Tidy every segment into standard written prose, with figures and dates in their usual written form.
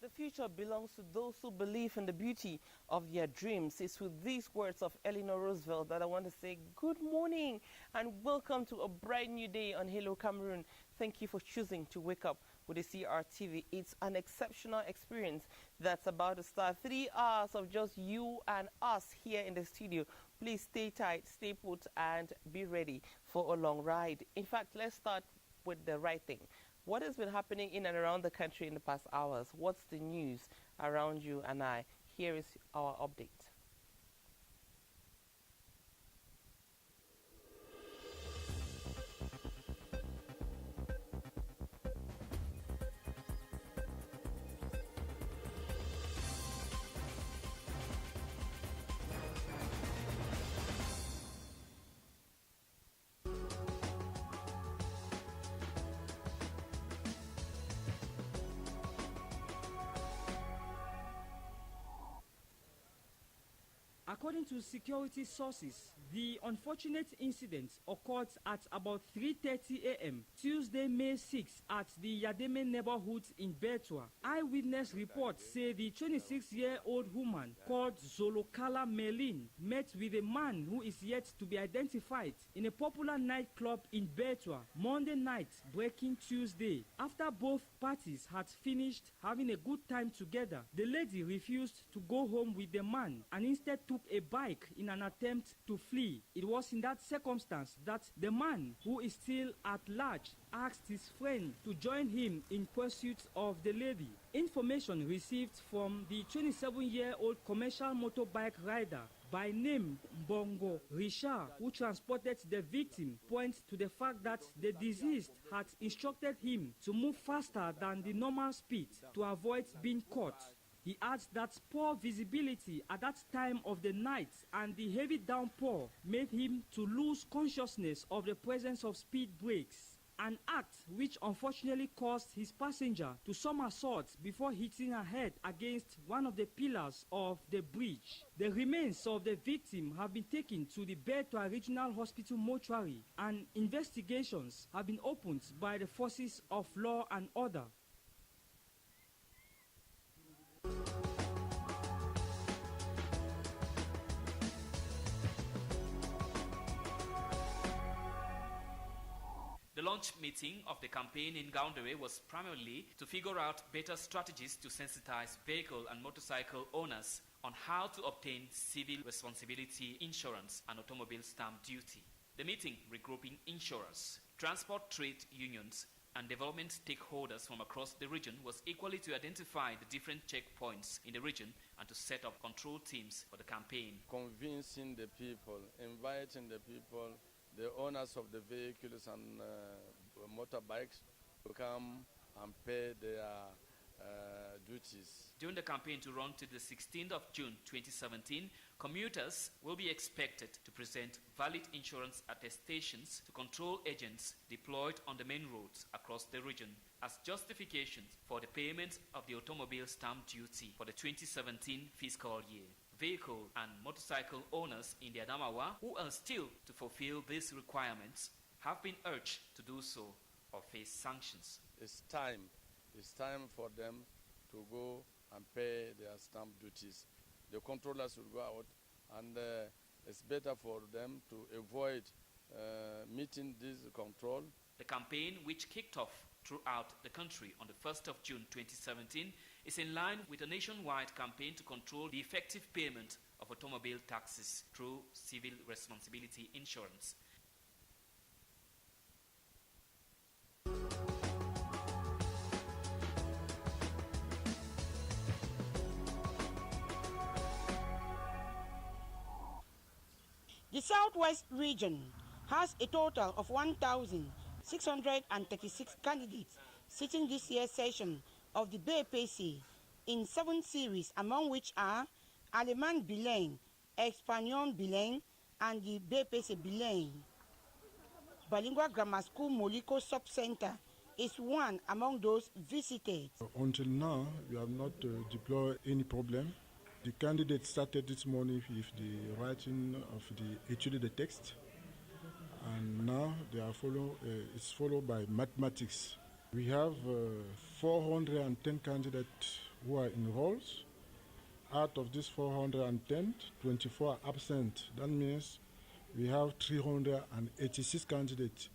The future belongs to those who believe in the beauty of their dreams. It's with these words of Eleanor Roosevelt that I want to say good morning and welcome to a bright new day on Hello Cameroon. Thank you for choosing to wake up with the CRTV. It's an exceptional experience that's about to start. 3 hours of just you and us here in the studio. Please stay tight, stay put, and be ready for a long ride. In fact, let's start with the right thing. What has been happening in and around the country in the past hours? What's the news around you and I? Here is our update. According to security sources, the unfortunate incident occurred at about 3:30 a.m. Tuesday, May 6 at the Yademe neighborhood in Betua. Eyewitness reports say the 26-year-old woman called Zolokala Melin met with a man who is yet to be identified in a popular nightclub in Betua Monday night, breaking Tuesday. After both parties had finished having a good time together, the lady refused to go home with the man and instead took a bike in an attempt to flee. It was in that circumstance that the man, who is still at large, asked his friend to join him in pursuit of the lady. Information received from the 27-year-old commercial motorbike rider by name Mbongo Richard, who transported the victim, points to the fact that the deceased had instructed him to move faster than the normal speed to avoid being caught. He adds that poor visibility at that time of the night and the heavy downpour made him to lose consciousness of the presence of speed brakes, an act which unfortunately caused his passenger to somersault before hitting her head against one of the pillars of the bridge. The remains of the victim have been taken to the Betua Regional Hospital mortuary, and investigations have been opened by the forces of law and order. The launch meeting of the campaign in Gaundere was primarily to figure out better strategies to sensitize vehicle and motorcycle owners on how to obtain civil responsibility insurance and automobile stamp duty. The meeting, regrouping insurers, transport trade unions, and development stakeholders from across the region, was equally to identify the different checkpoints in the region and to set up control teams for the campaign. Convincing the people, inviting the people, the owners of the vehicles and motorbikes to come and pay their duties. During the campaign to run to the 16th of June 2017, commuters will be expected to present valid insurance attestations to control agents deployed on the main roads across the region as justification for the payment of the automobile stamp duty for the 2017 fiscal year. Vehicle and motorcycle owners in the Adamawa who are still to fulfill these requirements have been urged to do so or face sanctions. It's time for them to go and pay their stamp duties. The controllers will go out, and it's better for them to avoid meeting this control. The campaign, which kicked off throughout the country on the 1st of June 2017, is in line with a nationwide campaign to control the effective payment of automobile taxes through civil responsibility insurance. The Southwest region has a total of 1,636 candidates sitting this year's session of the BPC in 7 series, among which are Allemand Bilingue, Espagnol Bilingue, and the BPC Bilingue. Bilingual Grammar School Moliko Sub-Center is one among those visited. Until now, we have not deployed any problem. The candidates started this morning with the writing of the étude de text, and now they are it's followed by mathematics. We have 410 candidates who are enrolled. Out of these 410, 24 are absent. That means we have 386 candidates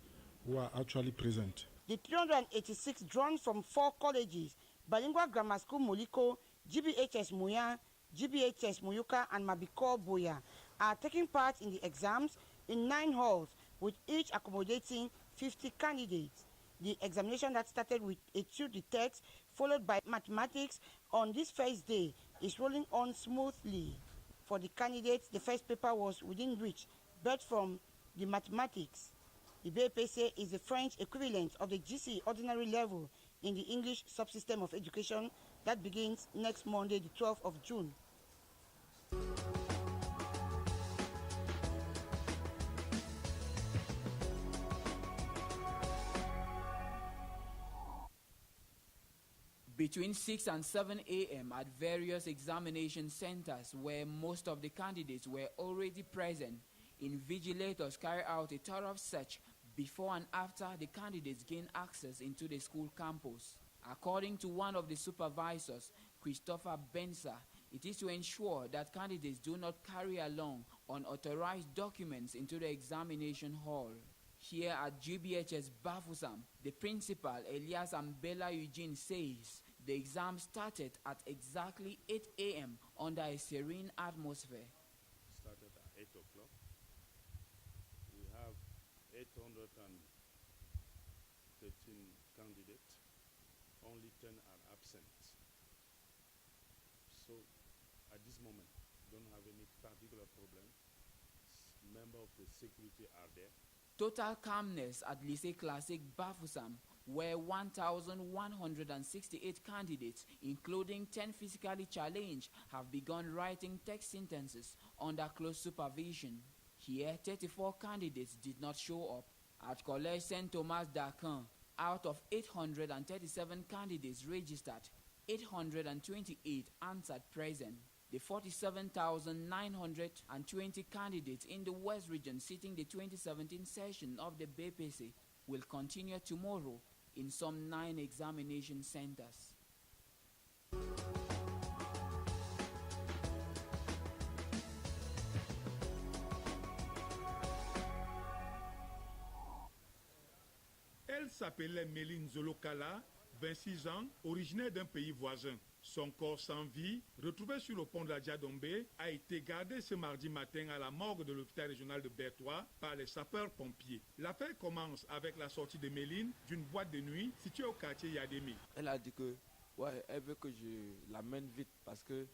who are actually present. The 386 drawn from 4 colleges, Bilingual Grammar School Moliko, GBHS Muya, GBHS Muyuka, and Mabiko Boya, are taking part in the exams in 9 halls, with each accommodating 50 candidates. The examination that started with étude de text, followed by mathematics on this first day, is rolling on smoothly. For the candidates, the first paper was within reach, but from the mathematics. The BPC is the French equivalent of the GC ordinary level in the English subsystem of education that begins next Monday, the 12th of June. Between 6 and 7 a.m. at various examination centers where most of the candidates were already present, invigilators carry out a thorough search before and after the candidates gain access into the school campus. According to one of the supervisors, Christopher Benza, it is to ensure that candidates do not carry along unauthorized documents into the examination hall. Here at GBHS Bafusam, the principal, Elias Ambela Eugene, says the exam started at exactly 8 a.m. under a serene atmosphere. Started at 8 o'clock. We have 813 candidates. Only 10 are absent. So at this moment, don't have any particular problem. Members of the security are there. Total calmness at Lycée Classique Bafusam, where 1,168 candidates, including 10 physically challenged, have begun writing text sentences under close supervision. Here, 34 candidates did not show up. At Collège Saint Thomas d'Aquin, out of 837 candidates registered, 828 answered present. The 47,920 candidates in the West region sitting the 2017 session of the BPC will continue tomorrow in some 9 examination centers. Elle s'appelait Méline Zolokala, 26 ans, originaire d'un pays voisin. Son corps sans vie, retrouvé sur le pont de la Diadombe, a été gardé ce mardi matin à la morgue de l'hôpital régional de Bertois par les sapeurs-pompiers. L'affaire commence avec la sortie de Méline d'une boîte de nuit située au quartier Yademi. Elle a dit que elle veut que je l'amène vite parce que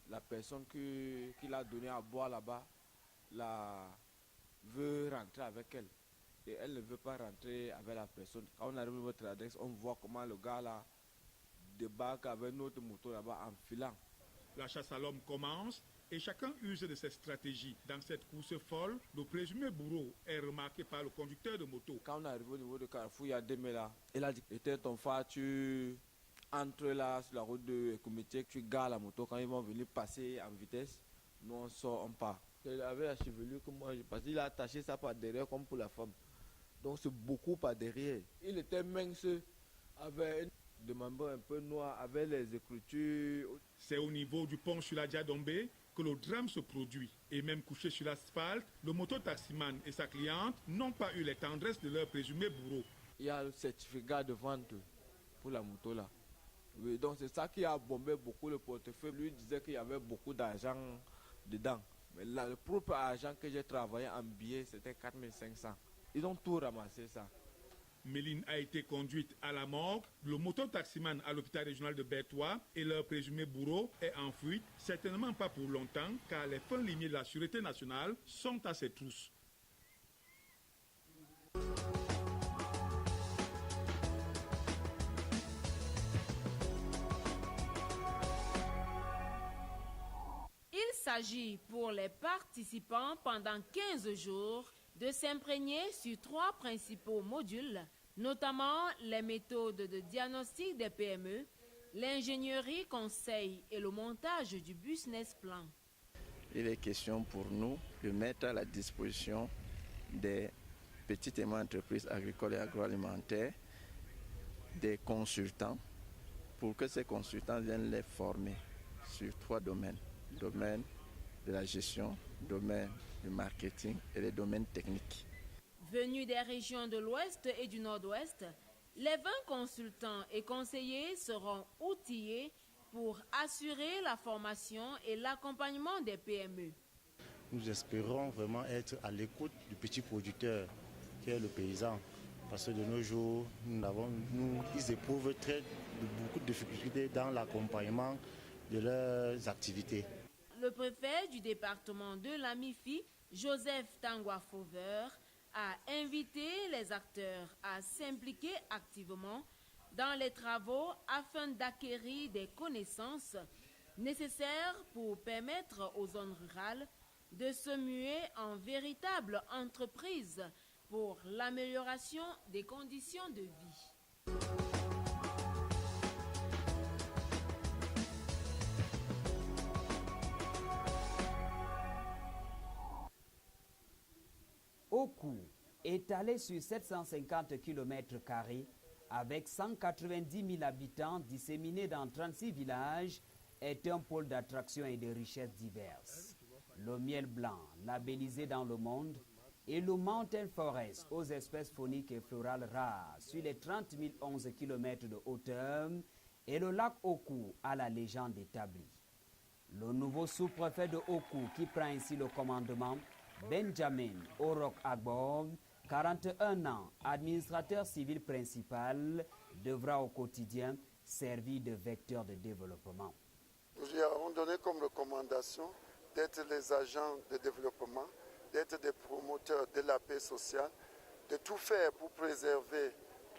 la personne qui l'a donné à boire là-bas veut rentrer avec elle. Et elle ne veut pas rentrer avec la personne. Quand on arrive à votre adresse, on voit comment le gars là débarque avec notre moto là-bas en filant. La chasse à l'homme commence et chacun use de ses stratégies. Dans cette course folle, le présumé bourreau est remarqué par le conducteur de moto. Quand on arrive au niveau de Carrefour, il y a des là. Il a dit, était ton phare, tu entres là sur la route de Comité, tu gares la moto. Quand ils vont venir passer en vitesse, nous on sort, on part. Il avait la chevelure comme moi, parce qu'il a attaché ça par derrière comme pour la femme. Donc c'est beaucoup par derrière. Il était mince, avec des membres un peu noirs, avec les écritures. C'est au niveau du pont sur la Diadombe que le drame se produit. Et même couché sur l'asphalte, le mototaximan et sa cliente n'ont pas eu les tendresses de leur présumé bourreau. Il y a le certificat de vente pour la moto là. Oui, donc c'est ça qui a bombé beaucoup le portefeuille. Lui disait qu'il y avait beaucoup d'argent dedans. Mais là, le propre argent que j'ai travaillé en billets, c'était 4500. Ils ont tout ramassé ça. Méline a été conduite à la morgue. Le mototaximan à l'hôpital régional de Bertois et leur présumé bourreau est en fuite. Certainement pas pour longtemps, car les fins limiers de la sûreté nationale sont à ses trousses. Il s'agit pour les participants pendant 15 jours de s'imprégner sur 3 principaux modules, notamment les méthodes de diagnostic des PME, l'ingénierie conseil et le montage du business plan. Il est question pour nous de mettre à la disposition des petites et moyennes entreprises agricoles et agroalimentaires des consultants pour que ces consultants viennent les former sur 3 domaines. Domaine de la gestion, domaine du marketing et les domaines techniques. Venus des régions de l'Ouest et du Nord-Ouest, les 20 consultants et conseillers seront outillés pour assurer la formation et l'accompagnement des PME. Nous espérons vraiment être à l'écoute du petit producteur qui est le paysan. Parce que de nos jours, ils éprouvent beaucoup de difficultés dans l'accompagnement de leurs activités. Le préfet du département de la MIFI, Joseph Tangwa-Fauveur, a invité les acteurs à s'impliquer activement dans les travaux afin d'acquérir des connaissances nécessaires pour permettre aux zones rurales de se muer en véritables entreprises pour l'amélioration des conditions de vie. Oku, étalé sur 750 km² avec 190 000 habitants disséminés dans 36 villages, est un pôle d'attraction et de richesses diverses. Le miel blanc, labellisé dans le monde, et le Mountain Forest aux espèces fauniques et florales rares sur les 30 011 km de hauteur, et le lac Oku à la légende établie. Le nouveau sous-préfet de Oku qui prend ici le commandement, Benjamin Orok Agbor, 41 ans, administrateur civil principal, devra au quotidien servir de vecteur de développement. Nous lui avons donné comme recommandation d'être les agents de développement, d'être des promoteurs de la paix sociale, de tout faire pour préserver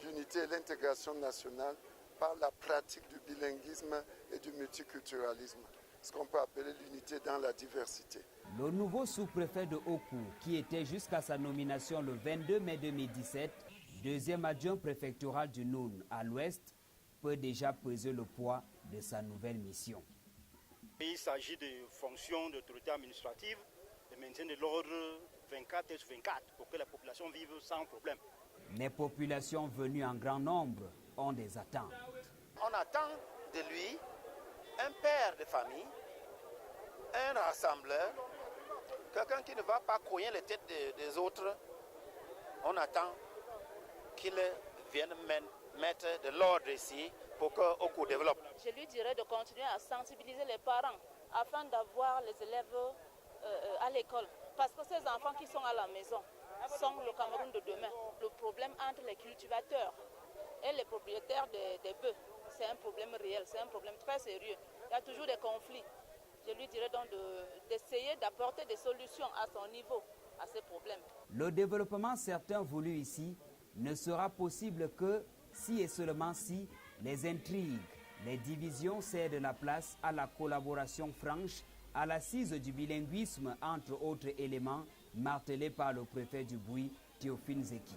l'unité et l'intégration nationale par la pratique du bilinguisme et du multiculturalisme, ce qu'on peut appeler l'unité dans la diversité. Le nouveau sous-préfet de Oku, qui était jusqu'à sa nomination le 22 mai 2017, deuxième adjoint préfectoral du Noun à l'ouest, peut déjà peser le poids de sa nouvelle mission. Il s'agit de fonctions d'autorité administrative, de maintien de l'ordre 24/24 pour que la population vive sans problème. Les populations venues en grand nombre ont des attentes. On attend de lui un père de famille, un rassembleur, quelqu'un qui ne va pas cogner les têtes des autres. On attend qu'il vienne mettre de l'ordre ici pour que Oku développe. Je lui dirais de continuer à sensibiliser les parents afin d'avoir les élèves à l'école. Parce que ces enfants qui sont à la maison sont le Cameroun de demain. Le problème entre les cultivateurs et les propriétaires des bœufs, c'est un problème réel, c'est un problème très sérieux. Il y a toujours des conflits. Je lui dirais donc d'essayer d'apporter des solutions à son niveau à ces problèmes. Le développement certain voulu ici ne sera possible que si et seulement si les intrigues, les divisions cèdent la place à la collaboration franche, à l'assise du bilinguisme, entre autres éléments, martelés par le préfet du Bouy, Théophile Zeki.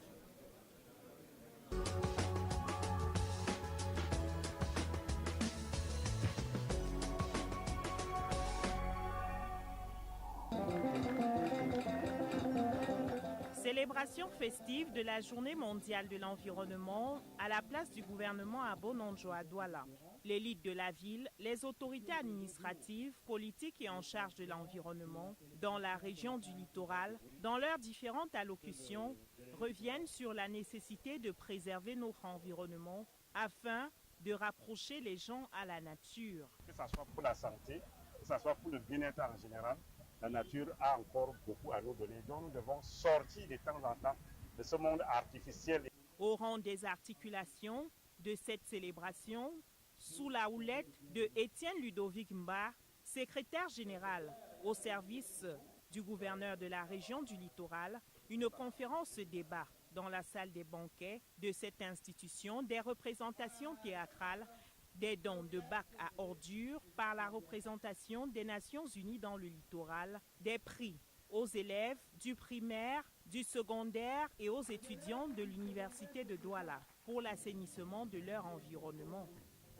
Célébration festive de la Journée mondiale de l'environnement à la place du gouvernement à Bononjo à Douala. L'élite de la ville, les autorités administratives, politiques et en charge de l'environnement dans la région du littoral, dans leurs différentes allocutions, reviennent sur la nécessité de préserver notre environnement afin de rapprocher les gens à la nature. Que ce soit pour la santé, que ce soit pour le bien-être en général, la nature a encore beaucoup à nous donner. Donc nous devons sortir de temps en temps de ce monde artificiel. Au rang des articulations de cette célébration, sous la houlette de Étienne Ludovic Mba, secrétaire général au service du gouverneur de la région du littoral, une conférence se débat dans la salle des banquets de cette institution, des représentations théâtrales, des dons de bacs à ordures par la représentation des Nations Unies dans le littoral, des prix aux élèves du primaire, du secondaire et aux étudiants de l'université de Douala pour l'assainissement de leur environnement.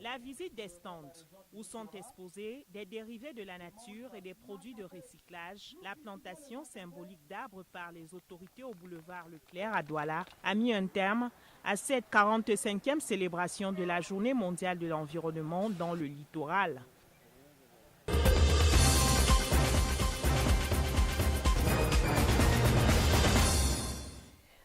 La visite des stands où sont exposés des dérivés de la nature et des produits de recyclage, la plantation symbolique d'arbres par les autorités au boulevard Leclerc à Douala a mis un terme à cette 45e célébration de la Journée mondiale de l'environnement dans le littoral.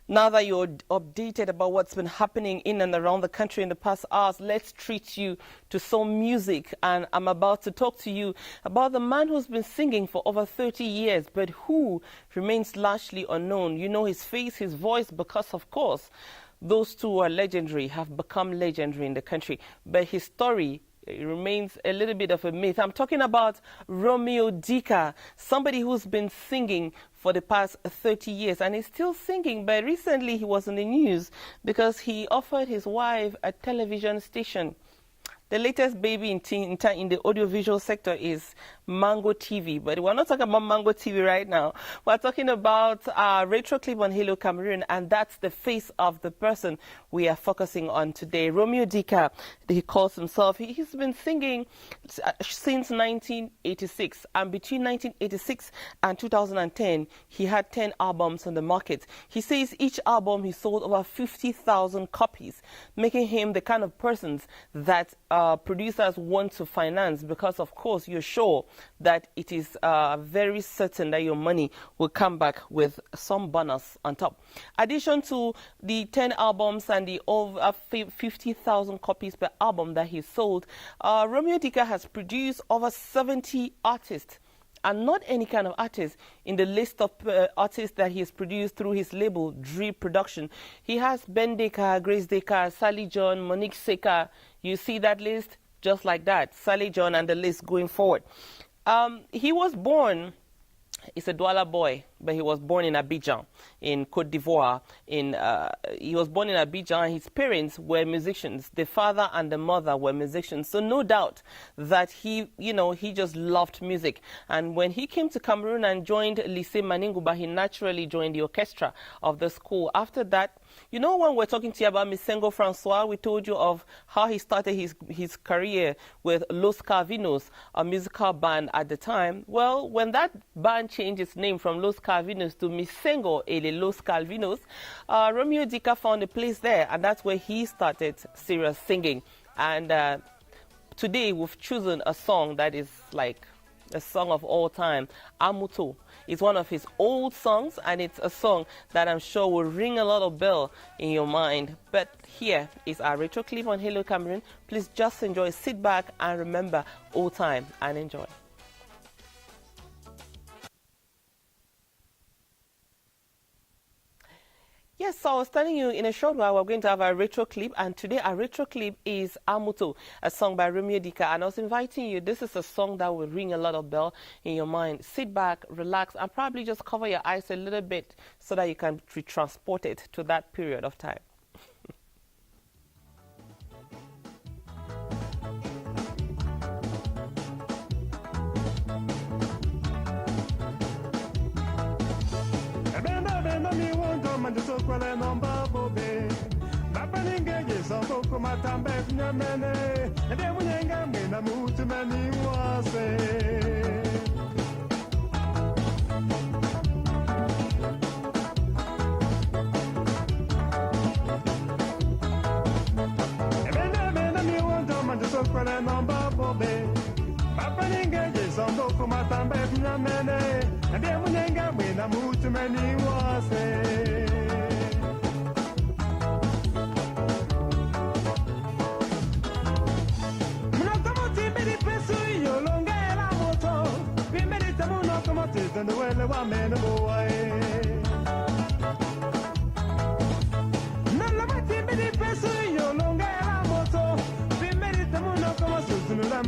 Now that you're updated about what's been happening in and around the country in the past hours, let's treat you to some music. And I'm about to talk to you about the man who's been singing for over 30 years, but who remains largely unknown. You know his face, his voice, because, of course, those two are legendary, have become legendary in the country. But his story, it remains a little bit of a myth. I'm talking about Romeo Dika, somebody who's been singing for the past 30 years and is still singing, but recently he was in the news because he offered his wife a television station. The latest baby in the audiovisual sector is Mango TV, but we're not talking about Mango TV right now. We're talking about Retro Clip on Hello Cameroon, and that's the face of the person we are focusing on today. Romeo Dika, he calls himself. He's been singing since 1986, and between 1986 and 2010, he had 10 albums on the market. He says each album he sold over 50,000 copies, making him the kind of persons that producers want to finance because, of course, you're sure that it is very certain that your money will come back with some bonus on top. Addition to the 10 albums and the over 50,000 copies per album that he sold, Romeo Dika has produced over 70 artists, and not any kind of artist, in the list of artists that he has produced through his label, Drip Production. He has Ben Deka, Grace Deka, Sally John, Monique Seka. You see that list? Just like that. Sally John and the list going forward. He was born, he's a Douala boy, but he was born in Abidjan, in Côte d'Ivoire. He was born in Abidjan. His parents were musicians. The father and the mother were musicians. So no doubt that he just loved music. And when he came to Cameroon and joined Lycée Maninguba, he naturally joined the orchestra of the school. After that, you know, when we're talking to you about Misengo Francois, we told you of how he started his career with Los Carvinos, a musical band at the time. Well, when that band changed its name from Los Calvinos to Misengo et Los Calvinos, Romeo Dika found a place there, and that's where he started serious singing. And today we've chosen a song that is like a song of all time, Amuto. It's one of his old songs, and it's a song that I'm sure will ring a lot of bell in your mind. But here is our retro clip on Hello Cameroon. Please just enjoy, sit back and remember old time and enjoy. Yes, so I was telling you in a short while we're going to have a retro clip, and today our retro clip is Amuto, a song by Romeo Dika. And I was inviting you, this is a song that will ring a lot of bell in your mind. Sit back, relax, and probably just cover your eyes a little bit so that you can be transported to that period of time.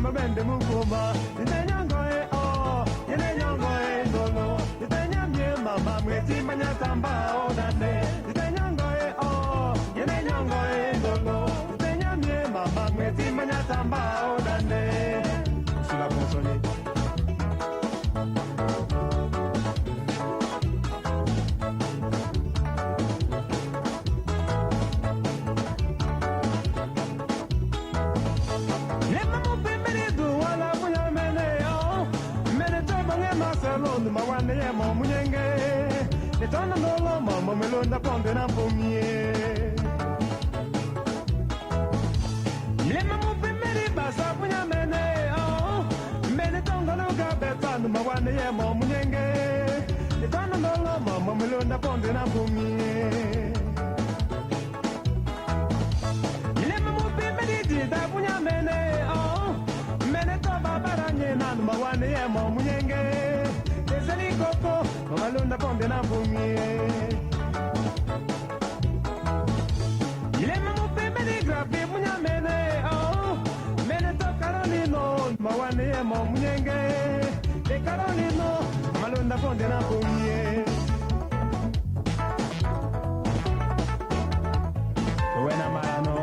mabende mukuma itenyango o itenyango ndolo itenya mama mwezi manyatamba odane itenyango o itenyango ndolo itenya mama mwezi manyatamba odane sula console Tana no mama melonda ponde na pomie Lema mo pemere basa punya mene oh mene tonga no ga betanu mawane ye mo munyenge Tana no mama melonda ponde na pomie Lema mo pemere dida punya mene oh mene to babaranye na mawane ye mo munyenge Desali koko malonda ponde na pomie Ile mamu pemeli grabe munya mene oh mene to Carolino mawane ye mo munyenge de Carolino malonda ponde na pomie Wena marano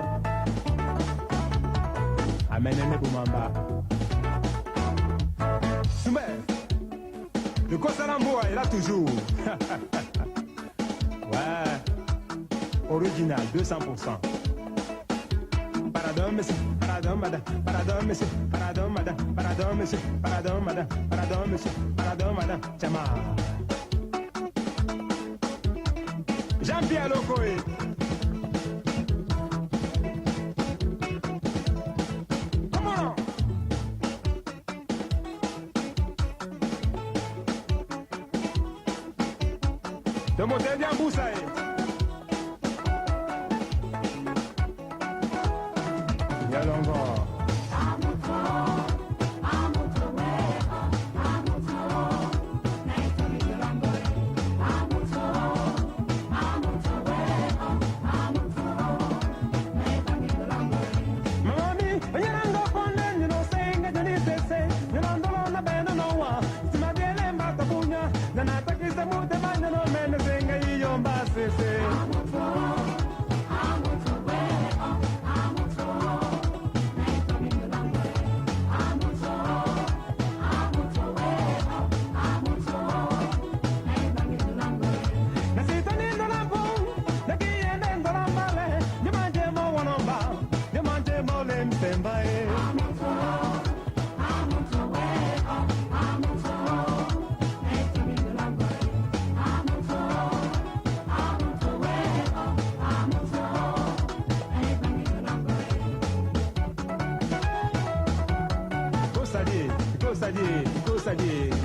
amene ne bumamba Sumbe Le Kosalamboa est là toujours. Ouais. Original, 200%. Pardon, monsieur. Pardon, madame. Pardon, monsieur. Pardon, madame. Pardon, monsieur. Pardon, madame. Pardon, monsieur. Pardon, madame. Chama. Jean-Pierre Lokoé. Le motel bien boussaï. Yalongo. Mami, yalongo ponde, you know saying it is the same. You know no na beno no wa. Sima biele mbata punya, na natakisa mute banya no mene zenga yomba sese.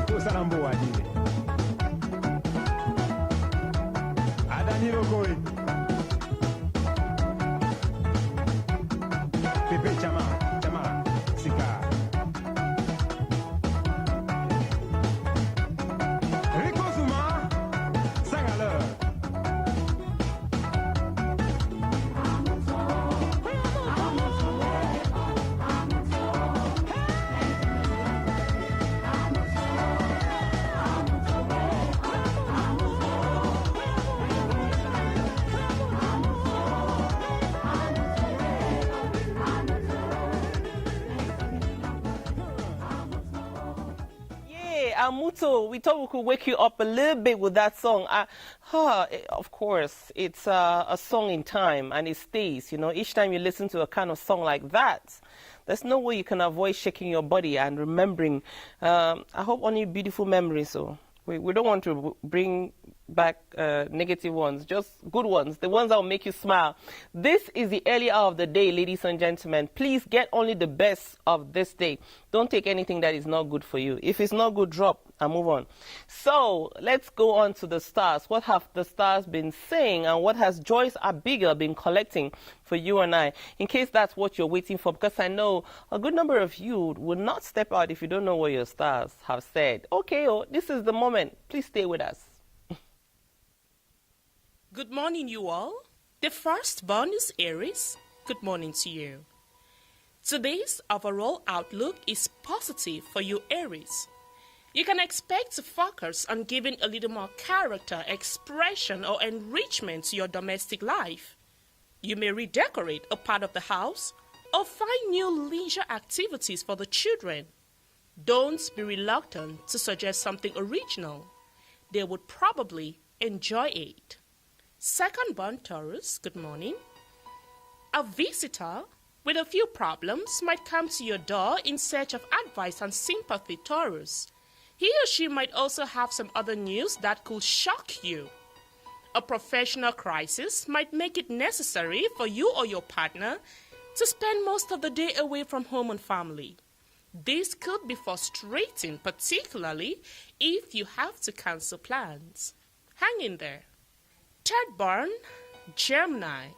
Kosalamboa Adani Lokoé Pepe Chama Sika Rico Zuma Sangaleur Amuto, we thought we could wake you up a little bit with that song. Of course, it's a song in time, and it stays. You know, each time you listen to a kind of song like that, there's no way you can avoid shaking your body and remembering. I hope only beautiful memories. So we don't want to bring back negative ones, just good ones, the ones that will make you smile. This is the early hour of the day, ladies and gentlemen. Please get only the best of this day. Don't take anything that is not good for you. If it's not good, drop and move on. So let's go on to the stars. What have the stars been saying, and what has Joyce Abigail been collecting for you and I, in case that's what you're waiting for? Because I know a good number of you will not step out if you don't know what your stars have said. Okay, this is the moment. Please stay with us. Good morning, you all. The first born is Aries. Good morning to you. Today's overall outlook is positive for you, Aries. You can expect to focus on giving a little more character, expression, or enrichment to your domestic life. You may redecorate a part of the house or find new leisure activities for the children. Don't be reluctant to suggest something original. They would probably enjoy it. Second-born Taurus, good morning. A visitor with a few problems might come to your door in search of advice and sympathy, Taurus. He or she might also have some other news that could shock you. A professional crisis might make it necessary for you or your partner to spend most of the day away from home and family. This could be frustrating, particularly if you have to cancel plans. Hang in there. Third-born Gemini,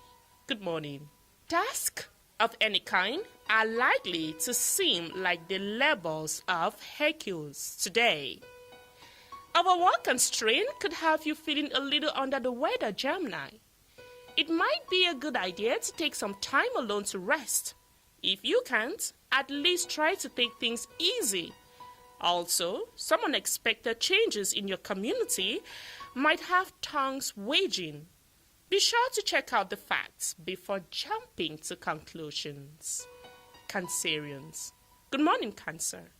good morning. Tasks of any kind are likely to seem like the labors of Hercules today. Overwork and strain could have you feeling a little under the weather, Gemini. It might be a good idea to take some time alone to rest. If you can't, at least try to take things easy. Also, some unexpected changes in your community might have tongues waging. Be sure to check out the facts before jumping to conclusions. Cancerians. Good morning, Cancer.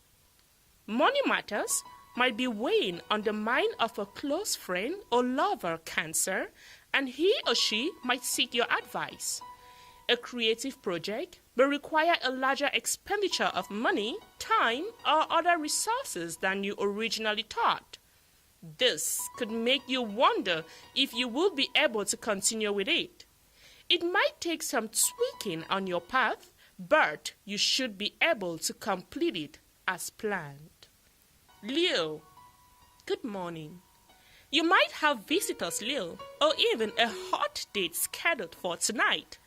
Money matters might be weighing on the mind of a close friend or lover, Cancer, and he or she might seek your advice. A creative project may require a larger expenditure of money, time, or other resources than you originally thought. This could make you wonder if you will be able to continue with it. It might take some tweaking on your path, but you should be able to complete it as planned. Leo, good morning. You might have visitors, Leo, or even a hot date scheduled for tonight.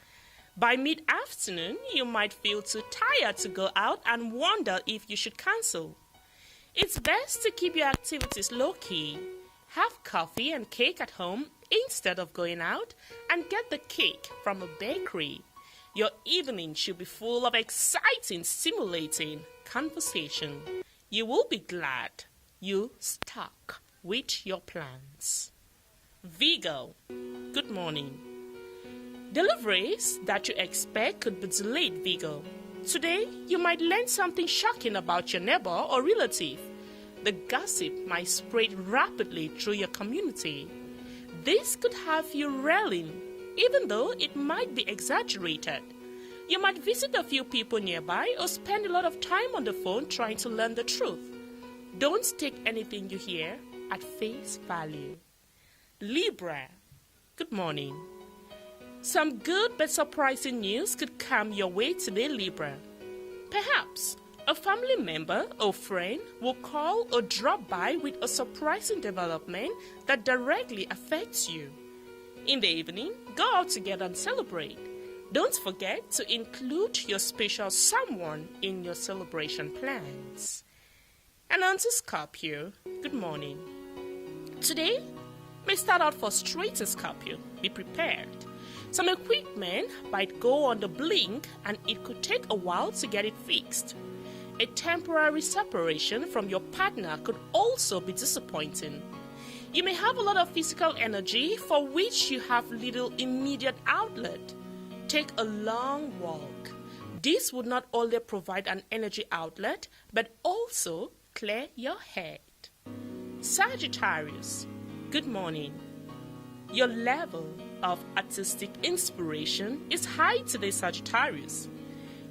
By mid-afternoon, you might feel too tired to go out and wonder if you should cancel. It's best to keep your activities low-key. Have coffee and cake at home instead of going out, and get the cake from a bakery. Your evening should be full of exciting, stimulating conversation. You will be glad you stuck with your plans. Virgo, good morning. Deliveries that you expect could be delayed, Virgo. Today, you might learn something shocking about your neighbor or relative. The gossip might spread rapidly through your community. This could have you reeling, even though it might be exaggerated. You might visit a few people nearby or spend a lot of time on the phone trying to learn the truth. Don't take anything you hear at face value. Libra, good morning. Some good but surprising news could come your way today, Libra. Perhaps a family member or friend will call or drop by with a surprising development that directly affects you. In the evening, go out together and celebrate. Don't forget to include your special someone in your celebration plans. And on to Scorpio, good morning. Today may start out frustrating, Scorpio. Be prepared. Some equipment might go on the blink and it could take a while to get it fixed. A temporary separation from your partner could also be disappointing. You may have a lot of physical energy for which you have little immediate outlet. Take a long walk. This would not only provide an energy outlet, but also clear your head. Sagittarius, good morning. Your level of artistic inspiration is high today, Sagittarius.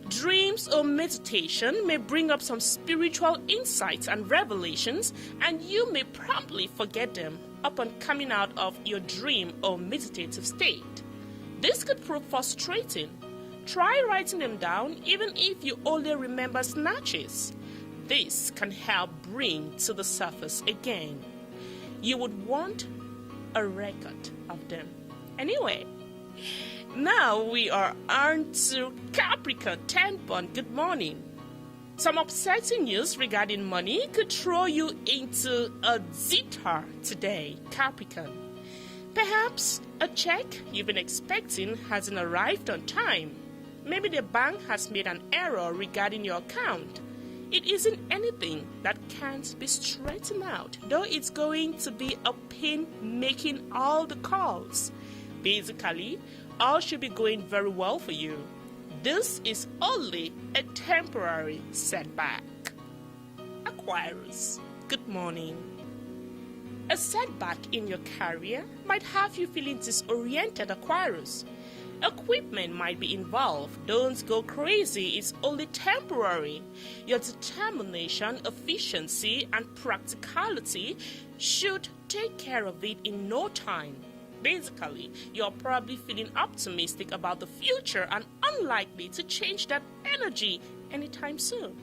Dreams or meditation may bring up some spiritual insights and revelations, and you may promptly forget them upon coming out of your dream or meditative state. This could prove frustrating. Try writing them down even if you only remember snatches. This can help bring to the surface again. You would want a record of them. Anyway, now we are on to Capricorn 10-born. Good morning. Some upsetting news regarding money could throw you into a zither today, Capricorn. Perhaps a check you've been expecting hasn't arrived on time. Maybe the bank has made an error regarding your account. It isn't anything that can't be straightened out, though it's going to be a pain making all the calls. Basically, all should be going very well for you. This is only a temporary setback. Acquirers, good morning. A setback in your career might have you feeling disoriented, acquirers. Equipment might be involved. Don't go crazy, it's only temporary. Your determination, efficiency, and practicality should take care of it in no time. Basically, you're probably feeling optimistic about the future and unlikely to change that energy anytime soon.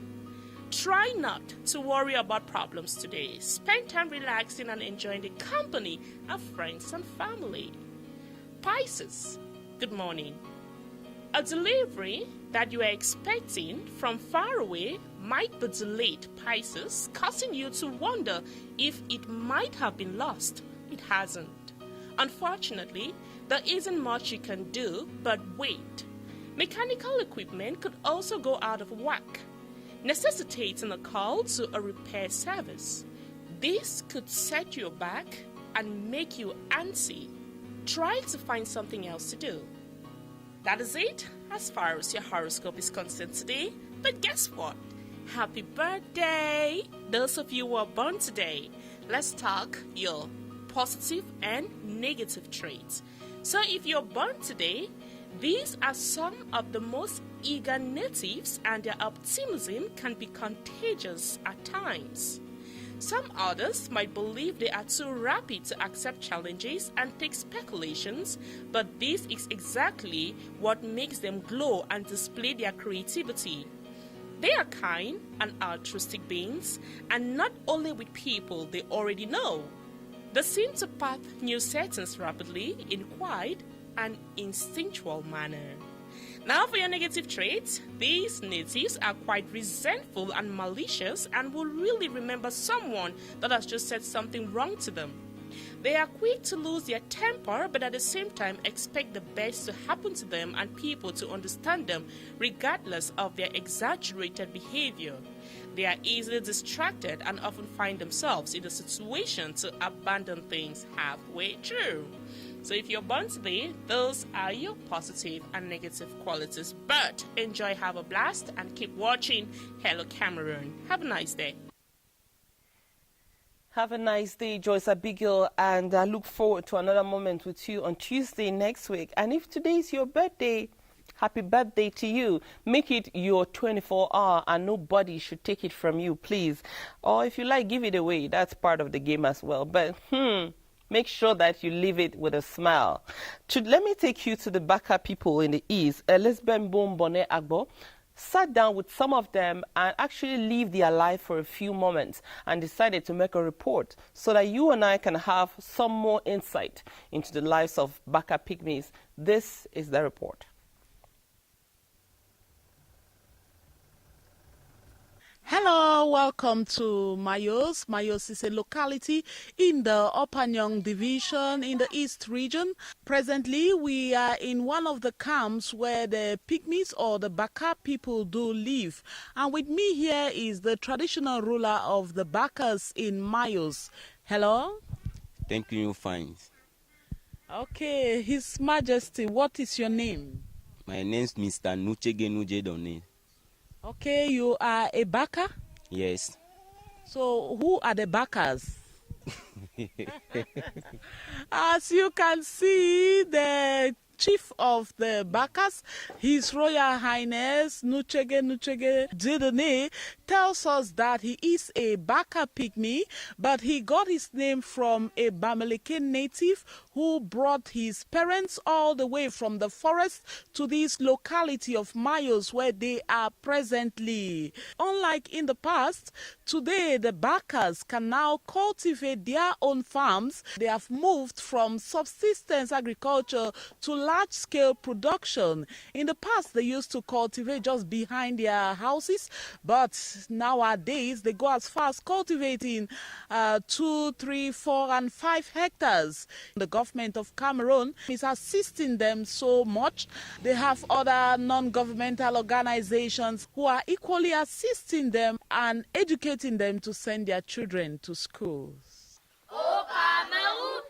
Try not to worry about problems today. Spend time relaxing and enjoying the company of friends and family. Pisces, good morning. A delivery that you are expecting from far away might be delayed, Pisces, causing you to wonder if it might have been lost. It hasn't. Unfortunately, there isn't much you can do but wait. Mechanical equipment could also go out of whack, necessitating a call to a repair service. This could set you back and make you antsy. Try to find something else to do. That is it as far as your horoscope is concerned today. But guess what? Happy birthday! Those of you who are born today, let's talk your positive and negative traits. So if you're born today, these are some of the most eager natives, and their optimism can be contagious at times. Some others might believe they are too rapid to accept challenges and take speculations, but this is exactly what makes them glow and display their creativity. They are kind and altruistic beings, and not only with people they already know. They seem to path new settings rapidly in quiet and instinctual manner. Now for your negative traits, these natives are quite resentful and malicious and will really remember someone that has just said something wrong to them. They are quick to lose their temper, but at the same time expect the best to happen to them and people to understand them regardless of their exaggerated behavior. They are easily distracted and often find themselves in a situation to abandon things halfway through. So if you're born today, those are your positive and negative qualities. But enjoy, have a blast, and keep watching Hello Cameroon. Have a nice day. Have a nice day, Joyce Abigail, and I look forward to another moment with you on Tuesday next week. And if today is your birthday, happy birthday to you. Make it your 24-hour and nobody should take it from you, please. Or if you like, give it away. That's part of the game as well. But make sure that you leave it with a smile. Let me take you to the Baka people in the East. Elizabeth Bombone Agbo sat down with some of them and actually lived their life for a few moments and decided to make a report so that you and I can have some more insight into the lives of Baka pygmies. This is the report. Hello, welcome to Mayos. Mayos is a locality in the Opanyong division in the East region. Presently, we are in one of the camps where the pygmies or the Baka people do live. And with me here is the traditional ruler of the Bakas in Mayos. Hello? Thank you, fine. Okay, His Majesty, what is your name? My name is Mr. Nuchege Nujedone. Okay, you are a Baka? Yes. So, who are the Bakas? As you can see, the chief of the Bakas, His Royal Highness Nuchege Didone, tells us that he is a Baka pygmy, but he got his name from a Bamileke native who brought his parents all the way from the forest to this locality of Mayos where they are presently. Unlike in the past, today the Bakas can now cultivate their own farms. They have moved from subsistence agriculture to large-scale production. In the past, they used to cultivate just behind their houses, but nowadays they go as far as cultivating 2, 3, 4, and 5 hectares. The government of Cameroon is assisting them so much. They have other non-governmental organizations who are equally assisting them and educating them to send their children to schools. Oh, Cameroon,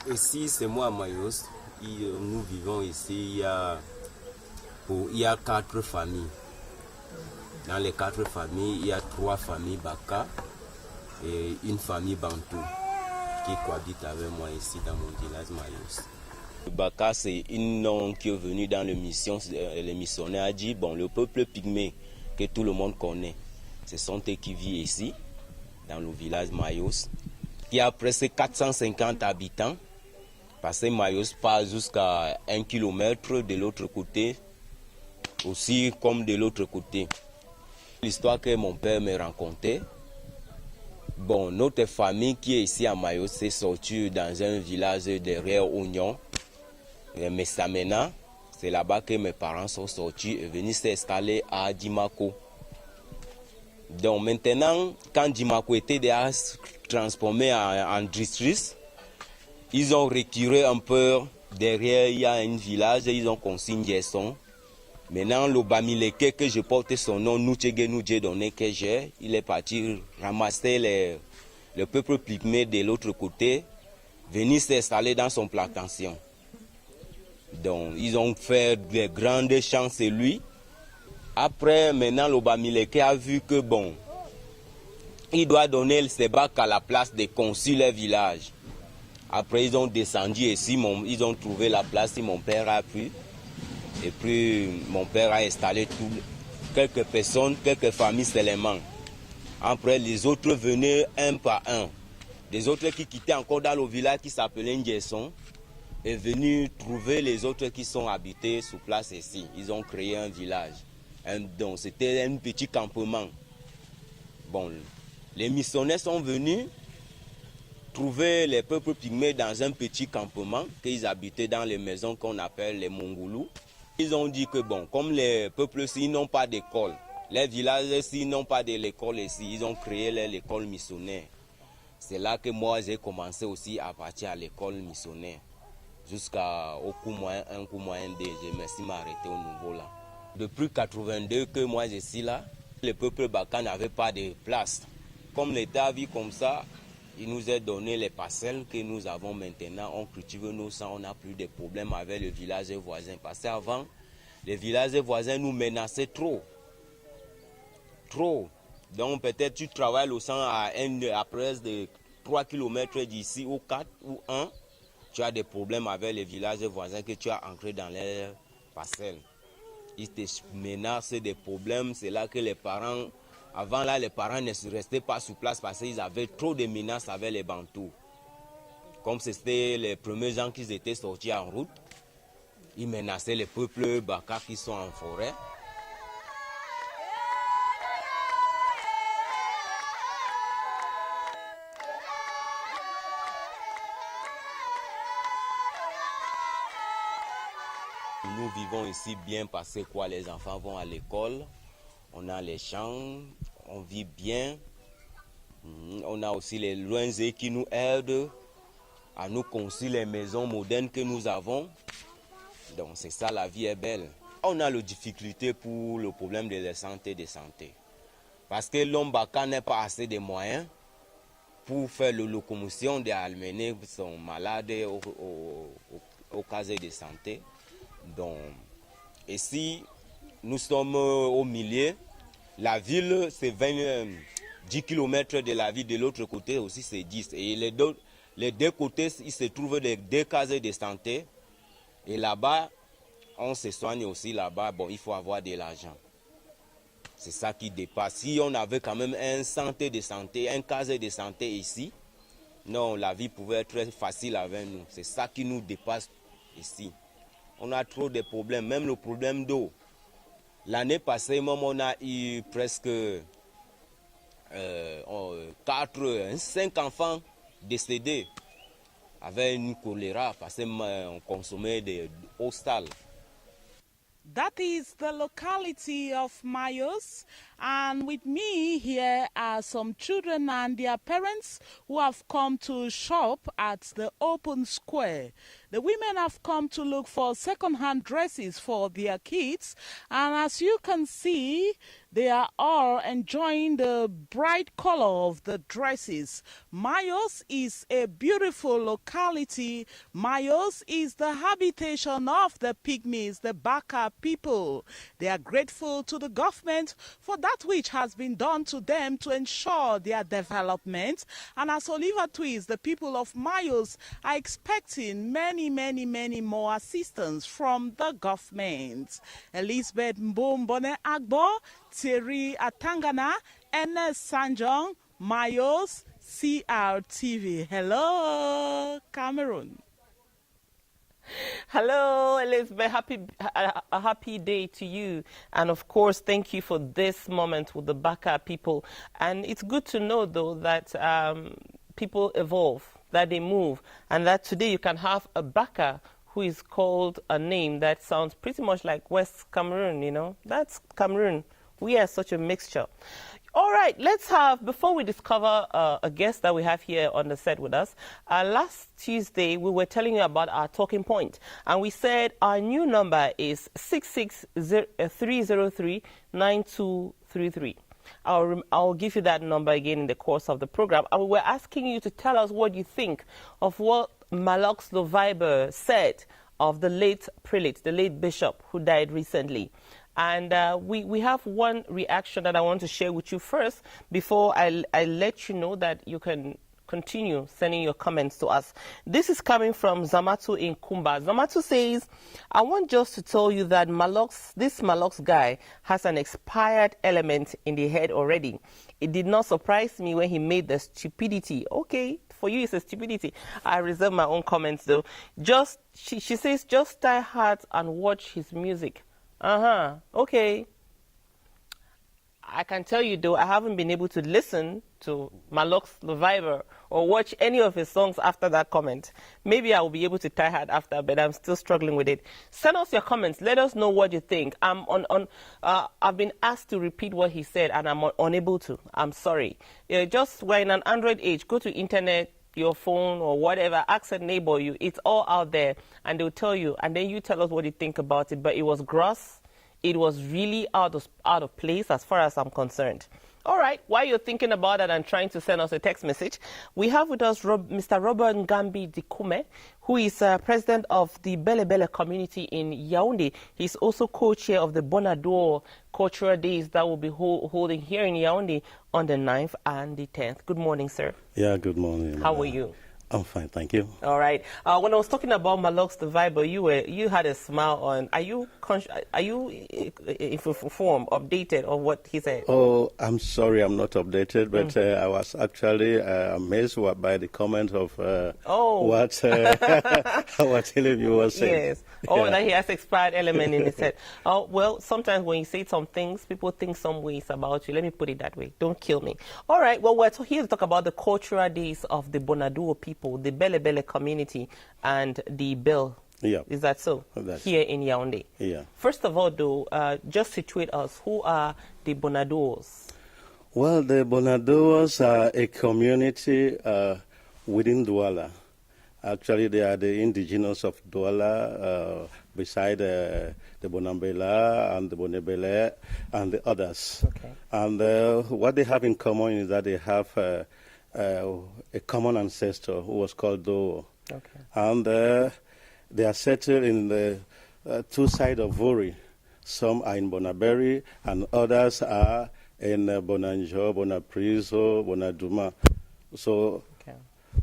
Ici, c'est moi à Mayos. Nous vivons ici, il y a 4 familles. Dans les 4 familles, il y a 3 familles Baka et une famille Bantou qui cohabite avec moi ici dans mon village Mayos. Baka, c'est une nom qui est venue dans l'émission. Le missionnaire a dit, bon, le peuple pygmée que tout le monde connaît, ce sont eux qui vivent ici, dans le village Mayos, qui a presque 450 habitants. Parce que Mayos passe jusqu'à 1 kilomètre de l'autre côté, aussi comme de l'autre côté. L'histoire que mon père me racontait, bon, notre famille qui est ici à Mayos s'est sortie dans un village derrière Oignon, Messamena. C'est là-bas que mes parents sont sortis et venus s'installer à Dimako. Donc maintenant, quand Dimako était déjà transformé en district, ils ont retiré un peu. Derrière, il y a un village, ils ont consigné Gesson. Maintenant, le Bamileke, que je porte son nom, Nuchege Nudjedone, que j'ai, il est parti ramasser le peuple pygmée de l'autre côté, venir s'installer dans son plantation. Donc, ils ont fait de grandes champs, c'est lui. Après, maintenant, le Bamileke a vu que, bon, il doit donner ses bacs à la place de construire le village. Après, ils ont descendu ici, ils ont trouvé la place où mon père a pu. Et puis, mon père a installé quelques personnes, quelques familles seulement. Après, les autres venaient un par un. Les autres qui quittaient encore dans le village qui s'appelait Ngesson est venu trouver les autres qui sont habités sur place ici. Ils ont créé un village. Donc, c'était un petit campement. Bon, les missionnaires sont venus trouver les peuples pygmées dans un petit campement qu'ils habitaient dans les maisons qu'on appelle les Mongoulous. Ils ont dit que bon, comme les peuples ici n'ont pas d'école, les villages ici n'ont pas de l'école ici, ils ont créé l'école missionnaire. C'est là que moi j'ai commencé aussi à partir à l'école missionnaire. Jusqu'au coup moyen 1, coup moyen 2, je me suis arrêté au niveau là. Depuis 82 que moi je suis là, le peuple Baka n'avait pas de place. Comme l'État vit comme ça, il nous a donné les parcelles que nous avons maintenant. On cultive nos champs, on n'a plus de problèmes avec le village voisin. Parce qu'avant, les villages voisins nous menaçaient trop. Trop. Donc peut-être tu travailles le sang à près de 3 km d'ici ou 4 ou 1. Tu as des problèmes avec les villages voisins que tu as ancrés dans leurs parcelles. Ils te menacent des problèmes. C'est là que les parents... Avant là, les parents ne se restaient pas sur place parce qu'ils avaient trop de menaces avec les Bantous. Comme c'était les premiers gens qui étaient sortis en route, ils menaçaient les peuples Baka qui sont en forêt. Nous vivons ici bien parce que quoi, les enfants vont à l'école. On a les champs, on vit bien. On a aussi les loinzés qui nous aident à nous construire les maisons modernes que nous avons. Donc c'est ça, la vie est belle. On a les difficultés pour le problème de la santé. Parce que l'homme Baka n'a pas assez de moyens pour faire la locomotion des amener sont malades au case de santé. Donc, ici, nous sommes au milieu. La ville, c'est 10 km de la ville, de l'autre côté aussi, c'est 10. Et les deux côtés, il se trouvent deux cases de santé. Et là-bas, on se soigne aussi là-bas. Bon, il faut avoir de l'argent. C'est ça qui dépasse. Si on avait quand même un centre de santé, un case de santé ici, non, la vie pouvait être très facile avec nous. C'est ça qui nous dépasse ici. On a trop de problèmes, même le problème d'eau. L'année passée, même on a eu presque 5 enfants décédés avec une choléra parce qu'on consommait de eau sale. That is the locality of Mayos, and with me here are some children and their parents who have come to shop at the open square. The women have come to look for second-hand dresses for their kids, and as you can see, they are all enjoying the bright color of the dresses. Mayos is a beautiful locality. Mayos is the habitation of the pygmies, the Baka people. They are grateful to the government for that which has been done to them to ensure their development. And as Oliver Twist, the people of Mayos are expecting many more assistance from the government. Elizabeth Mbombone Agbo, Thierry Atangana, Enes Sanjong, Mayos, CRTV. Hello, Cameroon. Hello, Elizabeth. A happy day to you. And of course, thank you for this moment with the Baka people. And it's good to know, though, that people evolve, that they move, and that today you can have a Baka who is called a name that sounds pretty much like West Cameroon, you know. That's Cameroon. We are such a mixture. All right, let's have, before we discover a guest that we have here on the set with us, last Tuesday we were telling you about our talking point, and we said our new number is 663039233. I'll give you that number again in the course of the program, and we were asking you to tell us what you think of what Malox Loviber said of the late prelate, the late bishop who died recently. And we have one reaction that I want to share with you first before I let you know that you can continue sending your comments to us. This is coming from Zamatu in Kumba. Zamatu says, I want just to tell you that this Malox guy has an expired element in the head already. It did not surprise me when he made the stupidity. Okay, for you it's a stupidity. I reserve my own comments though. She says, just die hard and watch his music. Okay. I can tell you though, I haven't been able to listen to Malox Loviber or watch any of his songs after that comment. Maybe I will be able to tie hard after, but I'm still struggling with it. Send us your comments. Let us know what you think. I've been asked to repeat what he said, and I'm unable to. I'm sorry. Just we're in an Android age. Go to internet, your phone or whatever, ask a neighbor. It's all out there, and they'll tell you, and then you tell us what you think about it. But it was gross. It was really out of place as far as I'm concerned. All right, while you're thinking about it and trying to send us a text message, we have with us Mr. Robert Ngambi Dikume, who is president of the Bele Bele community in Yaoundé. He's also co-chair of the Bonador Cultural Days that will be holding here in Yaoundé on the 9th and the 10th. Good morning, sir. Yeah, good morning. How are you? I'm fine, thank you. All right. When I was talking about Malox Loviber, you had a smile on. Are you informed, updated of what he said? Oh, I'm sorry, I'm not updated, but I was actually amazed by the comment of what our interview was saying. Yes. That he has expired element in his head. Well, sometimes when you say some things, people think some ways about you. Let me put it that way. Don't kill me. All right. Well, we're here to talk about the cultural days of the Bonador people, the Bele Bele community, and the Bell. Yeah. Is that so? Here in Yaoundé. Yeah. First of all, though, just situate us. Who are the Bonadors? Well, the Bonadors are a community within Douala. Actually, they are the indigenous of Douala, beside the Bonambela and the Bonebele and the others. Okay. And what they have in common is that they have a common ancestor who was called Doo. Okay. And they are settled in the two sides of Vori. Some are in Bonaberi and others are in Bonanjo, Bonapriso, Bonaduma. So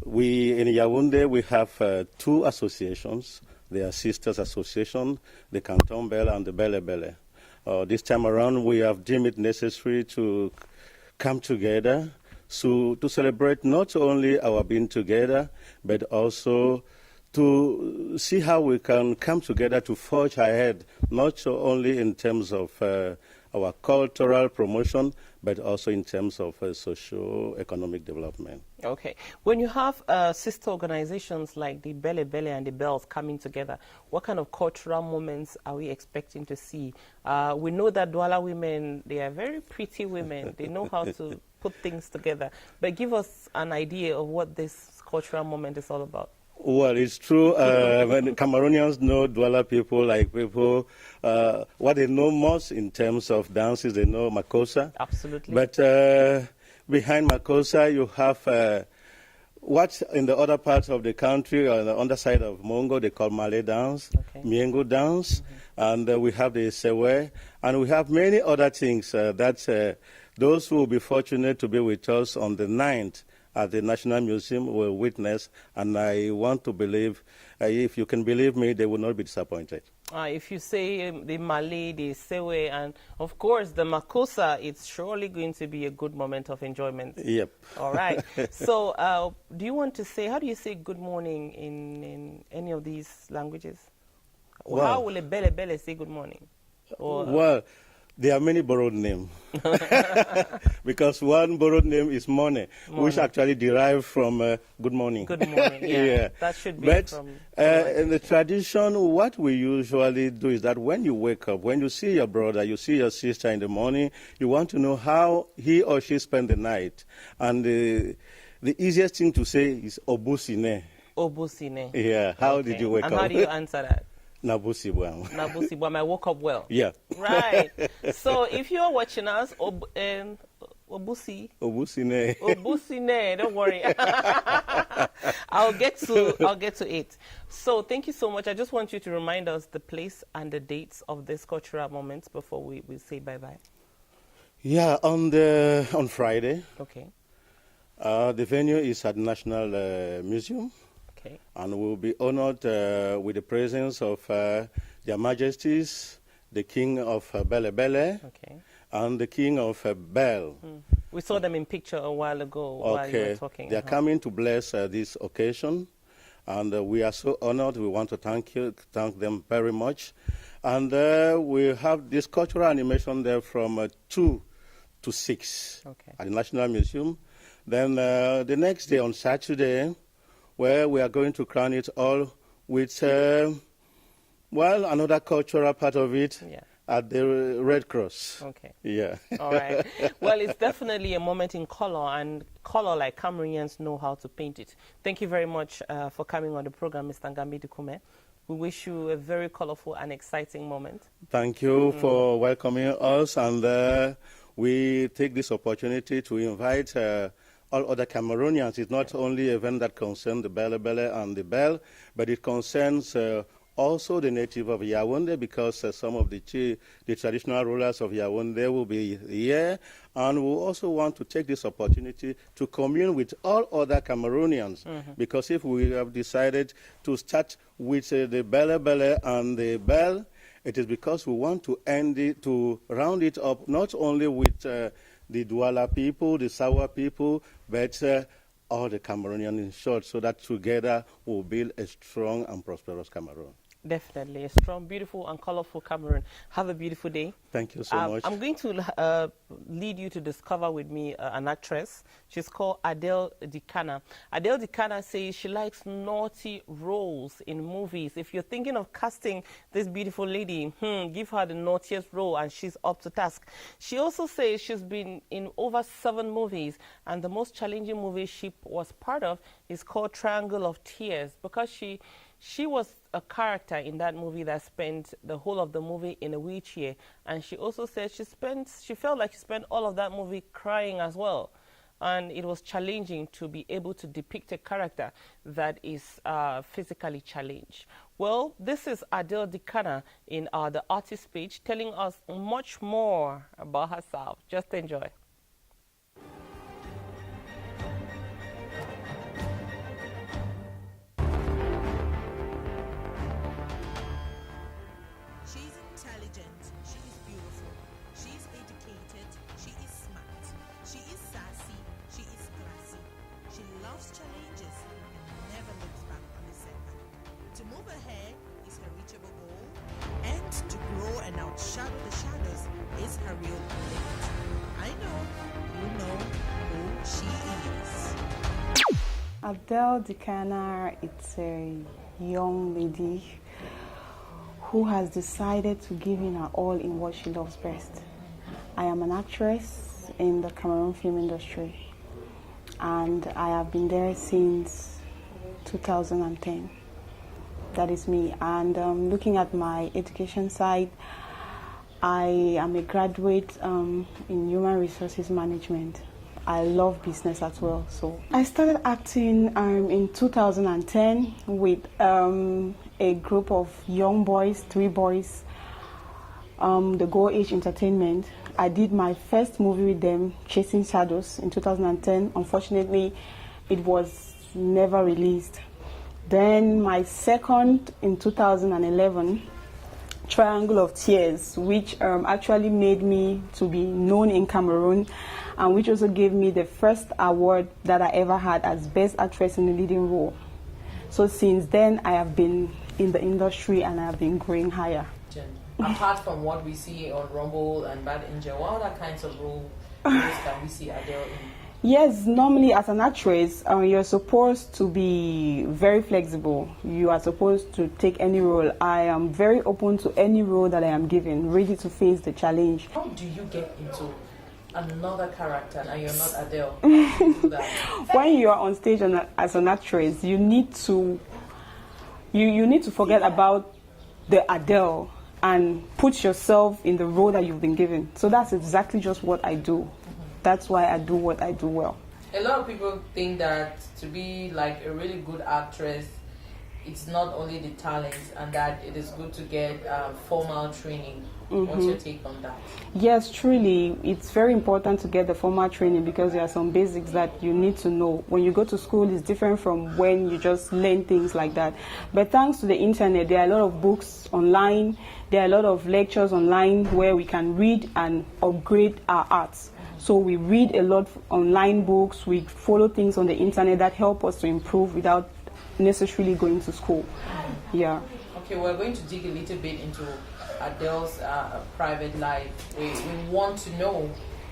we in Yaoundé we have two associations. They are sisters association, the Canton Belle and the Bele Bele. This time around we have deemed it necessary to come together to celebrate not only our being together, but also to see how we can come together to forge ahead, not so only in terms of our cultural promotion, but also in terms of socio-economic development. Okay. When you have sister organizations like the Bele Bele and the Bells coming together, what kind of cultural moments are we expecting to see? We know that Douala women, they are very pretty women. They know how to put things together. But give us an idea of what this cultural moment is all about. Well, it's true. When Cameroonians know Douala people, like people, what they know most in terms of dances, they know Makossa. Absolutely. But behind Makossa, you have what in the other parts of the country, on the underside of Mongo, they call Malay dance, Miengo dance, and we have the Sewe, and we have many other things that those who will be fortunate to be with us on the 9th at the National Museum will witness, and I want to believe, if you can believe me, they will not be disappointed. If you say the Malay, the Sewe, and of course the Makossa, it's surely going to be a good moment of enjoyment. Yep. All right. So do you want to say, how do you say good morning in any of these languages? Well, how will a Bele Bele say good morning? Or, well, there are many borrowed names. Because one borrowed name is Mone, which actually derived from good morning. Good morning, yeah. That should be but, from... in the tradition, what we usually do is that when you wake up, when you see your brother, you see your sister in the morning, you want to know how he or she spent the night. And the easiest thing to say is Obusine. Obusine. Yeah, how did you wake up? And how do you answer that? Nabusibwam. Nabusibwam, I woke up well. Yeah. Right. So if you're watching us, Obusine. Obusine, don't worry. I'll get to it. So thank you so much. I just want you to remind us the place and the dates of this cultural moment before we say bye-bye. Yeah, on Friday. Okay. The venue is at National Museum. Okay. And we'll be honored with the presence of Their Majesties, the King of Bele Bele, and the King of Bel. We saw them in picture a while ago while you were talking. They are coming to bless this occasion, and we are so honored. We want to thank them very much. And we have this cultural animation there from 2 to 6 at the National Museum. Then the next day on Saturday, where we are going to crown it all with, well, another cultural part of it at the Red Cross. Okay. Yeah. All right. Well, it's definitely a moment in color, and color like Cameroonians know how to paint it. Thank you very much for coming on the program, Mr. Ngambi Dukume. We wish you a very colorful and exciting moment. Thank you for welcoming us, and we take this opportunity to invite all other Cameroonians. It's not only an event that concerns the Bele Bele and the Bell, but it concerns also the native of Yaoundé, because some of the traditional rulers of Yaoundé will be here. And we also want to take this opportunity to commune with all other Cameroonians, because if we have decided to start with the Bele Bele and the Bell, it is because we want to to round it up not only with the Douala people, the Sawa people, but all the Cameroonians in short, so that together we'll build a strong and prosperous Cameroon. Definitely. A strong, beautiful, and colorful Cameroon. Have a beautiful day. Thank you so much. I'm going to lead you to discover with me an actress. She's called Adele Dikana. Adele Dikana says she likes naughty roles in movies. If you're thinking of casting this beautiful lady, give her the naughtiest role and she's up to task. She also says she's been in over 7 movies, and the most challenging movie she was part of is called Triangle of Tears, because she was a character in that movie that spent the whole of the movie in a wheelchair, and she also said she felt like she spent all of that movie crying as well. And it was challenging to be able to depict a character that is physically challenged. Well, this is Adele Dikana in the artist page telling us much more about herself. Just enjoy. She's intelligent, she is beautiful, she's educated, she is smart, she is sassy, she is classy. She loves challenges and never looks back on the setback. To move ahead is her reachable goal, and to grow and outshadow the shadows is her real limit. I know you know who she is. Adele Dikana is a young lady who has decided to give in her all in what she loves best. I am an actress in the Cameroon film industry, and I have been there since 2010. That is me. And looking at my education side, I am a graduate in human resources management. I love business as well. So I started acting in 2010 with a group of young boys, 3 boys, the Go Age Entertainment. I did my first movie with them, Chasing Shadows, in 2010. Unfortunately, it was never released. Then my second in 2011, Triangle of Tears, which actually made me to be known in Cameroon, and which also gave me the first award that I ever had as Best Actress in a Leading Role. So since then, I have been in the industry and I have been growing higher. Apart from what we see on Rumble and Bad Angel, what other kinds of roles can we see Adele in? Yes, normally as an actress, you're supposed to be very flexible. You are supposed to take any role. I am very open to any role that I am given, ready to face the challenge. How do you get into another character and you're not Adele? How do you do that? When you are on stage as an actress, you need to forget about the Adele and put yourself in the role that you've been given. So that's exactly just what I do. That's why I do what I do well. A lot of people think that to be like a really good actress, it's not only the talent, and that it is good to get formal training. What's your take on that? Yes, truly, it's very important to get the formal training because there are some basics that you need to know. When you go to school, it's different from when you just learn things like that. But thanks to the internet, there are a lot of books online, there are a lot of lectures online where we can read and upgrade our arts. So we read a lot of online books, we follow things on the internet that help us to improve without necessarily going to school. Yeah. Okay, we're going to dig a little bit into Adele's private life. We want to know,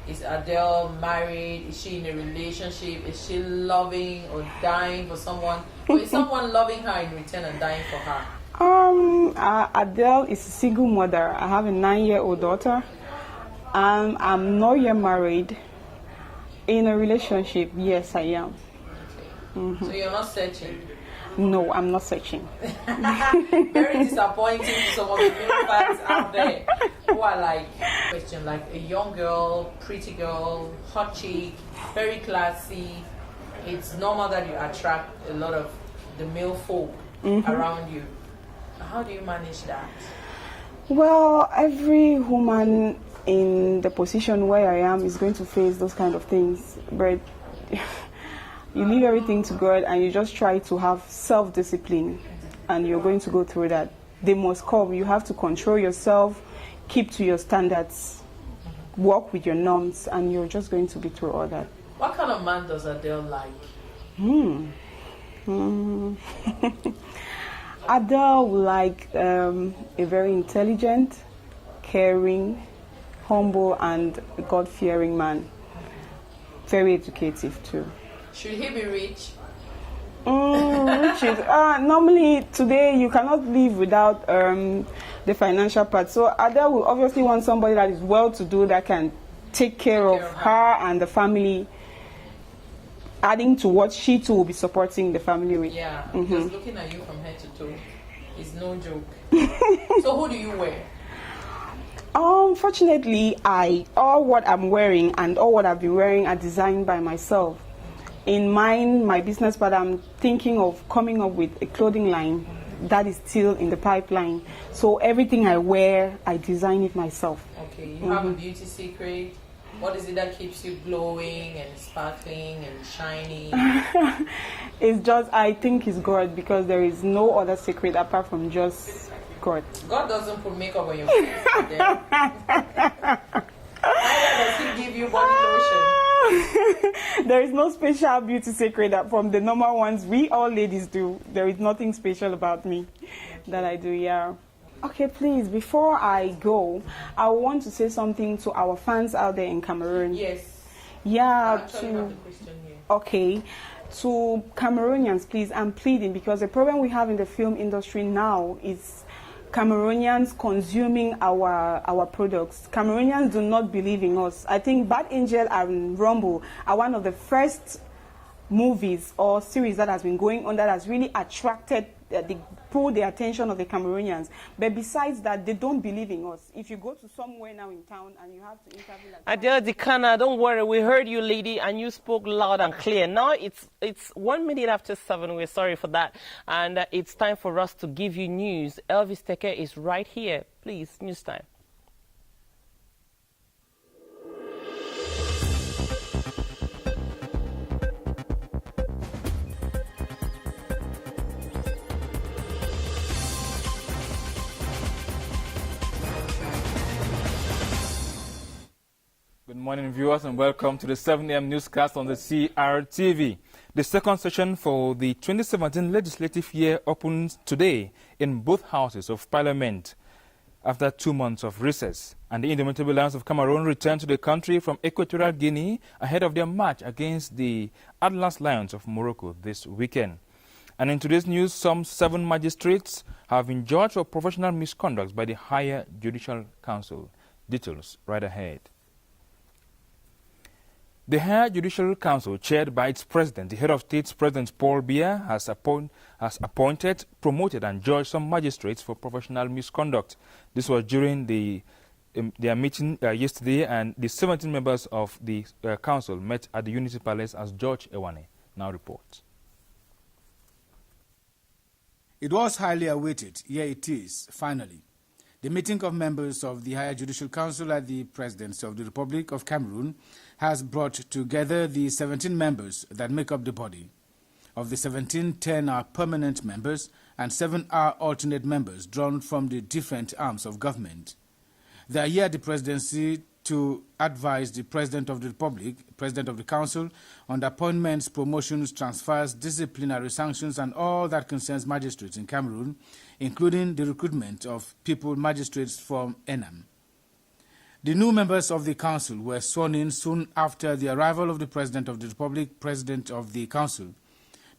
is Adele married? Is she in a relationship? Is she loving or dying for someone? Or is someone loving her in return and dying for her? Adele is a single mother. I have a 9-year-old daughter. I'm not yet married. In a relationship, yes, I am. Okay. So you're not searching? No, I'm not searching. Very disappointing to some of the female fans out there who are like, question, like a young girl, pretty girl, hot chick, very classy. It's normal that you attract a lot of the male folk around you. How do you manage that? Well, every woman in the position where I am is going to face those kind of things, but you leave everything to God and you just try to have self-discipline, and you're going to go through that. They must come. You have to control yourself, keep to your standards, work with your norms, and you're just going to be through all that. What kind of man does Adele like? Adele would like a very intelligent, caring, humble, and God-fearing man. Very educative too. Should he be rich? Rich is, normally today you cannot live without the financial part. So Adele will obviously want somebody that is well-to-do, that can take care of her and the family, adding to what she too will be supporting the family with. Yeah, just looking at you from head to toe, It's no joke. So who do you wear? Fortunately, all what I'm wearing and all what I've been wearing are designed by myself. In mind, my business, but I'm thinking of coming up with a clothing line that is still in the pipeline. So everything I wear, I design it myself. Okay, you have a beauty secret. What is it that keeps you glowing and sparkling and shining? It's just, I think it's God, because there is no other secret apart from just God. God doesn't put makeup on your face. Neither does He give you body lotion. There is no special beauty secret from the normal ones we all ladies do. There is nothing special about me that I do, yeah. Okay, please, before I go, I want to say something to our fans out there in Cameroon. Yes. Yeah, Okay. To Cameroonians, please, I'm pleading, because the problem we have in the film industry now is Cameroonians consuming our products. Cameroonians do not believe in us. I think Bad Angel and Rumble are one of the first movies or series that has been going on that has really attracted pulled the attention of the Cameroonians. But besides that, they don't believe in us. If you go to somewhere now in town and you have to interview like Adele Dikana, don't worry, we heard you, lady, and you spoke loud and clear. Now it's 1 minute after 7. We're sorry for that, and it's time for us to give you news. Elvis Teke is right here. Please, news time. Good morning, viewers, and welcome to the 7 a.m. newscast on the CRTV. The second session for the 2017 legislative year opens today in both houses of Parliament after 2 months of recess. And the Indomitable Lions of Cameroon return to the country from Equatorial Guinea ahead of their match against the Atlas Lions of Morocco this weekend. And in today's news, some 7 magistrates have been judged for professional misconduct by the Higher Judicial Council. Details right ahead. The Higher Judicial Council, chaired by its president, the head of state, President Paul Biya, has appointed, promoted and judged some magistrates for professional misconduct. This was during their meeting yesterday, and the 17 members of the council met at the Unity Palace as George Ewane now reports. It was highly awaited. Here it is, finally. The meeting of members of the Higher Judicial Council at the Presidency of the Republic of Cameroon has brought together the 17 members that make up the body. Of the 17, 10 are permanent members and 7 are alternate members drawn from the different arms of government. They are here at the Presidency to advise the President of the Republic, President of the Council, on the appointments, promotions, transfers, disciplinary sanctions, and all that concerns magistrates in Cameroon, including the recruitment of people magistrates from ENAM. The new members of the Council were sworn in soon after the arrival of the President of the Republic, President of the Council.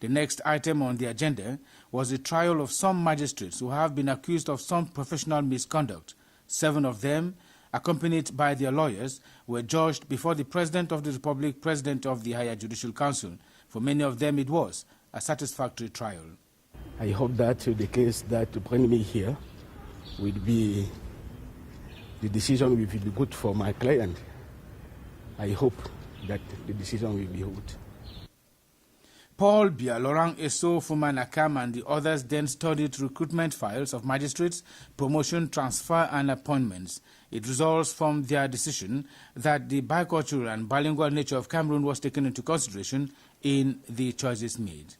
The next item on the agenda was the trial of some magistrates who have been accused of some professional misconduct. 7 of them, accompanied by their lawyers, were judged before the President of the Republic, President of the Higher Judicial Council. For many of them, it was a satisfactory trial. I hope that the case that bring me here will be, the decision will be good for my client. I hope that the decision will be good. Paul Biya, Laurent Esso, Fuman Akam, and the others then studied recruitment files of magistrates, promotion, transfer, and appointments. It results from their decision that the bicultural and bilingual nature of Cameroon was taken into consideration in the choices made.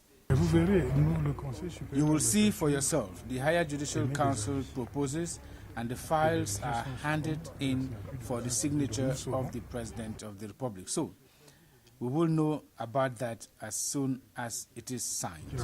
You will see for yourself. The Higher Judicial Council proposes, and the files are handed in for the signature of the President of the Republic. So, we will know about that as soon as it is signed.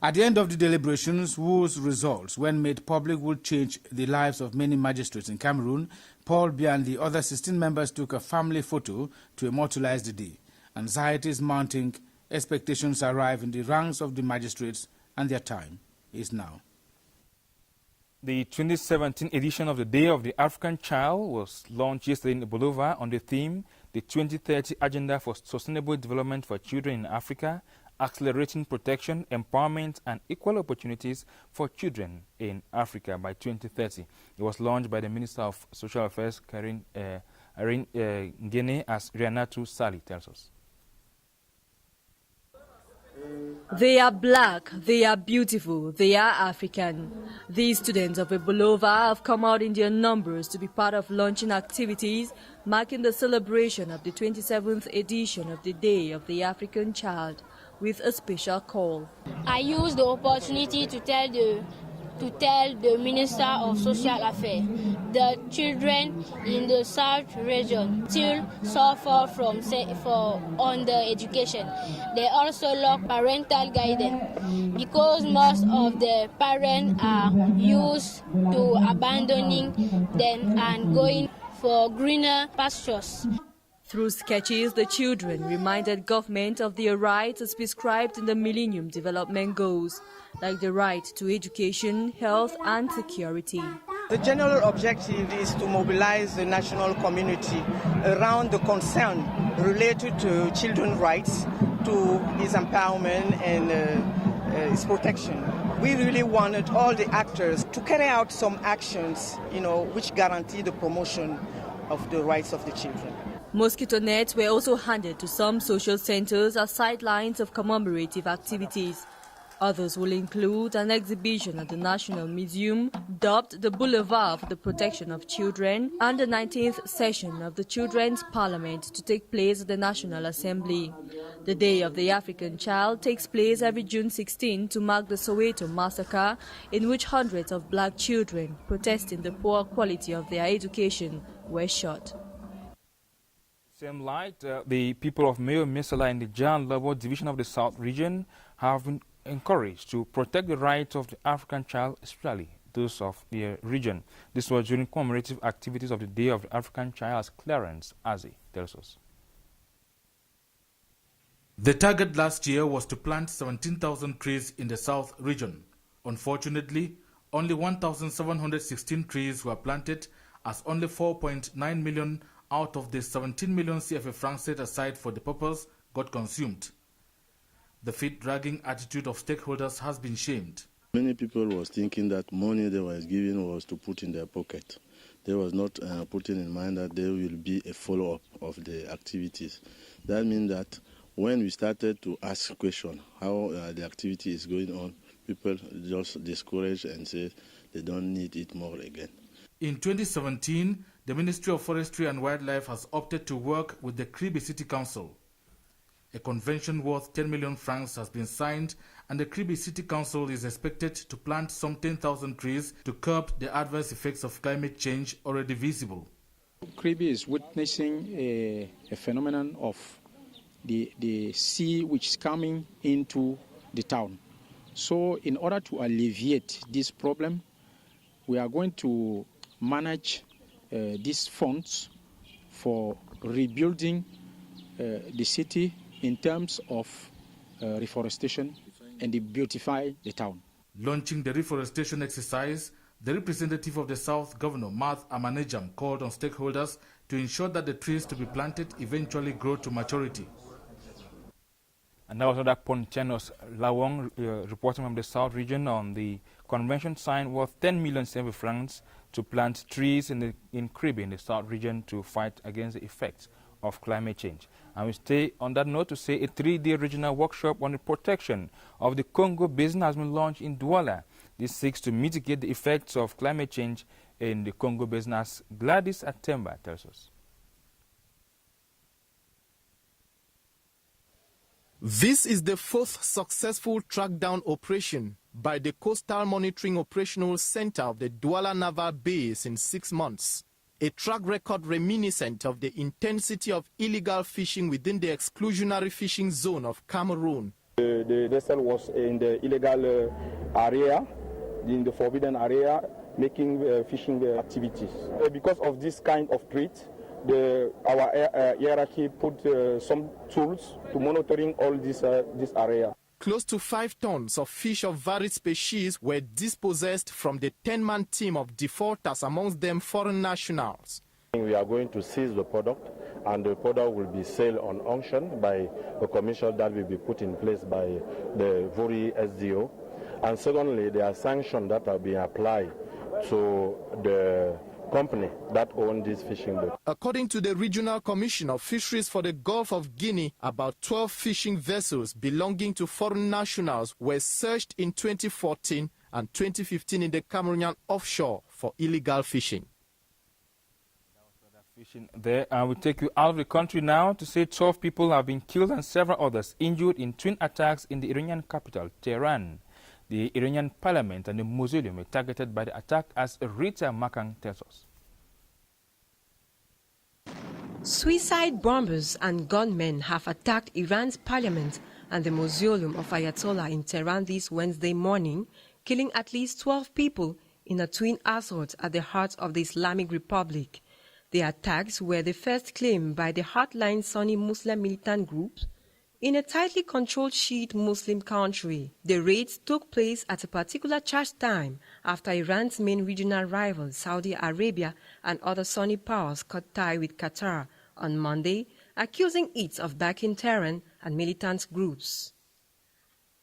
At the end of the deliberations, whose results, when made public, will change the lives of many magistrates in Cameroon, Paul Biya and the other 16 members took a family photo to immortalize the day. Anxiety is mounting, expectations arrive in the ranks of the magistrates, and their time is now. The 2017 edition of the Day of the African Child was launched yesterday in Bolova on the theme, the 2030 Agenda for Sustainable Development for Children in Africa accelerating protection, empowerment and equal opportunities for children in Africa by 2030. It was launched by the Minister of Social Affairs, Karen Ngene, as Rianatu Sali tells us. They are black, they are beautiful, they are African. These students of Ebolova have come out in their numbers to be part of launching activities marking the celebration of the 27th edition of the Day of the African Child with a special call. I used the opportunity to tell the Minister of Social Affairs the children in the South region still suffer from under education. They also lack parental guidance because most of the parents are used to abandoning them and going for greener pastures. Through sketches, the children reminded government of their rights as prescribed in the Millennium Development Goals, like the right to education, health and security. The general objective is to mobilize the national community around the concern related to children's rights, to his empowerment and his protection. We really wanted all the actors to carry out some actions, which guarantee the promotion of the rights of the children. Mosquito nets were also handed to some social centers as sidelines of commemorative activities. Others will include an exhibition at the National Museum, dubbed the Boulevard for the Protection of Children, and the 19th session of the Children's Parliament to take place at the National Assembly. The Day of the African Child takes place every June 16 to mark the Soweto massacre, in which hundreds of black children, protesting the poor quality of their education, were shot. Same light, the people of Mayo Misala in the Jan Lobo division of the South region have been encouraged to protect the rights of the African child, especially those of their region. This was during commemorative activities of the Day of the African Child, as Clarence Aze tells us. The target last year was to plant 17,000 trees in the South region. Unfortunately, only 1,716 trees were planted, as only 4.9 million out of the 17 million CFA francs set aside for the purpose got consumed. The feet-dragging attitude of stakeholders has been shamed. Many people was thinking that money they was given was to put in their pocket. They was not putting in mind that there will be a follow-up of the activities. That means that when we started to ask questions how the activity is going on, people just discouraged and said they don't need it more again. In 2017, the Ministry of Forestry and Wildlife has opted to work with the Kribi City Council. A convention worth 10 million francs has been signed, and the Kribi City Council is expected to plant some 10,000 trees to curb the adverse effects of climate change already visible. Kribi is witnessing a phenomenon of the sea which is coming into the town. So in order to alleviate this problem, we are going to manage these funds for rebuilding the city in terms of reforestation and beautify the town. Launching the reforestation exercise, the representative of the South, Governor Math Amanejam, called on stakeholders to ensure that the trees to be planted eventually grow to maturity. And that was another Pontianos Lawong reporting from the South region on the convention signed worth 10 million CFA francs to plant trees in Kribi in the South region to fight against the effects of climate change. And we stay on that note to say a 3-day regional workshop on the protection of the Congo Basin has been launched in Douala. This seeks to mitigate the effects of climate change in the Congo Basin, as Gladys Atemba tells us. This is the fourth successful track-down operation by the Coastal Monitoring Operational Center of the Douala Naval Base in 6 months. A track record reminiscent of the intensity of illegal fishing within the exclusionary fishing zone of Cameroon. The vessel was in the illegal area, in the forbidden area, making fishing activities. Because of this kind of threat, our hierarchy put some tools to monitoring all this area. Close to 5 tons of fish of varied species were dispossessed from the 10-man team of defaulters, amongst them foreign nationals. We are going to seize the product and the product will be sold on auction by a commission that will be put in place by the Vori SDO. And secondly, there are sanctions that are being applied to the company that owns this fishing boat. According to the Regional Commission of Fisheries for the Gulf of Guinea, about 12 fishing vessels belonging to foreign nationals were searched in 2014 and 2015 in the Cameroonian offshore for illegal fishing. Fishing there, and we take you out of the country now to say 12 people have been killed and several others injured in twin attacks in the Iranian capital, Tehran. The Iranian parliament and the mausoleum were targeted by the attack, as Rita Makang tells us. Suicide bombers and gunmen have attacked Iran's parliament and the mausoleum of Ayatollah in Tehran this Wednesday morning, killing at least 12 people in a twin assault at the heart of the Islamic Republic. The attacks were the first claim by the hardline Sunni Muslim militant groups in a tightly controlled Shiite Muslim country. The raids took place at a particular charge time after Iran's main regional rivals, Saudi Arabia and other Sunni powers, cut tie with Qatar on Monday, accusing it of backing Tehran and militant groups.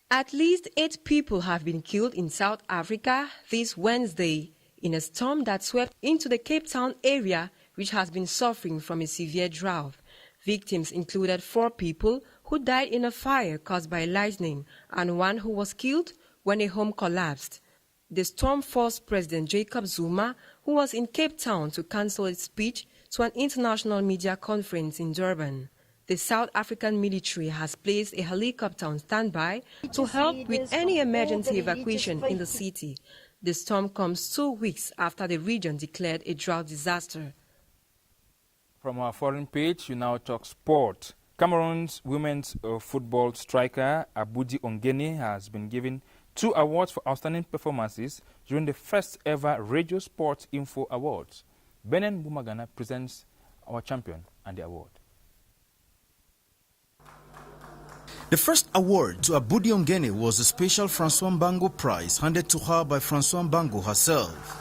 At least 8 people have been killed in South Africa this Wednesday in a storm that swept into the Cape Town area, which has been suffering from a severe drought. Victims included 4 people who died in a fire caused by lightning and 1 who was killed when a home collapsed. The storm forced President Jacob Zuma, who was in Cape Town, to cancel his speech to an international media conference in Durban. The South African military has placed a helicopter on standby to help with any emergency evacuation in the city. The storm comes 2 weeks after the region declared a drought disaster. From our foreign page, you now talk sport. Cameroon's women's football striker Abudi Ongene has been given 2 awards for outstanding performances during the first ever Radio Sports Info Awards. Benen Bumagana presents our champion and the award. The first award to Abudi Ongene was the special Francois Mbango Prize handed to her by Francois Mbango herself.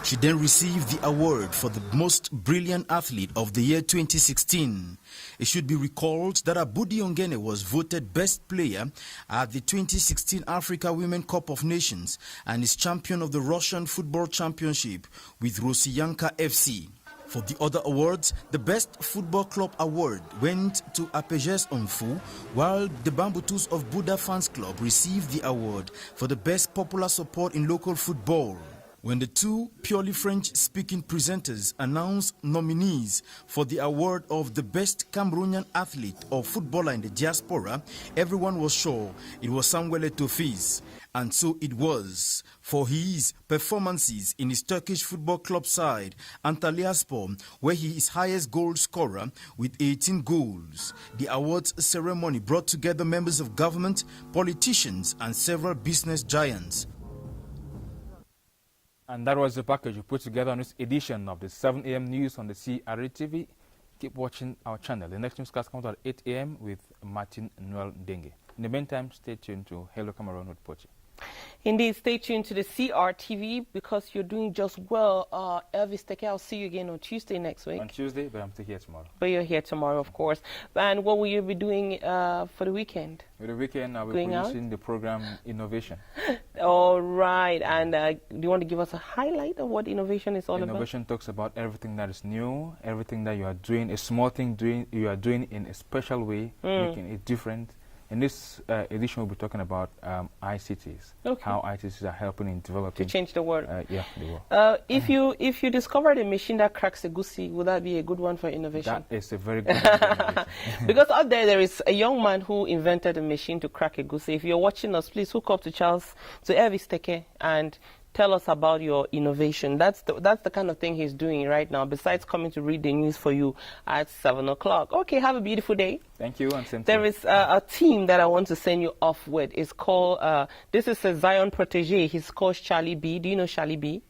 She then received the award for the most brilliant athlete of the year 2016. It should be recalled that Abudi Ongene was voted best player at the 2016 Africa Women Cup of Nations and is champion of the Russian Football Championship with Rossiyanka FC. For the other awards, the Best Football Club Award went to Apejes Onfu, while the Bambutus of Buddha Fans Club received the award for the Best Popular Support in Local Football. When the 2 purely French-speaking presenters announced nominees for the award of the Best Cameroonian Athlete or Footballer in the Diaspora, everyone was sure it was Samuel Eto'o. And so it was, for his performances in his Turkish football club side, Antalyaspor, where he is highest goal scorer with 18 goals. The awards ceremony brought together members of government, politicians, and several business giants. And that was the package we put together on this edition of the 7 a.m. news on the CRTV. Keep watching our channel. The next newscast comes at 8 a.m. with Martin Noel Dengue. In the meantime, stay tuned to Hello Cameroon with Pochi. Indeed, stay tuned to the CRTV because you're doing just well. Elvis, take care. I'll see you again on Tuesday next week. On Tuesday, but I'm still here tomorrow. But you're here tomorrow, of course. And what will you be doing for the weekend? For the weekend, I'll be producing the program Innovation. All right. And do you want to give us a highlight of what Innovation is all about? Innovation talks about everything that is new, everything that you are doing, a small thing you are doing in a special way, making it different. In this edition, we'll be talking about ICTs, how ICTs are helping in developing... To change the world. Yeah, the world. If you discovered a machine that cracks a goosey, would that be a good one for innovation? That is a very good one. Because out there is a young man who invented a machine to crack a goosey. If you're watching us, please hook up to Elvis Teke and tell us about your innovation. That's the kind of thing he's doing right now, besides coming to read the news for you at 7 o'clock. Okay, have a beautiful day. Thank you. And same there is a team that I want to send you off with. It's called, this is a Zion protege. He's called Charlie B. Do you know Charlie B?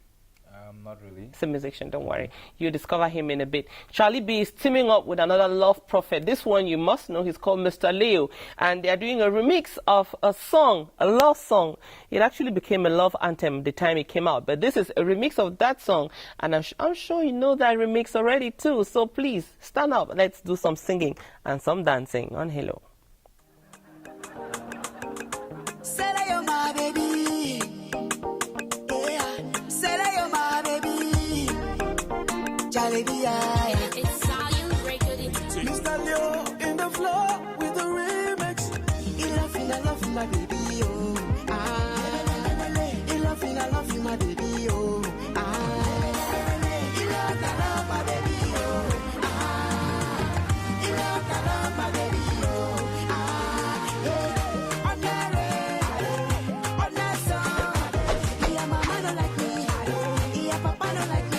Not really. He's a musician, don't worry. You'll discover him in a bit. Charlie B is teaming up with another love prophet. This one you must know. He's called Mr. Leo. And they are doing a remix of a song, a love song. It actually became a love anthem the time it came out. But this is a remix of that song. And I'm sure you know that remix already too. So please, stand up. Let's do some singing and some dancing on Hello. Mr. Leo in the floor with the remix. He love my baby, oh. He love you, my baby, oh. He love my baby, oh. He love my baby, oh. On that song. Yeah, mama don't like me. Yeah, papa don't like me.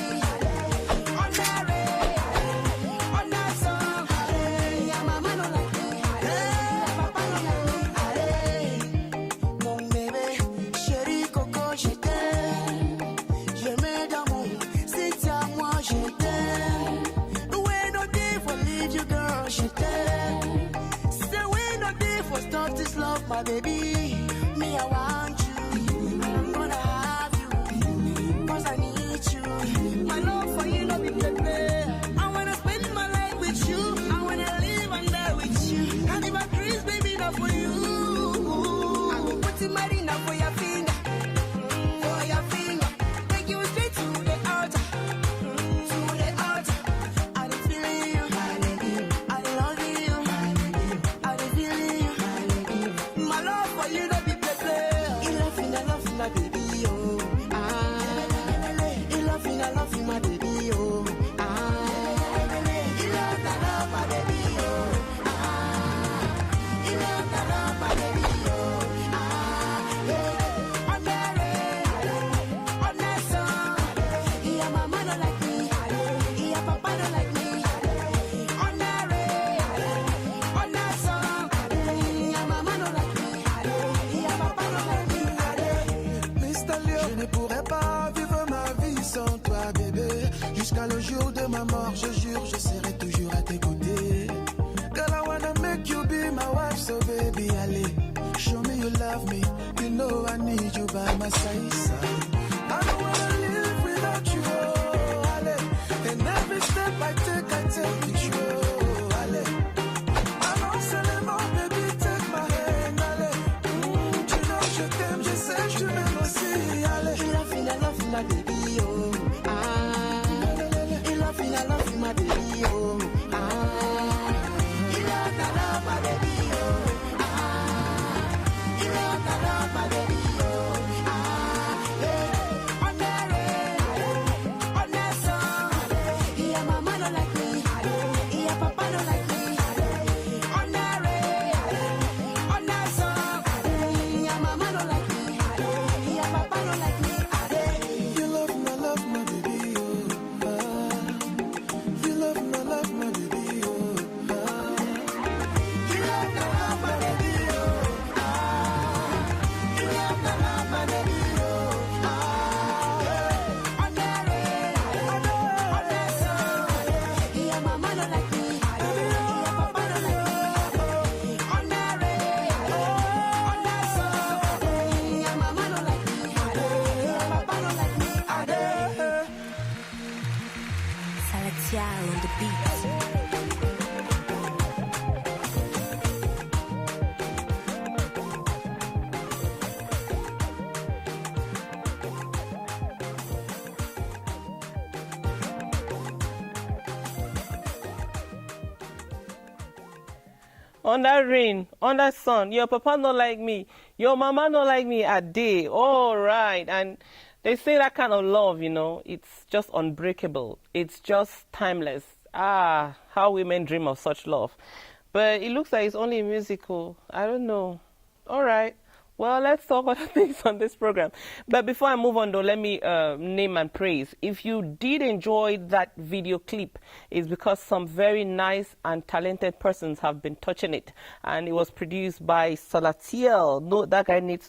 My baby, me I want you, I'm gonna have you, cause I need you, my love for you no be play. I wanna spend my life with you, I wanna live and die with you, and if I dreams baby not for you, I will put it my ring up for your finger, take you straight to the altar, I don't feel you, I love you, I don't feel you. My love for you don't be play. You love my baby, oh. You love you, my baby, oh. You love my baby, oh. You love my baby, oh. On that song. Yeah, mama don't like me. Yeah, papa don't like me. On that song. Yeah, mama don't like me. Je ne pourrais pas vivre ma vie sans toi, bébé. Jusqu'à le jour de ma mort, je jure, je serai toujours à tes côtés. Girl, I wanna make you be my wife, so baby, allez. Show me you love me, you know I need you by my side. I don't wanna live without you, oh, allez. And every step I take with you, oh, allez. Allons seulement, baby, take my hand, allez. Tu know je t'aime, je sais que tu m'aimes aussi, allez. I love my baby, oh. I love my baby, oh. I love my baby, oh. I love my baby, oh. On that song. Yeah, mama don't like me. Yeah, papa don't like me. On that song. Yeah, mama don't like me. Yeah, papa don't like me. You love my baby, oh. You love my baby, oh. You love my baby, oh. You love my baby, oh. On that song. Yeah, mama don't like me. Yeah, papa don't like me. On that song. Yeah, mama don't like me. Yeah, papa don't like me. Salatiel on the beat. On that rain, on that sun, your papa not like me, your mama not like me a day. All right. And they say that kind of love, you know, it's just unbreakable. It's just timeless. Ah, how women dream of such love. But it looks like it's only musical. I don't know. All right. Well, let's talk other things on this program. But before I move on, though, let me name and praise. If you did enjoy that video clip, it's because some very nice and talented persons have been touching it. And it was produced by Salatiel. No, that guy need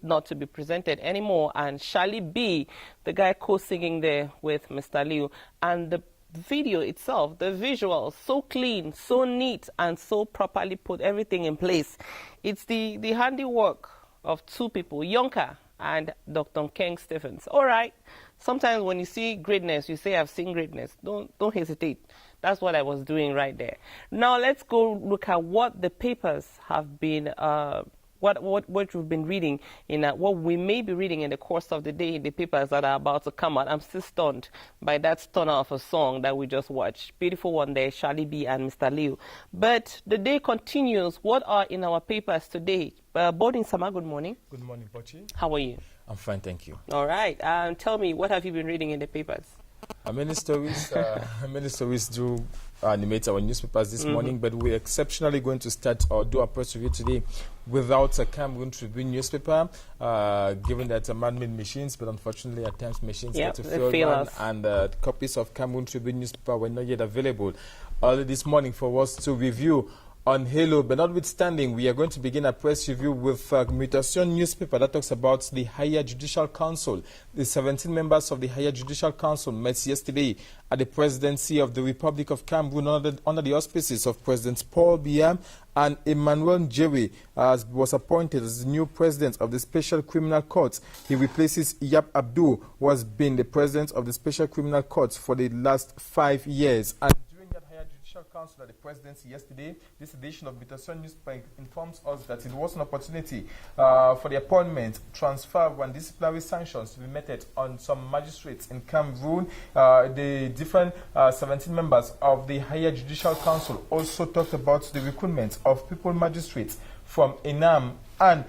not to be presented anymore. And Shali B, the guy co-singing there with Mr. Liu. And the video itself, the visuals, so clean, so neat, and so properly put, everything in place. It's the handiwork of two people, Yonka and Dr. Ken Stephens. All right. Sometimes when you see greatness, you say, I've seen greatness. Don't hesitate. That's what I was doing right there. Now let's go look at what the papers have been, what we've been reading, what we may be reading in the course of the day in the papers that are about to come out. I'm still stunned by that stunner of a song that we just watched. Beautiful one there, Charlie B and Mr. Liu. But the day continues. What are in our papers today? Bodin Sama, good morning. Good morning, Pochi. How are you? I'm fine, thank you. All right. Tell me, what have you been reading in the papers? Many stories do animate our newspapers this morning, but we're exceptionally going to start or do a press review today without a Cameroon Tribune newspaper, given that man-made machines, but unfortunately at times machines get to fail us. And copies of Cameroon Tribune newspaper were not yet available. Early this morning for us to review on Halo, but notwithstanding, we are going to begin a press review with Mutation newspaper that talks about the Higher Judicial Council. The 17 members of the Higher Judicial Council met yesterday at the presidency of the Republic of Cameroon under the auspices of President Paul Biya, and Emmanuel Njeri was appointed as the new president of the Special Criminal Court. He replaces Yap Abdul, who has been the president of the Special Criminal Court for the last 5 years. And Council at the presidency yesterday, this edition of Mutation newspaper informs us that it was an opportunity for the appointment, transfer, and disciplinary sanctions to be meted on some magistrates in Cameroon. The different 17 members of the Higher Judicial Council also talked about the recruitment of people magistrates from Enam, and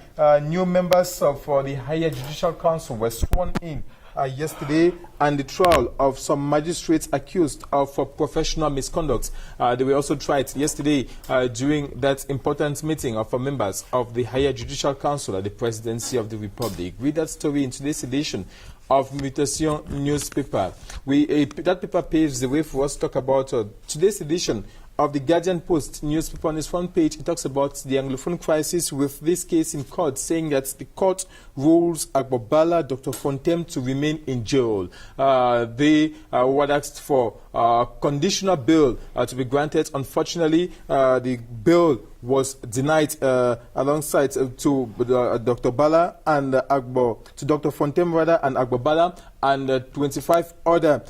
new members for the Higher Judicial Council were sworn in yesterday, and the trial of some magistrates accused of professional misconduct. They were also tried yesterday during that important meeting of members of the Higher Judicial Council at the Presidency of the Republic. Read that story in today's edition of Mutation newspaper. That paper paves the way for us to talk about today's edition of the Guardian Post newspaper. On its front page, it talks about the Anglophone crisis with this case in court, saying that the court rules Agbobala, Dr. Fontem to remain in jail. They were asked for conditional bail to be granted. Unfortunately, the bail was denied alongside to Dr. Bala and to Dr. Fontem rather, and Agbobala, and 25 other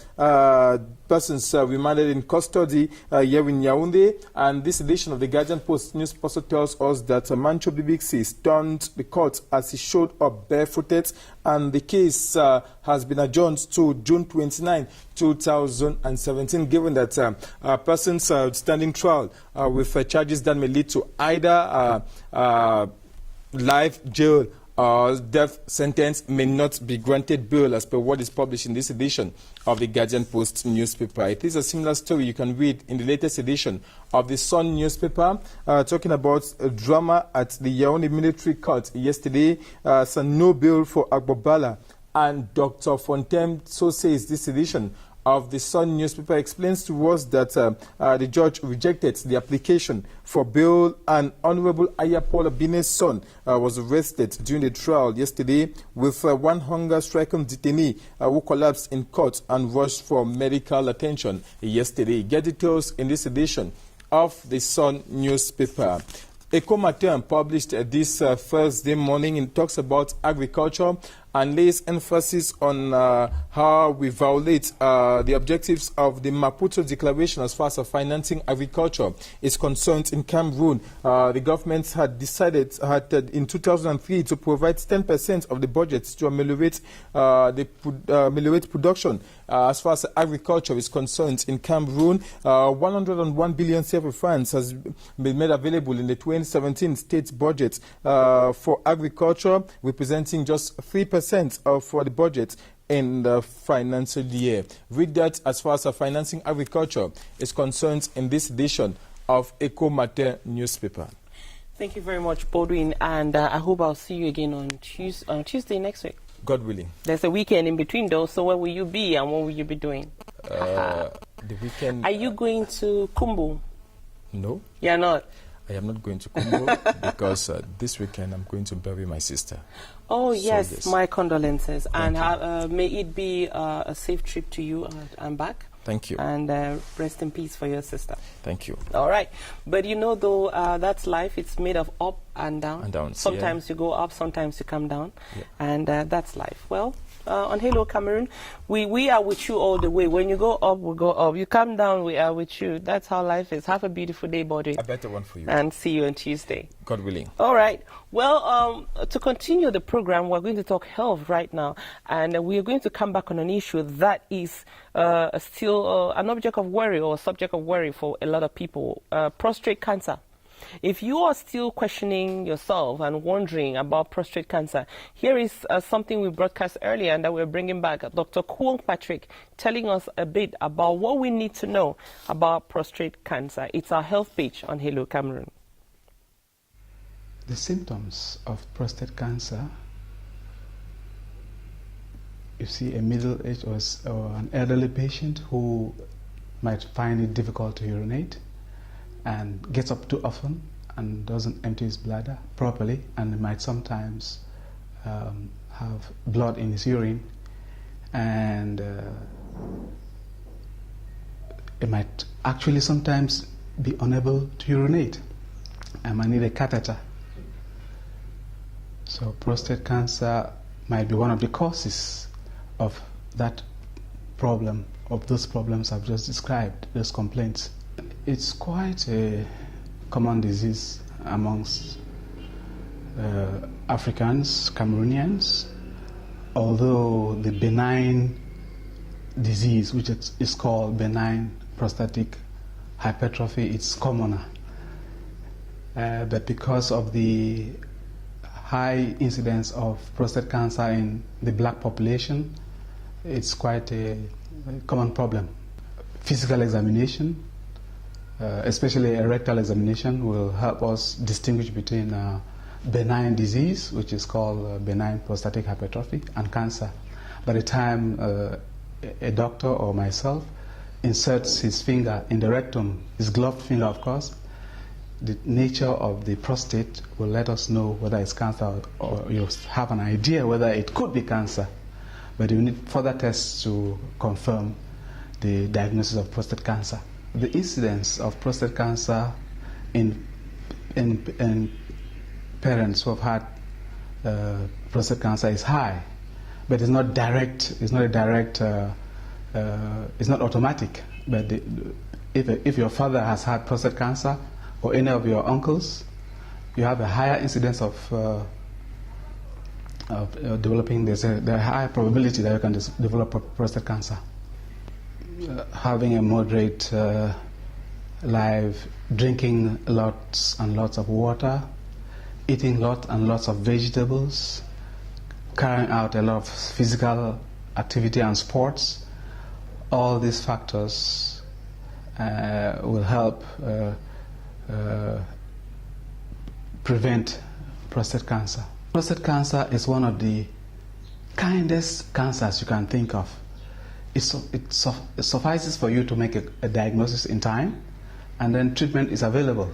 persons remanded in custody here in Yaoundé. And this edition of the Guardian Post news also tells us that Mancho Bibixi stunned the court as he showed up barefooted, and the case has been adjourned to June 29, 2017, given that persons standing trial with charges that may lead to either life jail or death sentence may not be granted bail, as per what is published in this edition of the Guardian Post newspaper. It is a similar story you can read in the latest edition of the Sun newspaper, talking about a drama at the Yaoundé military court yesterday. No bail for Agbobala and Dr. Fontem, so says this edition of the Sun newspaper. Explains to us that the judge rejected the application for bail, and Honorable Ayapola Bine's son was arrested during the trial yesterday with one hunger-stricken detainee who collapsed in court and rushed for medical attention yesterday. Get details in this edition of the Sun newspaper. Eco Matin published this Thursday morning and talks about agriculture and lays emphasis on how we violate the objectives of the Maputo Declaration as far as financing agriculture is concerned in Cameroon. The government had decided in 2003 to provide 10% of the budget to ameliorate production. As far as agriculture is concerned in Cameroon, 101 billion CFA francs has been made available in the 2017 state budget for agriculture, representing just 3% for the budget in the financial year. Read that as far as financing agriculture is concerned in this edition of Eco Matin newspaper. Thank you very much, Baldwin, and I hope I'll see you again on Tuesday next week. God willing. There's a weekend in between, though, so where will you be and what will you be doing? The weekend... Are you going to Kumbu? No. You're not? I am not going to Kumbu because this weekend I'm going to bury my sister. Oh, yes, my condolences. Thank And may it be a safe trip to you and back. Thank you. And rest in peace for your sister. Thank you. All right. But you know, though, that's life. It's made of up and down. And down. Sometimes you go up, sometimes you come down. Yeah. And that's life. Well, on Hello Cameroon, we are with you all the way. When you go up, we go up. You come down, we are with you. That's how life is. Have a beautiful day, buddy. A better one for you. And see you on Tuesday. God willing. All right. Well, to continue the program, we're going to talk health right now. And we are going to come back on an issue that is still an object of worry or a subject of worry for a lot of people, prostate cancer. If you are still questioning yourself and wondering about prostate cancer, here is something we broadcast earlier and that we're bringing back. Dr. Kwong Patrick telling us a bit about what we need to know about prostate cancer. It's our health page on Hello Cameroon. The symptoms of prostate cancer, you see a middle-aged or an elderly patient who might find it difficult to urinate and gets up too often and doesn't empty his bladder properly, and might sometimes have blood in his urine, and it might actually sometimes be unable to urinate and might need a catheter. So prostate cancer might be one of the causes of that problem, of those problems I've just described, those complaints. It's quite a common disease amongst Africans, Cameroonians, although the benign disease, which is called benign prostatic hypertrophy, it's commoner. But because of the high incidence of prostate cancer in the black population, it's quite a common problem. Physical examination, especially a rectal examination, will help us distinguish between benign disease, which is called benign prostatic hypertrophy, and cancer. By the time a doctor or myself inserts his finger in the rectum, his gloved finger of course, the nature of the prostate will let us know whether it's cancer, or you have an idea whether it could be cancer. But you need further tests to confirm the diagnosis of prostate cancer. The incidence of prostate cancer in parents who have had prostate cancer is high, but it's not direct. It's not a direct. It's not automatic. But if your father has had prostate cancer, or any of your uncles, you have a higher incidence of developing. There's a higher probability that you can develop prostate cancer. Having a moderate life, drinking lots and lots of water, eating lots and lots of vegetables, carrying out a lot of physical activity and sports, all these factors will help prevent prostate cancer. Prostate cancer is one of the kindest cancers you can think of. It suffices for you to make a diagnosis in time, and then treatment is available.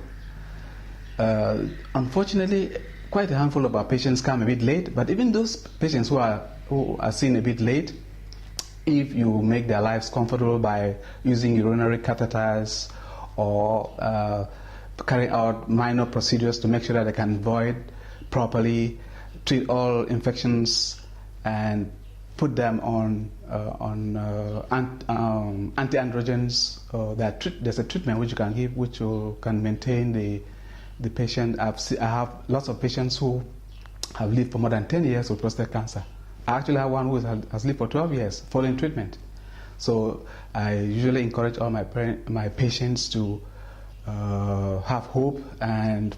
Unfortunately, quite a handful of our patients come a bit late, but even those patients who are seen a bit late, if you make their lives comfortable by using urinary catheters or carry out minor procedures to make sure that they can void properly, treat all infections, and put them on anti-androgens. There's a treatment which you can give which can maintain the patient. I have lots of patients who have lived for more than 10 years with prostate cancer. I actually have one who has lived for 12 years following treatment. So I usually encourage all my patients to have hope and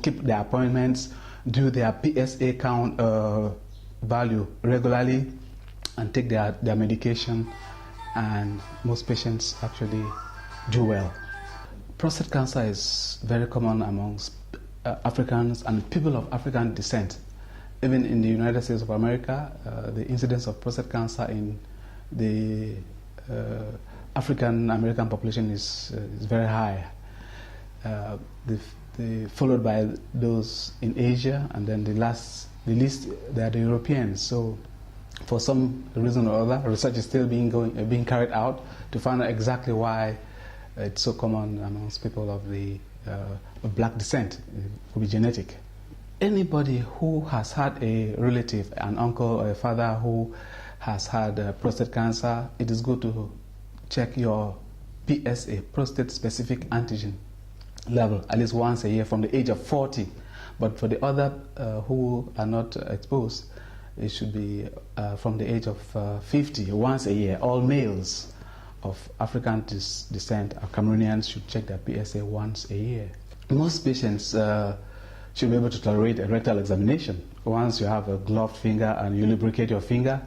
keep their appointments, do their PSA count value regularly, and take their medication, and most patients actually do well. Prostate cancer is very common amongst Africans and people of African descent. Even in the United States of America, the incidence of prostate cancer in the African American population is very high. Followed by those in Asia, and then the least they are the Europeans. So, for some reason or other, research is still being carried out to find out exactly why it's so common amongst people of the of black descent. It could be genetic. Anybody who has had a relative, an uncle or a father who has had prostate cancer, it is good to check your PSA, prostate specific antigen level, at least once a year from the age of 40. But for the other who are not exposed, it should be from the age of 50, once a year. All males of African descent, Cameroonians, should check their PSA once a year. Most patients should be able to tolerate a rectal examination. Once you have a gloved finger and you lubricate your finger,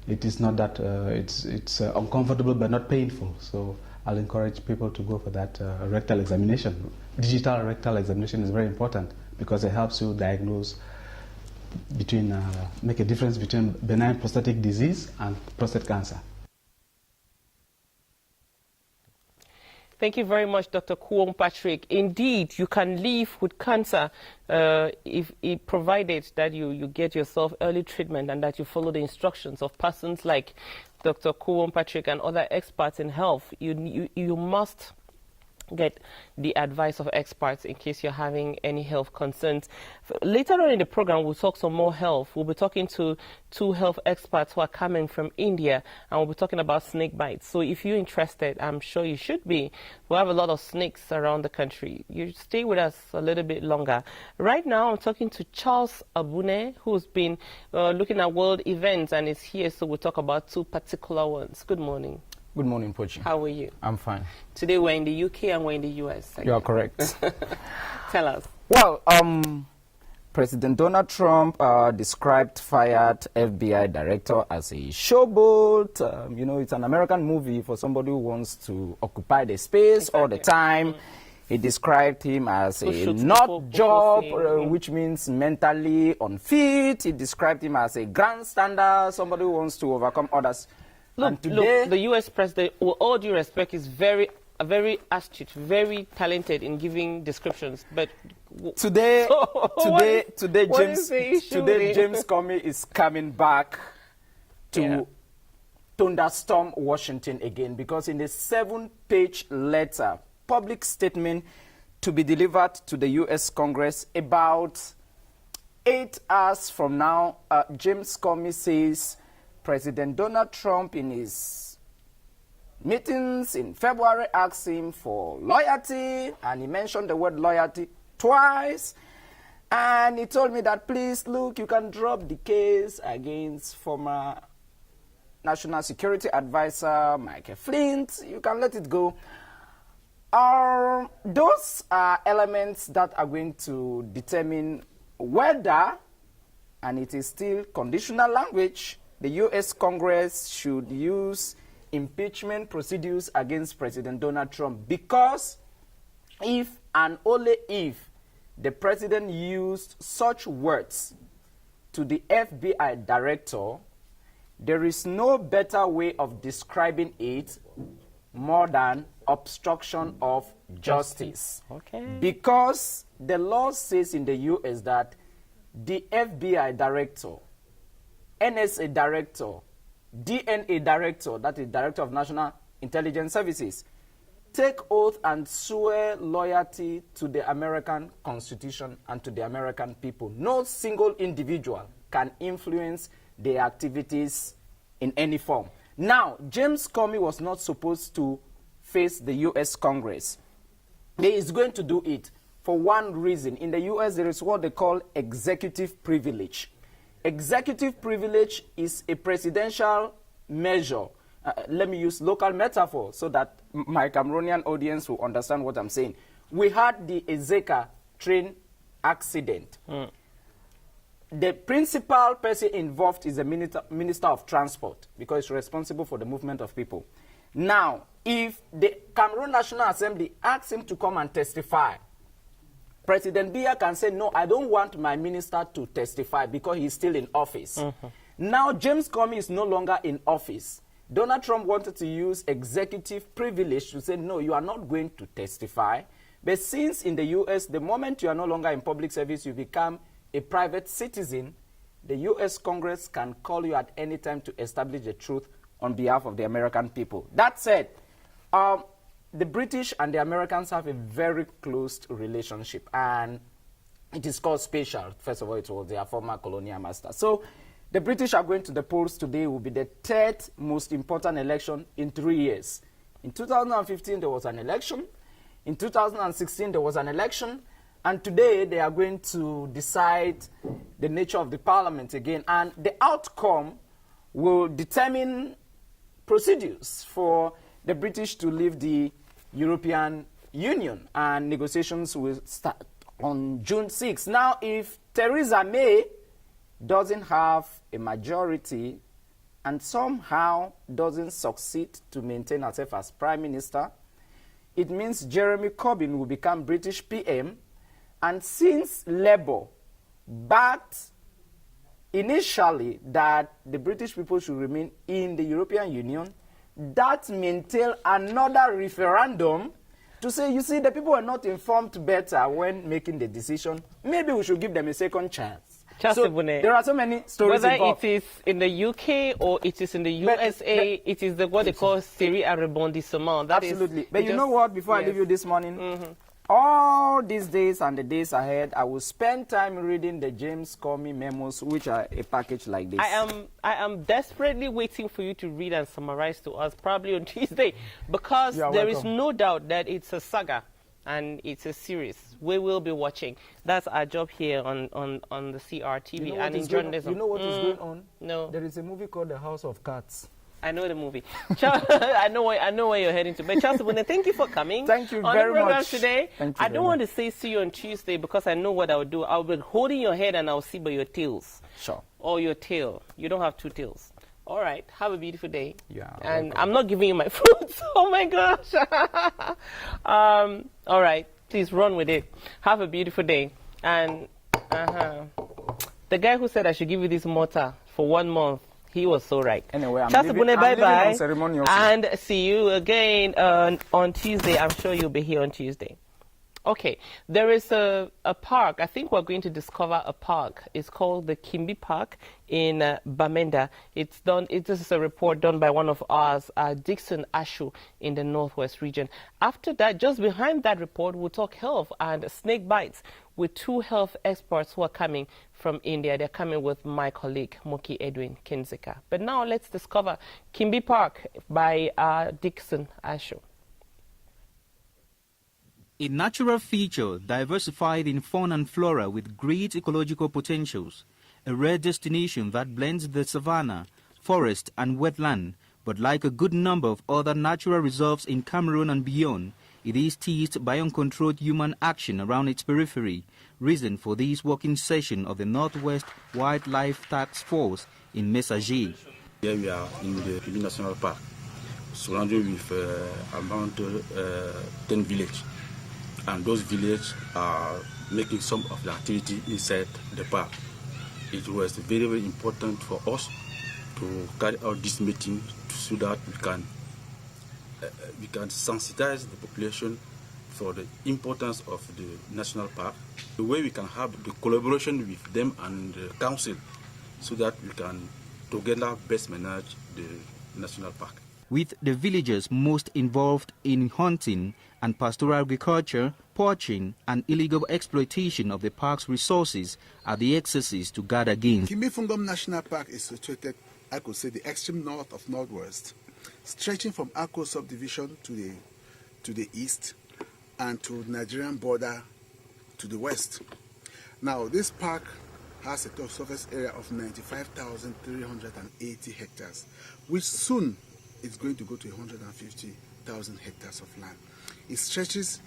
it is not that, it's uncomfortable but not painful. So I'll encourage people to go for that rectal examination. Digital rectal examination is very important because it helps you diagnose make a difference between benign prostatic disease and prostate cancer. Thank you very much, Dr. Kuong Patrick. Indeed, you can live with cancer if provided that you get yourself early treatment and that you follow the instructions of persons like Dr. Kuong Patrick and other experts in health. You must get the advice of experts in case you're having any health concerns. Later on in the program, we'll talk some more health. We'll be talking to two health experts who are coming from India, and we'll be talking about snake bites. So if you're interested, I'm sure you should be. We have a lot of snakes around the country. You stay with us a little bit longer. Right now, I'm talking to Charles Abune, who's been looking at world events and is here, so we'll talk about two particular ones. Good morning. Good morning, Pochi. How are you? I'm fine. Today we're in the UK and we're in the US. You are correct. Tell us. Well, President Donald Trump described fired FBI director as a showboat. You know, it's an American movie for somebody who wants to occupy the space all the time. He described him as a nut job, which means mentally unfit. He described him as a grandstander, somebody who wants to overcome others. Look, the U.S. president, with all due respect, is very astute, very talented in giving descriptions. But today, James Comey is coming back to thunderstorm Washington again, because in a 7-page letter, public statement to be delivered to the U.S. Congress about 8 hours from now, James Comey says President Donald Trump in his meetings in February asked him for loyalty, and he mentioned the word loyalty twice. And he told me that, please, look, you can drop the case against former National Security Advisor Michael Flint. You can let it go. Those are elements that are going to determine whether, and it is still conditional language, the U.S. Congress should use impeachment procedures against President Donald Trump, because if and only if the president used such words to the FBI director, there is no better way of describing it more than obstruction of justice. Okay. Because the law says in the U.S. that the FBI director, NSA director, DNA director, that is Director of National Intelligence Services, take oath and swear loyalty to the American Constitution and to the American people. No single individual can influence their activities in any form. Now, James Comey was not supposed to face the U.S. Congress. He is going to do it for one reason. In the U.S., there is what they call executive privilege. Executive privilege is a presidential measure. Let me use local metaphor so that my Cameroonian audience will understand what I'm saying. We had the Ezeka train accident. The principal person involved is the Minister of Transport, because he's responsible for the movement of people. Now, if the Cameroon National Assembly asks him to come and testify, President Biya can say, no, I don't want my minister to testify because he's still in office. Now, James Comey is no longer in office. Donald Trump wanted to use executive privilege to say, no, you are not going to testify. But since in the U.S., the moment you are no longer in public service, you become a private citizen, the U.S. Congress can call you at any time to establish the truth on behalf of the American people. That said, the British and the Americans have a very close relationship, and it is called special. First of all, it was their former colonial master. So the British are going to the polls today. Will be the third most important election in 3 years. In 2015, there was an election. In 2016, there was an election. And today, they are going to decide the nature of the parliament again. And the outcome will determine procedures for the British to leave the European Union. And negotiations will start on June 6. Now, if Theresa May doesn't have a majority and somehow doesn't succeed to maintain herself as Prime Minister, it means Jeremy Corbyn will become British PM. And since Labour backed initially that the British people should remain in the European Union, that may entail another referendum to say, you see, the people were not informed better when making the decision. Maybe we should give them a second chance. So there are so many stories Whether involved. it is in the UK or it is in the USA, it is what they call série à rebondissement. Absolutely. But you know what, before I leave you this morning, all these days and the days ahead, I will spend time reading the James Comey memos, which are a package like this. I am desperately waiting for you to read and summarize to us, probably on Tuesday, because there is no doubt that it's a saga and it's a series. We will be watching. That's our job here on the CRTV You know and in journalism. You know what is going on? No. There is a movie called The House of Cards. I know the movie. I know where you're heading to. But Charles Abune, thank you for coming. Thank you on very the program much. Today. Thank you I don't want to say see you on Tuesday because I know what I'll do. I'll be holding your head and I'll see by your tails. Sure. Or your tail. You don't have two tails. All right. Have a beautiful day. Yeah. And I'm not giving you my fruits. Oh my gosh. All right. Please run with it. Have a beautiful day. And the guy who said I should give you this mortar for 1 month, he was so right. Anyway, I'm Charles leaving, Abune, bye-bye. unceremoniously. And see you again on Tuesday. I'm sure you'll be here on Tuesday. Okay, there is a park. I think we're going to discover a park. It's called the Kimbi Park in Bamenda. This is a report done by one of ours, Dixon Ashu, in the Northwest region. After that, just behind that report, we'll talk health and snake bites with 2 health experts who are coming from India. They're coming with my colleague, Moki Edwin Kinzika. But now let's discover Kimbi Park by Dixon Ashu. A natural feature diversified in fauna and flora with great ecological potentials, a rare destination that blends the savanna, forest and wetland, but like a good number of other natural reserves in Cameroon and beyond, it is teased by uncontrolled human action around its periphery, reason for this working session of the Northwest Wildlife Task Force in Messager. Here we are in the Kimbi National Park, surrounded with around 10 villages. And those villages are making some of the activity inside the park. It was very, very important for us to carry out this meeting so that we can sensitize the population for the importance of the national park, the way we can have the collaboration with them and the council so that we can together best manage the national park. With the villagers most involved in hunting and pastoral agriculture, poaching and illegal exploitation of the park's resources are the excesses to guard against. Kimbi Fungom National Park is situated, I could say, the extreme north of Northwest, stretching from Akko subdivision to the east and to the Nigerian border to the west. Now, this park has a total surface area of 95,380 hectares, which soon is going to go to 150,000 hectares of land. It stretches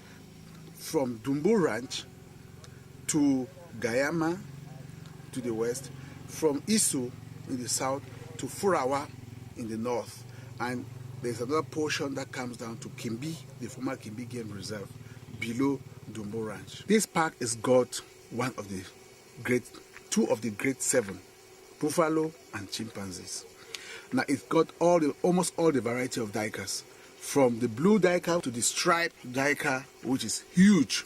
from Dumbo Ranch to Gayama to the west, from Isu in the south to Furawa in the north. And there's another portion that comes down to Kimbi, the former Kimbi Game Reserve, below Dumbo Ranch. This park has got two of the great 7, buffalo and chimpanzees. Now it's got almost all the variety of duikers, from the blue duiker to the striped duiker, which is huge.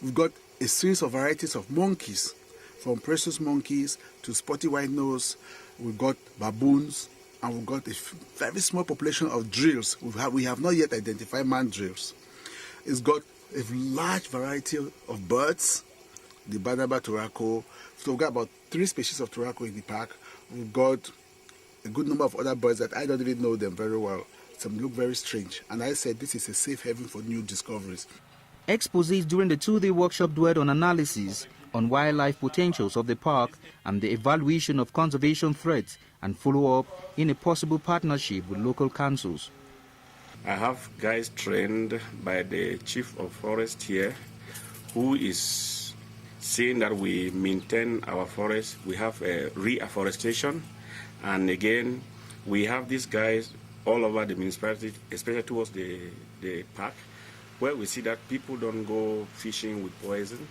We've got a series of varieties of monkeys, from precious monkeys to spotty white nose. We've got baboons, and we've got a very small population of drills. We have not yet identified man drills. It's got a large variety of birds, the Banaba turaco. So we've got about 3 species of turaco in the park. We've got a good number of other birds that I don't even know them very well. Some look very strange. And I said this is a safe haven for new discoveries. Exposés during the 2-day workshop dwelled on analysis on wildlife potentials of the park and the evaluation of conservation threats and follow-up in a possible partnership with local councils. I have guys trained by the chief of forest here who is saying that we maintain our forest. We have a reforestation, and again we have these guys all over the municipality, especially towards the park, where we see that people don't go fishing with poison,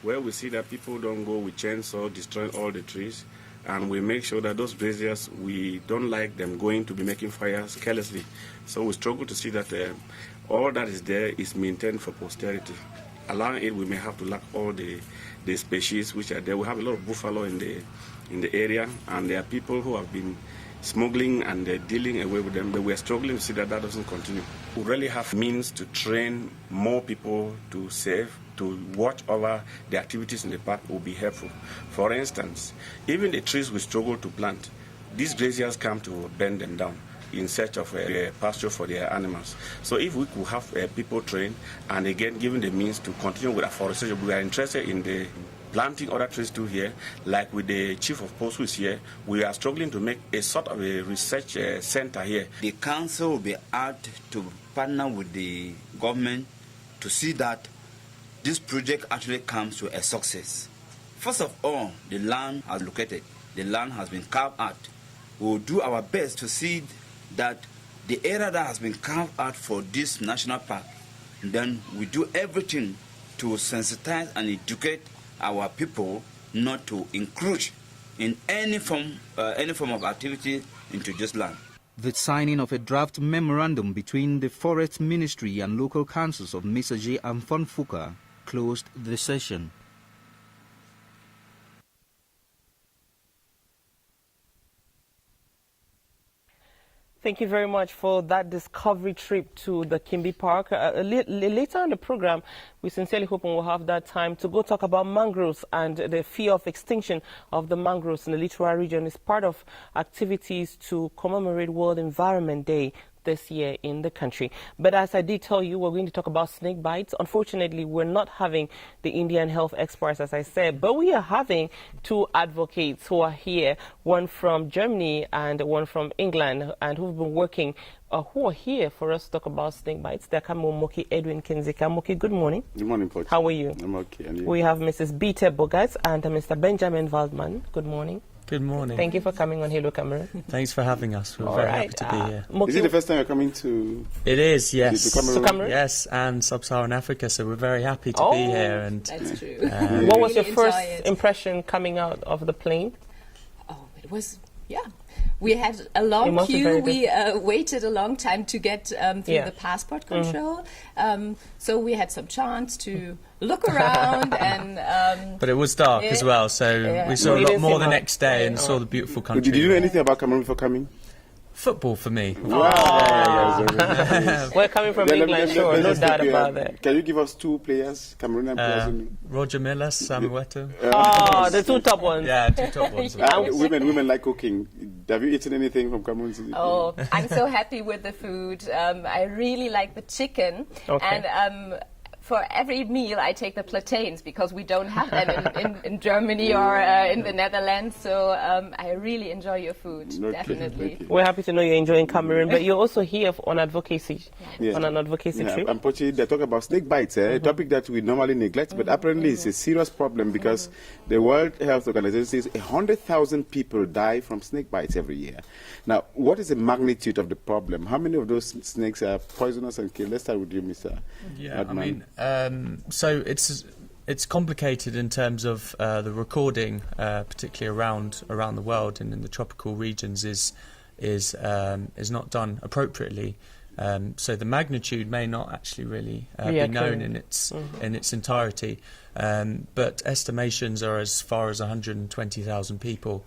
where we see that people don't go with chainsaw destroying all the trees, and we make sure that those braziers, we don't like them going to be making fires carelessly. So we struggle to see that all that is there is maintained for posterity. Allowing it, we may have to lack all the species which are there. We have a lot of buffalo in the area, and there are people who have been smuggling and dealing away with them, but we are struggling to see that doesn't continue. We really have means to train more people to save, to watch over the activities in the park will be helpful. For instance, even the trees we struggle to plant, these graziers come to bend them down in search of a pasture for their animals. So if we could have people trained and again given the means to continue with afforestation, we are interested in the planting other trees too here, like with the chief of post who is here. We are struggling to make a sort of a research center here. The council will be asked to partner with the government to see that this project actually comes to a success. First of all, the land has located. The land has been carved out. We will do our best to see that the area that has been carved out for this national park, then we do everything to sensitize and educate our people not to encroach in any form of activity into this land. The signing of a draft memorandum between the Forest Ministry and local councils of Messager and Fonfuka closed the session. Thank you very much for that discovery trip to the Kimbi Park. Later in the program, we sincerely hope we'll have that time to go talk about mangroves and the fear of extinction of the mangroves in the littoral region. It's part of activities to commemorate World Environment Day this year in the country. But as I did tell you, we're going to talk about snake bites. Unfortunately, we're not having the Indian health experts, as I said, but we are having 2 advocates who are here, one from Germany and one from England, and who've been working, who are here for us to talk about snake bites. They're Moki Edwin Kenzika. Moki, good morning. Good morning, Coach. How are you? I'm okay. And you? We have Mrs. Bita Bogas and Mr. Benjamin Waldman. Good morning. Good morning. Thank you for coming on Hello Cameroon. Thanks for having us. We're very happy to be here. Is it the first time you're coming to? It is, yes. To Cameroon? Yes, and Sub-Saharan Africa. So we're very happy to be here. And that's true. What was your first impression coming out of the plane? Oh, it was, we had a long queue. We waited a long time to get through the passport control. So we had some chance to look around and... but it was dark as well, so we saw a lot more the next day and saw the beautiful country. Did you know anything about Cameroon before coming? Football for me. Wow. We're coming from England, sure, no doubt about that. Can you give us 2 players, Cameroonian players? Roger Miller, Samuel Eto'o. Oh, the 2 top ones. Yeah, 2 top ones. Women like cooking. Have you eaten anything from Cameroon? Oh, I'm so happy with the food. I really like the chicken. Okay. And for every meal, I take the plantains because we don't have them in Germany or in the Netherlands. So I really enjoy your food, definitely. We're happy to know you're enjoying Cameroon, but you're also here on advocacy, on an advocacy trip. Unfortunately, they talk about snake bites, a topic that we normally neglect, but apparently it's a serious problem because the World Health Organization says 100,000 people die from snake bites every year. Now, what is the magnitude of the problem? How many of those snakes are poisonous and kill? Let's start with you, Mr. Yeah, Adman. I mean, So it's complicated in terms of the recording, particularly around the world and in the tropical regions, is not done appropriately. So the magnitude may not actually really be known in its entirety, but estimations are as far as 120,000 people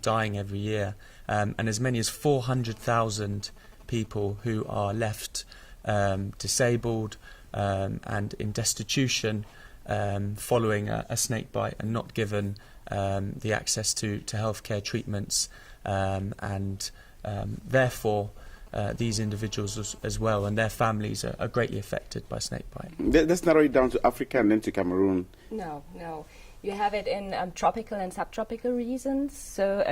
dying every year, and as many as 400,000 people who are left disabled and in destitution following a snake bite and not given the access to healthcare treatments, and therefore these individuals as well and their families are greatly affected by snakebite. Let's narrow it down to Africa and then to Cameroon. No. You have it in tropical and subtropical regions. So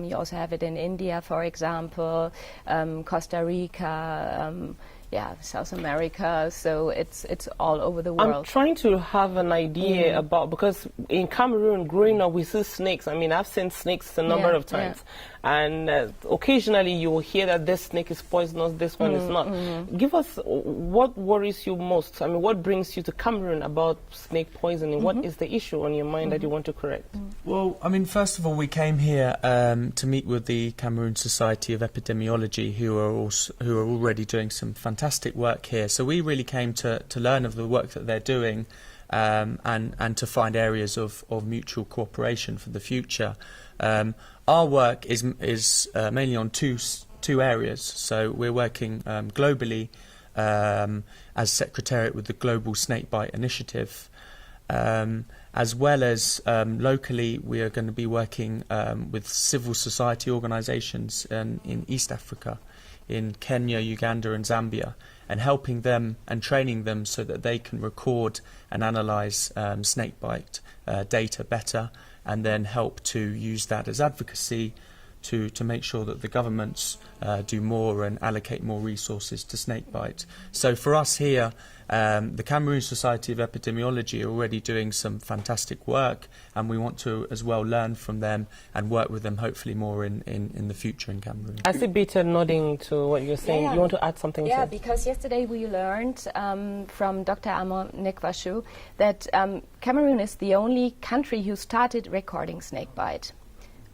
you also have it in India, for example, Costa Rica, South America. So it's all over the world. I'm trying to have an idea about, because in Cameroon, growing up, we see snakes. I mean, I've seen snakes a number of times. And occasionally you will hear that this snake is poisonous, this one is not. Give us what worries you most. I mean, what brings you to Cameroon about snake poisoning? What is the issue on your mind that you want to correct? Well, I mean, first of all, we came here to meet with the Cameroon Society of Epidemiology, who are already doing some fantastic work here. So we really came to learn of the work that they're doing and to find areas of mutual cooperation for the future. Our work is mainly on two areas. So we're working globally as Secretariat with the Global Snakebite Initiative, as well as locally we are going to be working with civil society organisations in East Africa, in Kenya, Uganda and Zambia, and helping them and training them so that they can record and analyse snakebite data better, and then help to use that as advocacy to make sure that the governments do more and allocate more resources to snakebite. So for us here, the Cameroon Society of Epidemiology are already doing some fantastic work, and we want to as well learn from them and work with them hopefully more in the future in Cameroon. I see Beta nodding to what you're saying. You want to add something? Yeah, because yesterday we learned from Dr. Amon Nekwashu that Cameroon is the only country who started recording snakebite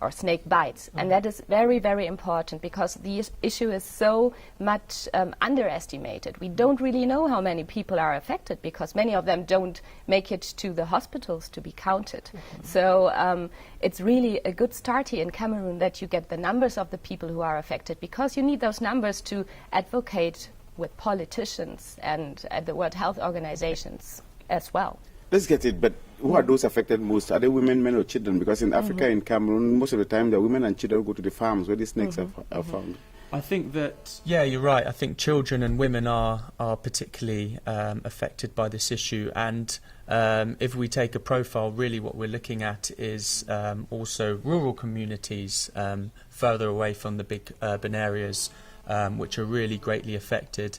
or snake bites, and that is very, very important because the issue is so much underestimated. We don't really know how many people are affected because many of them don't make it to the hospitals to be counted. So it's really a good start here in Cameroon that you get the numbers of the people who are affected, because you need those numbers to advocate with politicians and at the World Health Organizations as well. Let's get it, but who are those affected most? Are they women, men or children? Because in Africa, in Cameroon, most of the time the women and children go to the farms where the snakes are found. I think that, yeah, you're right. I think children and women are particularly affected by this issue. And if we take a profile, really what we're looking at is also rural communities further away from the big urban areas, which are really greatly affected.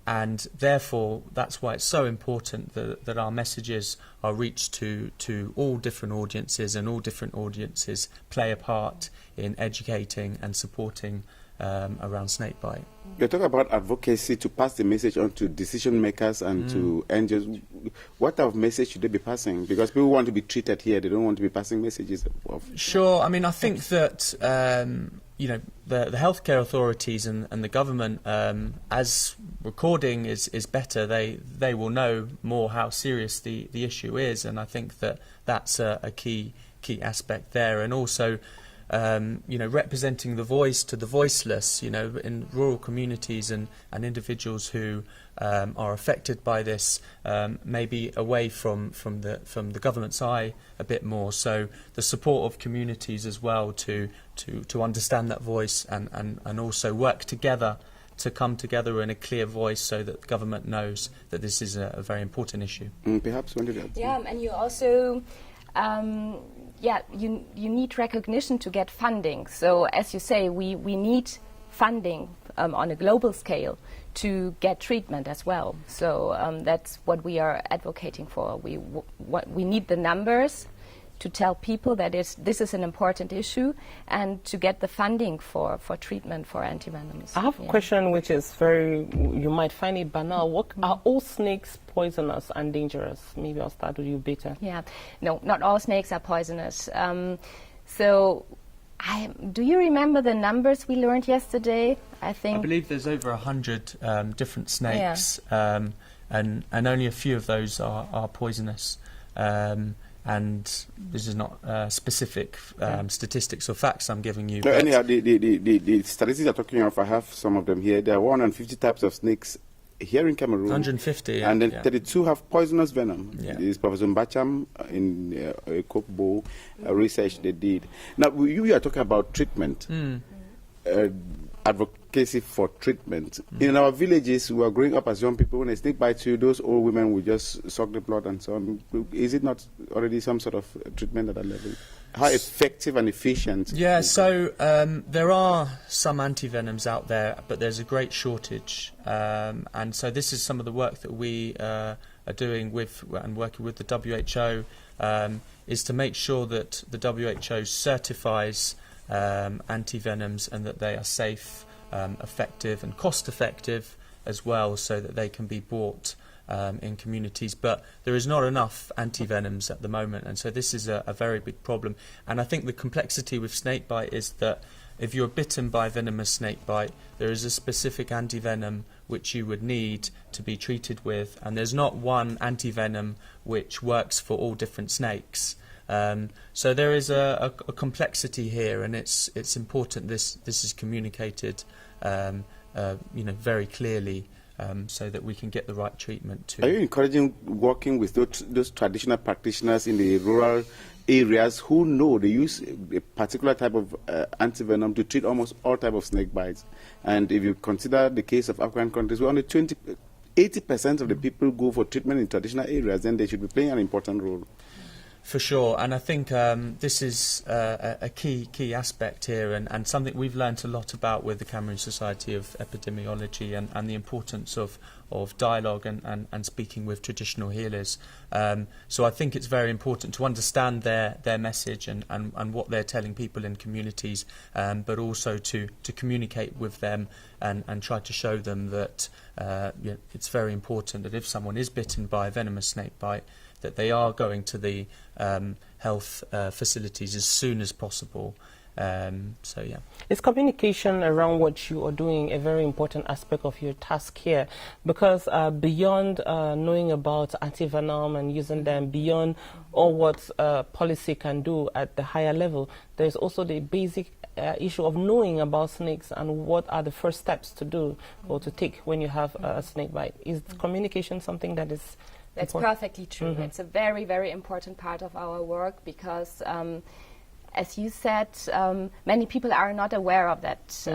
And therefore, that's why it's so important that our messages are reached to all different audiences, and all different audiences play a part in educating and supporting around snakebite. You're talking about advocacy to pass the message on to decision makers and to NGOs. What type of message should they be passing? Because people want to be treated here, they don't want to be passing messages. Sure, I mean, I think that the healthcare authorities and the government, as recording is better, they will know more how serious the issue is, and I think that that's a key aspect there. And also, representing the voice to the voiceless, in rural communities and individuals who are affected by this, maybe away from the government's eye a bit more. So the support of communities as well to understand that voice and also work together to come together in a clear voice so that the government knows that this is a very important issue. Perhaps one of that. Yeah, and you also you need recognition to get funding. So as you say, we need funding on a global scale to get treatment as well. So that's what we are advocating for. We need the numbers to tell people that this is an important issue and to get the funding for treatment for antivenoms. I have a question which is you might find it banal. What are all snakes poisonous and dangerous? Maybe I'll start with you, Beta. Yeah, no, not all snakes are poisonous. So, do you remember the numbers we learned yesterday? I believe there's over 100 different snakes, and only a few of those are poisonous. And this is not specific statistics or facts I'm giving you. No, anyhow, the statistics you're talking of, I have some of them here. There are 150 types of snakes here in Cameroon. 150, and then 32 have poisonous venom. Yeah. This is Professor Mbacham in Kokbo research they did. Now, you are talking about treatment, advocacy for treatment. In our villages, we are growing up as young people. When a snake bites you, those old women will just suck the blood and so on. Is it not already some sort of treatment at that level? How effective and efficient? Yeah, so there are some antivenoms out there, but there's a great shortage. And so this is some of the work that we are doing with and working with the WHO, is to make sure that the WHO certifies antivenoms and that they are safe, effective and cost-effective as well, so that they can be bought in communities. But there is not enough antivenoms at the moment, and so this is a very big problem. And I think the complexity with snakebite is that if you're bitten by a venomous snakebite, there is a specific antivenom which you would need to be treated with, and there's not one antivenom which works for all different snakes. So there is a complexity here, and it's important this is communicated very clearly, so that we can get the right treatment to. Are you encouraging working with those traditional practitioners in the rural areas who know they use a particular type of antivenom to treat almost all type of snake bites? And if you consider the case of African countries, where only 80% of the people go for treatment in traditional areas, then they should be playing an important role. For sure, and I think this is a key aspect here, and something we've learnt a lot about with the Cameroon Society of Epidemiology, and the importance of dialogue and speaking with traditional healers. So I think it's very important to understand their message and what they're telling people in communities, but also to communicate with them and try to show them that it's very important that if someone is bitten by a venomous snake bite, that they are going to the health facilities as soon as possible. So yeah. Is communication around what you are doing a very important aspect of your task here? Because beyond knowing about antivenom and using them, beyond all what policy can do at the higher level, there's also the basic issue of knowing about snakes and what are the first steps to do or to take when you have a snake bite. Is communication something that is That's perfectly true. It's a very, very important part of our work because, as you said, many people are not aware of that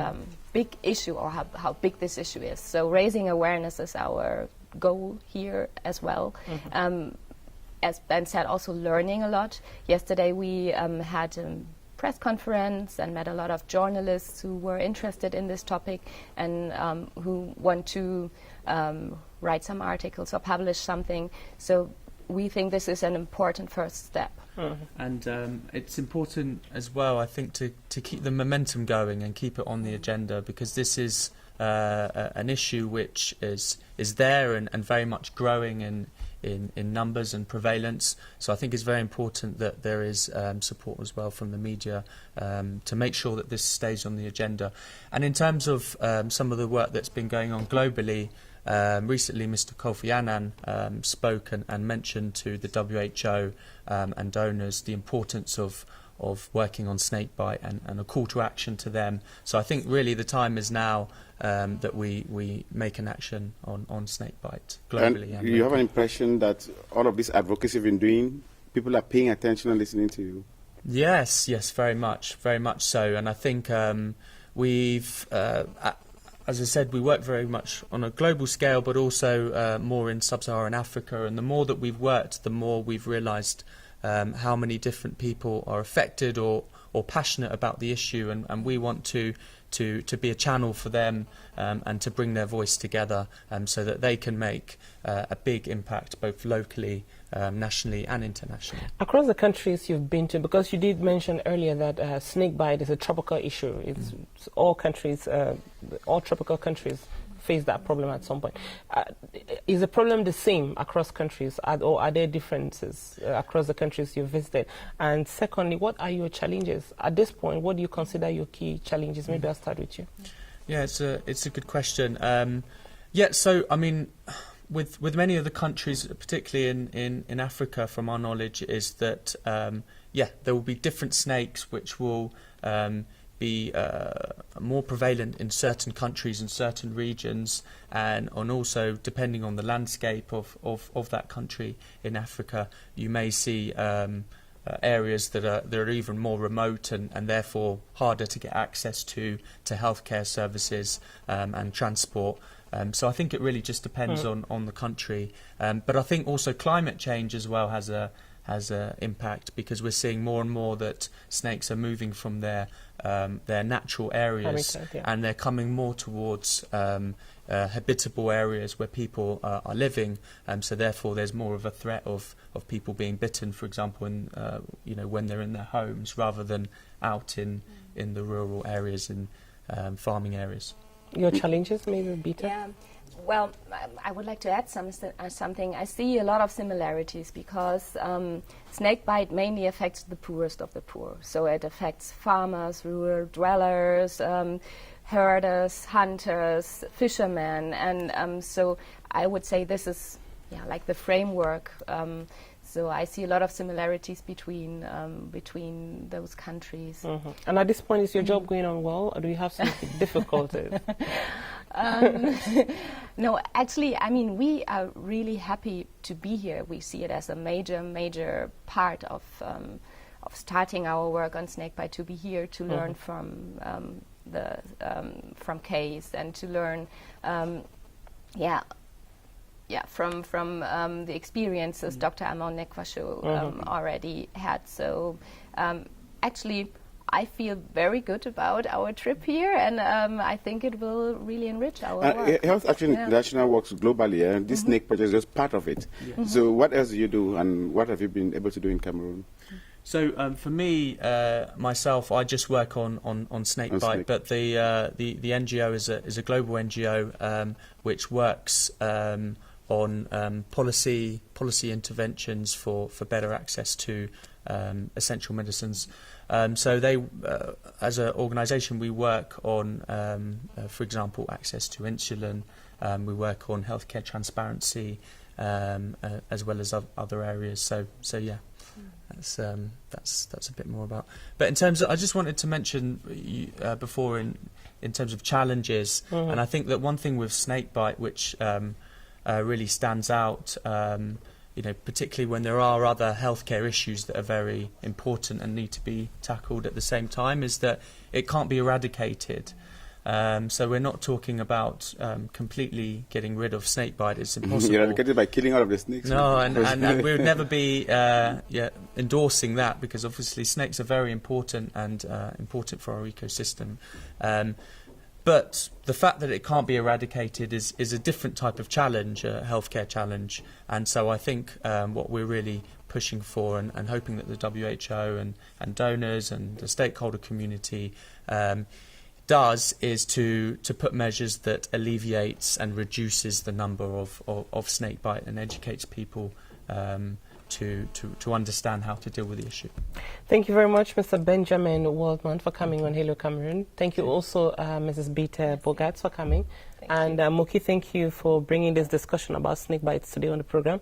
big issue or how big this issue is. So raising awareness is our goal here as well. As Ben said, also learning a lot. Yesterday we had a press conference and met a lot of journalists who were interested in this topic and who want to write some articles or publish something. So we think this is an important first step. And it's important as well, I think, to keep the momentum going and keep it on the agenda, because this is an issue which is there and very much growing in numbers and prevalence. So I think it's very important that there is support as well from the media to make sure that this stays on the agenda. And in terms of some of the work that's been going on globally, recently Mr. Kofi Annan spoke and mentioned to the WHO and donors the importance of working on snakebite and a call to action to them. So I think really the time is now that we make an action on snakebite globally. And you have an impression that all of this advocacy you've been doing, people are paying attention and listening to you? Yes, very much so. And I think we've, as I said, we work very much on a global scale, but also more in sub-Saharan Africa. And the more that we've worked, the more we've realised how many different people are affected or passionate about the issue, and we want to be a channel for them and to bring their voice together so that they can make a big impact both locally, nationally and internationally. Across the countries you've been to, because you did mention earlier that snake bite is a tropical issue. It's all countries, all tropical countries face that problem at some point. Is the problem the same across countries, or are there differences across the countries you've visited? And secondly, what are your challenges? At this point, what do you consider your key challenges? Maybe I'll start with you. Yeah, it's a good question. So, I mean, with many of the countries, particularly in Africa, from our knowledge, is that, there will be different snakes which will be more prevalent in certain countries and certain regions, and also depending on the landscape of that country in Africa, you may see areas that are even more remote and therefore harder to get access to healthcare services and transport. So I think it really just depends on the country, but I think also climate change as well has a impact, because we're seeing more and more that snakes are moving from their natural areas, and they're coming more towards habitable areas where people are living, so therefore there's more of a threat of people being bitten, for example, when they're in their homes rather than out in the rural areas and farming areas. Your challenges, maybe, Bita? Yeah. Well, I would like to add something. I see a lot of similarities because snakebite mainly affects the poorest of the poor. So it affects farmers, rural dwellers, herders, hunters, fishermen, and so I would say this is like the framework. So I see a lot of similarities between those countries. And at this point, is your job going on well, or do you have some difficulties? No, actually, I mean, we are really happy to be here. We see it as a major part of starting our work on snakebite, to be here to learn from Case and to learn, from the experiences Dr. Amon Nekwasho already had. So actually, I feel very good about our trip here, and I think it will really enrich our work. Health Action International works globally, and this snake project is just part of it. So what else do you do, and what have you been able to do in Cameroon? So for me, myself, I just work on snakebite, but the NGO is a global NGO which works on policy interventions for better access to essential medicines. So they, as an organisation, we work on, for example, access to insulin. We work on healthcare transparency, as well as other areas. So yeah, that's a bit more about. But in terms of, I just wanted to mention before in terms of challenges, and I think that one thing with snakebite which really stands out, particularly when there are other healthcare issues that are very important and need to be tackled at the same time, is that it can't be eradicated. So we're not talking about completely getting rid of snakebite. It's impossible. Eradicated by killing all of the snakes. No, and we would never be endorsing that, because obviously snakes are very important and important for our ecosystem. But the fact that it can't be eradicated is a different type of challenge, a healthcare challenge. And so I think what we're really pushing for and hoping that the WHO and donors and the stakeholder community does is to put measures that alleviates and reduces the number of snakebite and educates people to understand how to deal with the issue. Thank you very much, Mr. Benjamin Waldman, for coming on Hello Cameroon. Thank you also, Mrs. Bita Bogarts, for coming. And Moki, thank you for bringing this discussion about snake bites today on the program.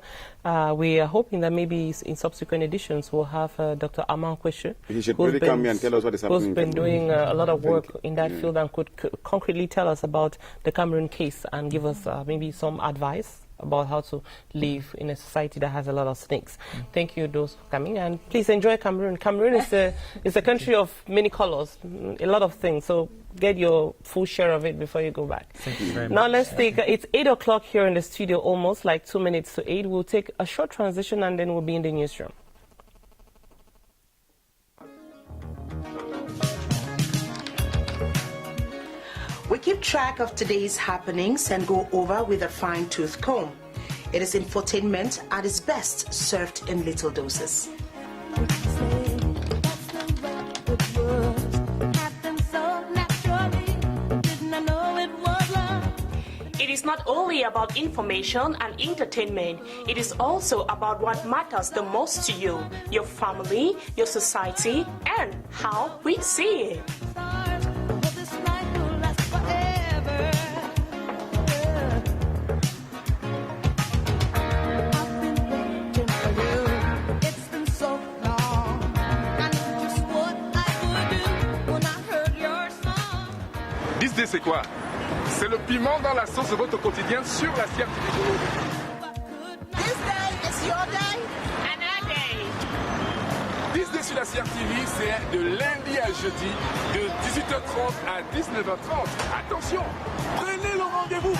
We are hoping that maybe in subsequent editions we'll have Dr. Aman Kweshu. He should really come here and tell us what is happening. Who's been doing a lot of work in that field and could concretely tell us about the Cameroon case and give us maybe some advice about how to live in a society that has a lot of snakes. Thank you, those for coming, and please enjoy Cameroon. Cameroon is a country of many colors, a lot of things, so get your full share of it before you go back. Thank you very much. Now let's take, it's 8 o'clock here in the studio, almost like 2 minutes to 8. We'll take a short transition and then we'll be in the newsroom. keep track of today's happenings and go over with a fine-tooth comb. It is infotainment at its best, served in little doses. It is not only about information and entertainment, it is also about what matters the most to you, your family, your society, and how we see it. This c'est quoi? C'est le piment dans la sauce de votre quotidien sur la CRTV. This day is your day and our day. This day sur la CRTV, c'est de lundi à jeudi, de 18h30 à 19h30. Attention, prenez le rendez-vous.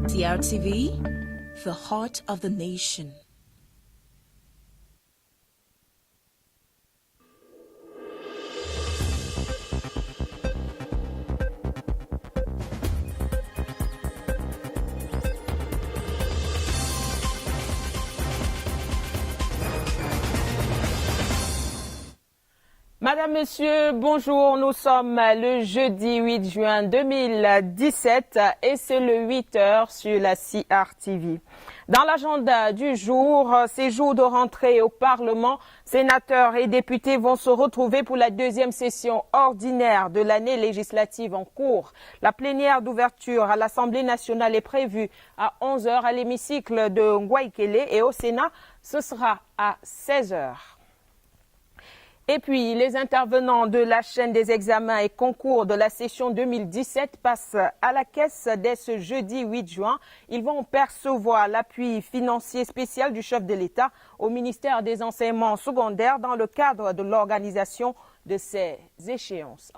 CRTV, the heart of the nation. Madame, Monsieur, bonjour. Nous sommes le jeudi 8 juin 2017 et c'est le 8h sur la CRTV. Dans l'agenda du jour, ces jours de rentrée au Parlement, sénateurs et députés vont se retrouver pour la deuxième session ordinaire de l'année législative en cours. La plénière d'ouverture à l'Assemblée nationale est prévue à 11h à l'hémicycle de Ngwaikele et au Sénat, ce sera à 16h. Et puis, les intervenants de la chaîne des examens et concours de la session 2017 passent à la caisse dès ce jeudi 8 juin. Ils vont percevoir l'appui financier spécial du chef de l'État au ministère des enseignements secondaires dans le cadre de l'organisation de ces échéances.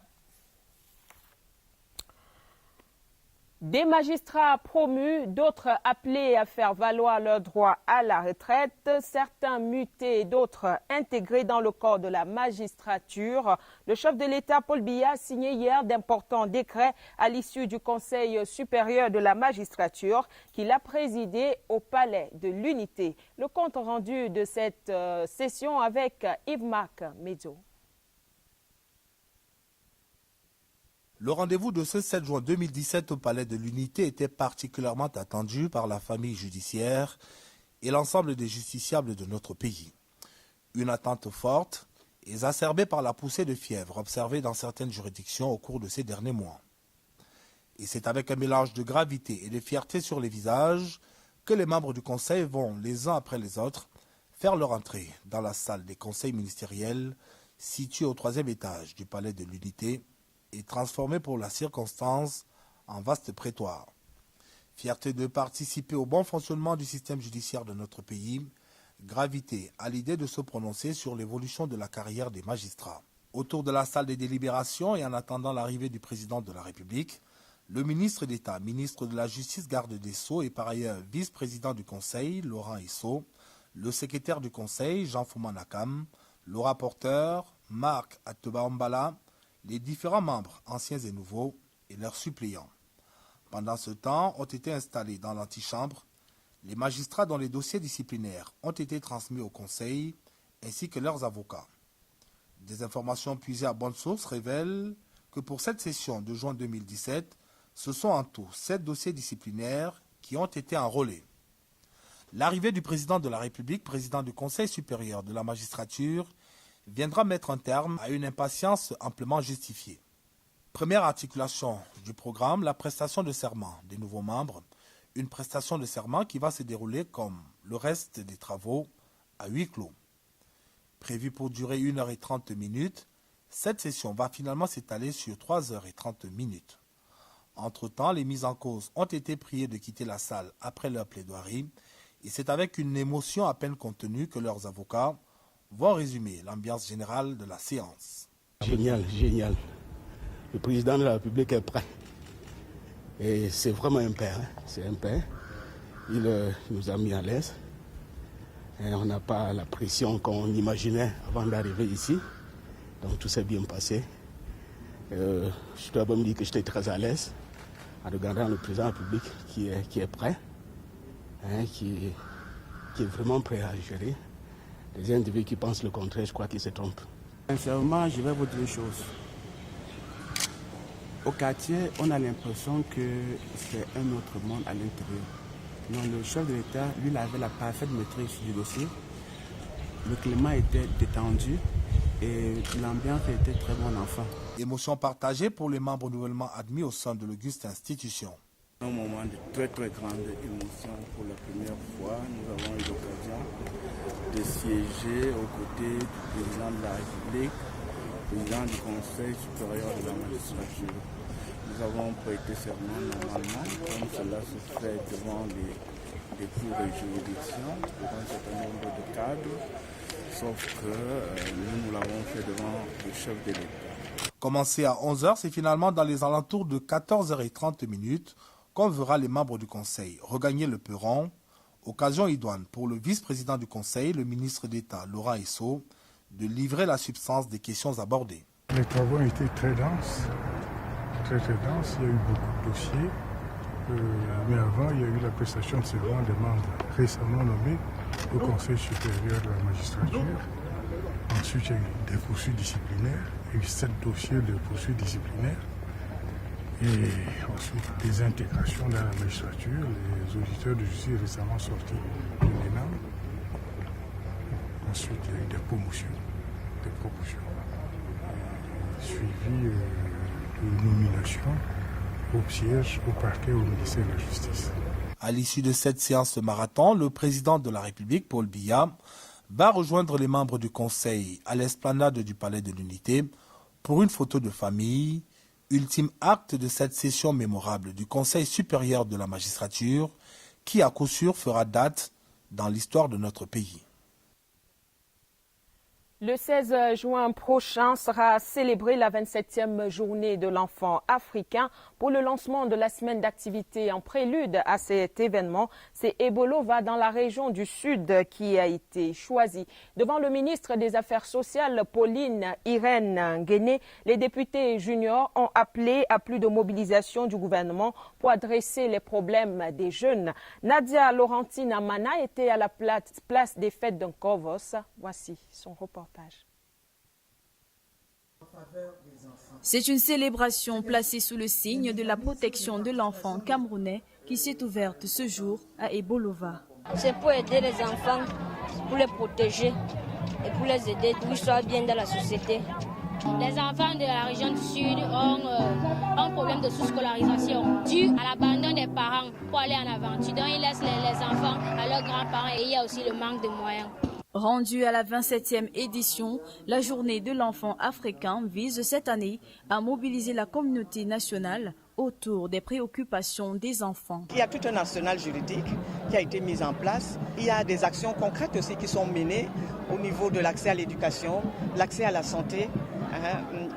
Des magistrats promus, d'autres appelés à faire valoir leur droit à la retraite, certains mutés et d'autres intégrés dans le corps de la magistrature. Le chef de l'État, Paul Biya, a signé hier d'importants décrets à l'issue du Conseil supérieur de la magistrature qu'il a présidé au Palais de l'Unité. Le compte rendu de cette session avec Yves-Marc Medzo. Le rendez-vous de ce 7 juin 2017 au Palais de l'Unité était particulièrement attendu par la famille judiciaire et l'ensemble des justiciables de notre pays. Une attente forte, exacerbée par la poussée de fièvre observée dans certaines juridictions au cours de ces derniers mois. Et c'est avec un mélange de gravité et de fierté sur les visages que les membres du Conseil vont, les uns après les autres, faire leur entrée dans la salle des conseils ministériels située au 3e étage du Palais de l'Unité, et transformé pour la circonstance en vaste prétoire. Fierté de participer au bon fonctionnement du système judiciaire de notre pays, gravité à l'idée de se prononcer sur l'évolution de la carrière des magistrats. Autour de la salle des délibérations et en attendant l'arrivée du président de la République, le ministre d'État, ministre de la Justice, garde des Sceaux et par ailleurs vice-président du Conseil, Laurent Issot, le secrétaire du Conseil, Jean Foumanakam, le rapporteur, Marc Ateba-Mbala, les différents membres, anciens et nouveaux, et leurs suppléants. Pendant ce temps, ont été installés dans l'antichambre les magistrats dont les dossiers disciplinaires ont été transmis au Conseil, ainsi que leurs avocats. Des informations puisées à bonne source révèlent que pour cette session de juin 2017, ce sont en tout 7 dossiers disciplinaires qui ont été enrôlés. L'arrivée du président de la République, président du Conseil supérieur de la magistrature, viendra mettre un terme à une impatience amplement justifiée. Première articulation du programme, la prestation de serment des nouveaux membres, une prestation de serment qui va se dérouler comme le reste des travaux à huis clos. Prévue pour durer 1h30, cette session va finalement s'étaler sur 3h30. Entre-temps, les mises en cause ont été priées de quitter la salle après leur plaidoirie et c'est avec une émotion à peine contenue que leurs avocats vont résumer l'ambiance générale de la séance. Génial, génial. Le président de la République est prêt. Et c'est vraiment un père. C'est un père. Il nous a mis à l'aise. Et on n'a pas la pression qu'on imaginait avant d'arriver ici. Donc tout s'est bien passé. Je dois me dire que j'étais très à l'aise en regardant le président de la République qui est prêt, hein, qui est vraiment prêt à gérer. Les individus qui pensent le contraire, je crois qu'ils se trompent. Sincèrement, je vais vous dire une chose. Au quartier, on a l'impression que c'est un autre monde à l'intérieur. Non, le chef de l'État, lui, il avait la parfaite maîtrise du dossier. Le climat était détendu et l'ambiance était très bonne enfant. Émotion partagée pour les membres nouvellement admis au sein de l'auguste institution. Un moment de très grande émotion pour la première fois. Nous avons eu l'occasion de siéger aux côtés du président de la République, président du Conseil supérieur de la magistrature. Nous avons prêté serment normalement, comme cela se fait devant les cours de juridiction, devant un certain nombre de cadres, sauf que nous l'avons fait devant le chef de l'État. Commencé à 11h, c'est finalement dans les alentours de 14h30 qu'on verra les membres du Conseil regagner le perron. Occasion idoine pour le vice-président du Conseil, le ministre d'État Laurent Esso, de livrer la substance des questions abordées. Les travaux ont été très denses. Très denses. Il y a eu beaucoup de dossiers. Mais avant, il y a eu la prestation de serment des membres récemment nommés au Conseil supérieur de la magistrature. Ensuite, il y a eu des poursuites disciplinaires. Il y a eu 7 dossiers de poursuites disciplinaires. Et ensuite, des intégrations dans la magistrature. Les auditeurs de justice récemment sortis de l'ENAM. Ensuite, il y a eu des promotions. Suivi de nomination au siège, au parquet, au ministère de la Justice. À l'issue de cette séance de marathon, le président de la République, Paul Biya, va rejoindre les membres du Conseil à l'esplanade du Palais de l'Unité pour une photo de famille, ultime acte de cette session mémorable du Conseil supérieur de la magistrature qui, à coup sûr, fera date dans l'histoire de notre pays. Le 16 juin prochain sera célébrée la 27e journée de l'enfant africain. Pour le lancement de la semaine d'activité en prélude à cet événement, c'est Ebolova dans la région du Sud qui a été choisi. Devant le ministre des Affaires sociales, Pauline Irène Guéné, les députés juniors ont appelé à plus de mobilisation du gouvernement pour adresser les problèmes des jeunes. Nadia Laurentine Amana était à la place des fêtes d'Unkovos. Voici son reportage. C'est une célébration placée sous le signe de la protection de l'enfant camerounais qui s'est ouverte ce jour à Ebolova. C'est pour aider les enfants, pour les protéger et pour les aider pour qu'ils soient bien dans la société. Les enfants de la région du Sud ont un problème de sous-scolarisation dû à l'abandon des parents pour aller en aventure. Donc ils laissent les enfants à leurs grands-parents et il y a aussi le manque de moyens. Rendue à la 27e édition, la journée de l'enfant africain vise cette année à mobiliser la communauté nationale autour des préoccupations des enfants. Il y a tout un arsenal juridique qui a été mis en place. Il y a des actions concrètes aussi qui sont menées au niveau de l'accès à l'éducation, l'accès à la santé,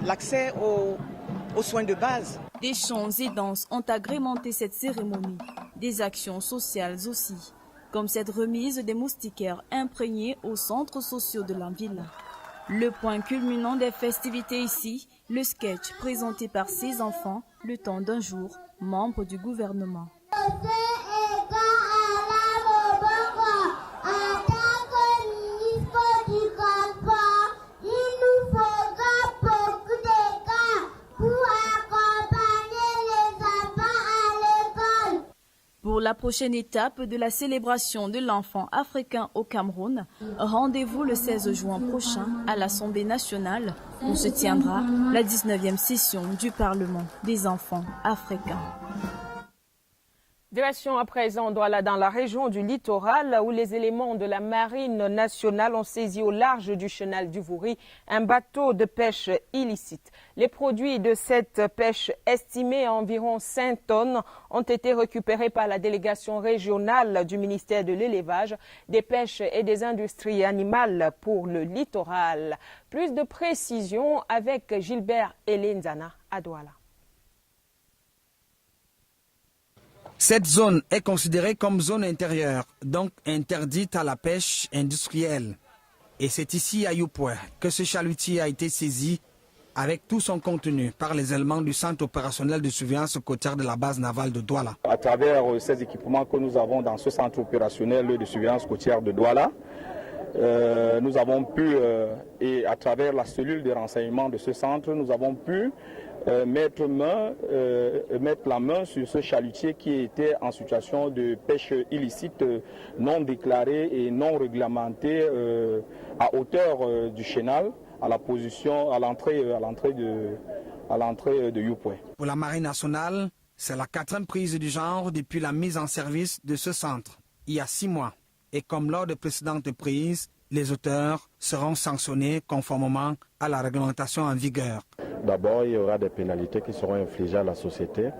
l'accès aux soins de base. Des chants et danses ont agrémenté cette cérémonie, des actions sociales aussi, comme cette remise des moustiquaires imprégnés aux centres sociaux de la ville. Le point culminant des festivités ici, le sketch présenté par ces enfants le temps d'un jour, membres du gouvernement. Pour la prochaine étape de la célébration de l'enfant africain au Cameroun, rendez-vous le 16 juin prochain à l'Assemblée nationale où se tiendra la 19e session du Parlement des enfants africains. Direction à présent Douala dans la région du littoral où les éléments de la marine nationale ont saisi au large du chenal du Vouri un bateau de pêche illicite. Les produits de cette pêche estimés à environ 5 tonnes ont été récupérés par la délégation régionale du ministère de l'élevage, des pêches et des industries animales pour le littoral. Plus de précisions avec Gilbert Elenzana à Douala. Cette zone est considérée comme zone intérieure, donc interdite à la pêche industrielle. Et c'est ici à Yupoué que ce chalutier a été saisi avec tout son contenu par les éléments du centre opérationnel de surveillance côtière de la base navale de Douala. À travers ces équipements que nous avons dans ce centre opérationnel de surveillance côtière de Douala, nous avons pu, et à travers la cellule de renseignement de ce centre, nous avons pu mettre la main sur ce chalutier qui était en situation de pêche illicite, non déclarée et non réglementée à hauteur du chénal, à la position, à l'entrée de Yupoué. Pour la Marine nationale, c'est la 4e prise du genre depuis la mise en service de ce centre, il y a 6 mois. Et comme lors de précédentes prises, les auteurs seront sanctionnés conformément à la réglementation en vigueur. D'abord, il y aura des pénalités qui seront infligées à la société.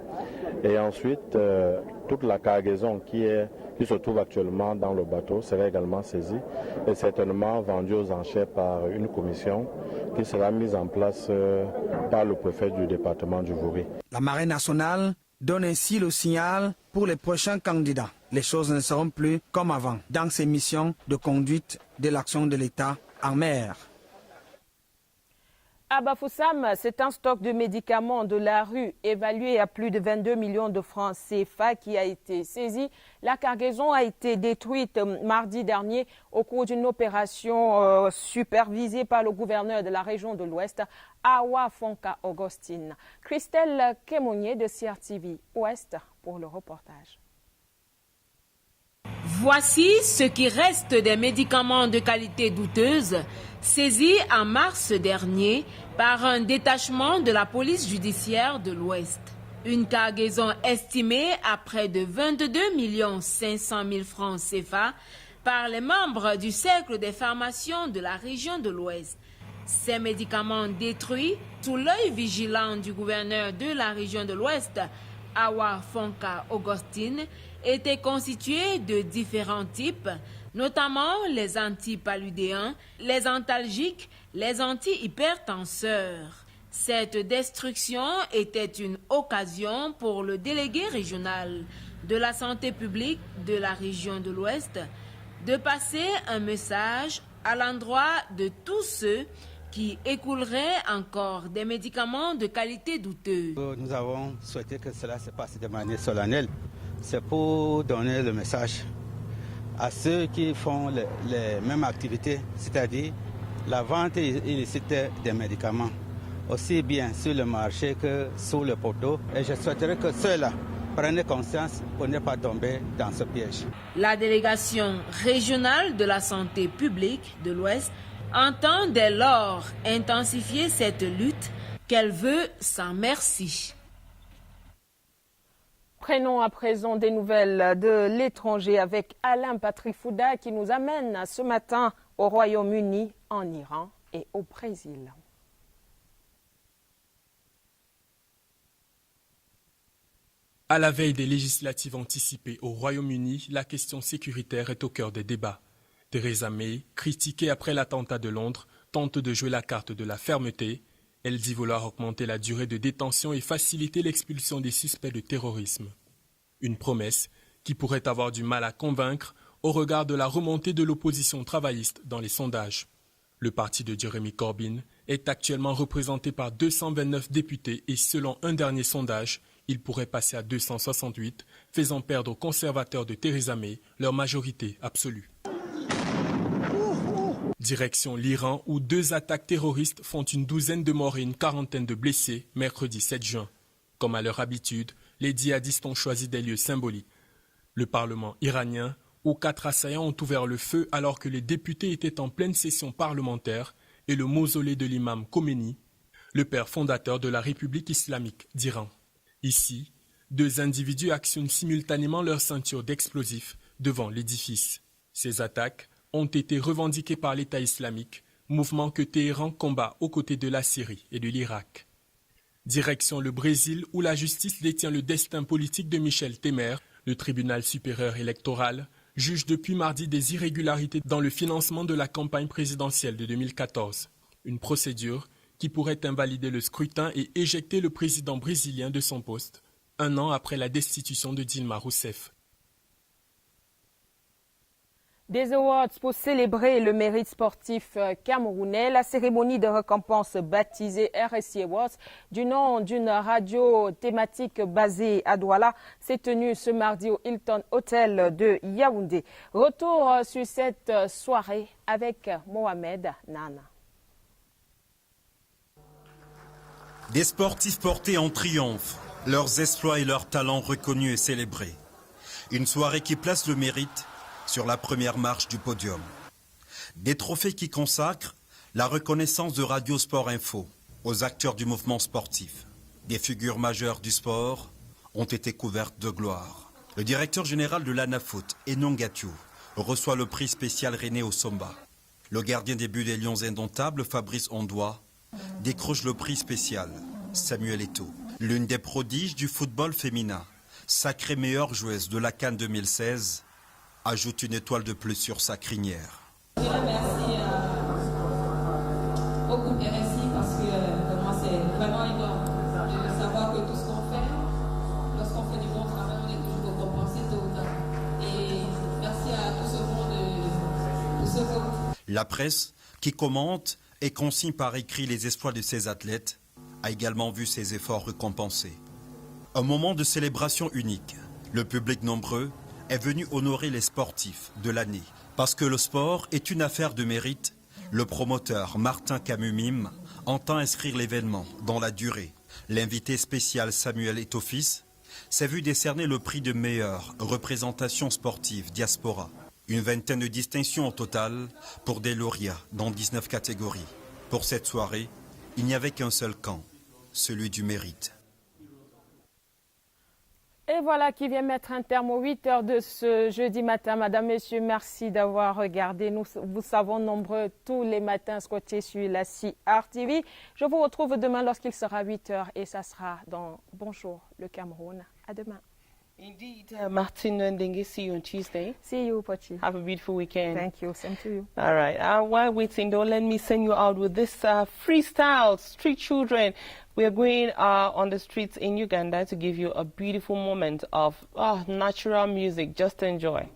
Et ensuite, toute la cargaison qui se trouve actuellement dans le bateau sera également saisie et certainement vendue aux enchères par une commission qui sera mise en place par le préfet du département du Vouri. La Marine nationale donne ainsi le signal pour les prochains candidats. Les choses ne seront plus comme avant dans ces missions de conduite de l'action de l'État en mer. À Bafoussam, c'est un stock de médicaments de la rue évalué à plus de 22 millions de francs CFA qui a été saisi. La cargaison a été détruite mardi dernier au cours d'une opération supervisée par le gouverneur de la région de l'Ouest, Awa Fonka Augustine. Christelle Kémonier de CRTV Ouest pour le reportage. Voici ce qui reste des médicaments de qualité douteuse saisis en mars dernier par un détachement de la police judiciaire de l'Ouest. Une cargaison estimée à près de 22 500 000 francs CFA par les membres du Cercle des pharmaciens de la région de l'Ouest. Ces médicaments détruits sous l'œil vigilant du gouverneur de la région de l'Ouest, Awa Fonka Augustine, étaient constitués de différents types, notamment les antipaludéens, les antalgiques, les antihypertenseurs. Cette destruction était une occasion pour le délégué régional de la santé publique de la région de l'Ouest de passer un message à l'endroit de tous ceux qui écouleraient encore des médicaments de qualité douteuse. Nous avons souhaité que cela se passe de manière solennelle. C'est pour donner le message à ceux qui font les mêmes activités, c'est-à-dire la vente illicite des médicaments, aussi bien sur le marché que sur le poteau. Et je souhaiterais que ceux-là prennent conscience pour ne pas tomber dans ce piège. La délégation régionale de la santé publique de l'Ouest entend dès lors intensifier cette lutte qu'elle veut sans merci. Prenons à présent des nouvelles de l'étranger avec Alain Patrick Fouda qui nous amène ce matin au Royaume-Uni, en Iran et au Brésil. À la veille des législatives anticipées au Royaume-Uni, la question sécuritaire est au cœur des débats. Theresa May, critiquée après l'attentat de Londres, tente de jouer la carte de la fermeté. Elle dit vouloir augmenter la durée de détention et faciliter l'expulsion des suspects de terrorisme. Une promesse qui pourrait avoir du mal à convaincre au regard de la remontée de l'opposition travailliste dans les sondages. Le parti de Jeremy Corbyn est actuellement représenté par 229 députés et selon un dernier sondage, il pourrait passer à 268, faisant perdre aux conservateurs de Theresa May leur majorité absolue. Direction l'Iran où 2 attaques terroristes font une douzaine de morts et une quarantaine de blessés mercredi 7 juin. Comme à leur habitude, les djihadistes ont choisi des lieux symboliques. Le Parlement iranien, où 4 assaillants ont ouvert le feu alors que les députés étaient en pleine session parlementaire, et le mausolée de l'imam Khomeini, le père fondateur de la République islamique d'Iran. Ici, 2 individus actionnent simultanément leur ceinture d'explosifs devant l'édifice. Ces attaques ont été revendiquées par l'État islamique, mouvement que Téhéran combat aux côtés de la Syrie et de l'Irak. Direction le Brésil où la justice détient le destin politique de Michel Temer. Le tribunal supérieur électoral juge depuis mardi des irrégularités dans le financement de la campagne présidentielle de 2014. Une procédure qui pourrait invalider le scrutin et éjecter le président brésilien de son poste, un an après la destitution de Dilma Rousseff. Des awards pour célébrer le mérite sportif camerounais. La cérémonie de récompense baptisée RSI Awards du nom d'une radio thématique basée à Douala s'est tenue ce mardi au Hilton Hotel de Yaoundé. Retour sur cette soirée avec Mohamed Nana. Des sportifs portés en triomphe, leurs exploits et leurs talents reconnus et célébrés. Une soirée qui place le mérite sur la première marche du podium. Des trophées qui consacrent la reconnaissance de Radio Sport Info aux acteurs du mouvement sportif. Des figures majeures du sport ont été couvertes de gloire. Le directeur général de l'ANAFOOT, Enon Gatiou, reçoit le prix spécial René Osomba. Le gardien des buts des Lions indomptables, Fabrice Ondois, décroche le prix spécial Samuel Eto'o. L'une des prodiges du football féminin, sacrée meilleure joueuse de la CAN 2016, ajoute une étoile de plus sur sa crinière. Je remercie au groupe RSI parce que pour moi c'est vraiment énorme de savoir que tout ce qu'on fait, lorsqu'on fait du bon travail, on est toujours récompensé tôt ou tard. Et merci à tout ce monde de ce groupe. La presse, qui commente et consigne par écrit les exploits de ses athlètes, a également vu ses efforts récompensés. Un moment de célébration unique. Le public nombreux est venu honorer les sportifs de l'année. Parce que le sport est une affaire de mérite, le promoteur Martin Camus-Mime entend inscrire l'événement dans la durée. L'invité spécial Samuel Eto'o s'est vu décerner le prix de meilleure représentation sportive diaspora. Une vingtaine de distinctions au total pour des lauréats dans 19 catégories. Pour cette soirée, il n'y avait qu'un seul camp, celui du mérite. Et voilà qui vient mettre un terme aux 8 heures de ce jeudi matin. Madame, Messieurs, merci d'avoir regardé. Nous vous savons nombreux tous les matins scotchés sur la CRTV. Je vous retrouve demain lorsqu'il sera 8 heures et ça sera dans Bonjour le Cameroun. À demain. Indeed, Martin Ndengue, see you on Tuesday. See you, Pochi. Have a beautiful weekend. Thank you. Same to you. All right. While waiting, though, let me send you out with this freestyle, Street Children. We are going on the streets in Uganda to give you a beautiful moment of natural music. Just enjoy.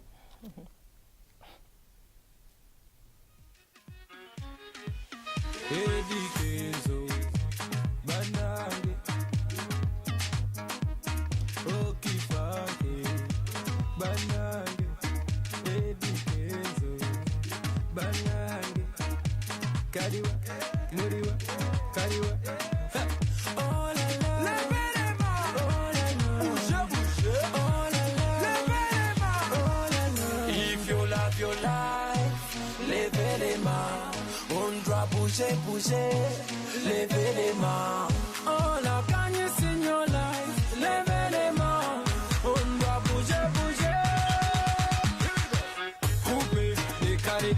Bouger, levez les mains. On a gagné sur your life. Levez les mains. On doit bouger, bouger. Couper, décaler,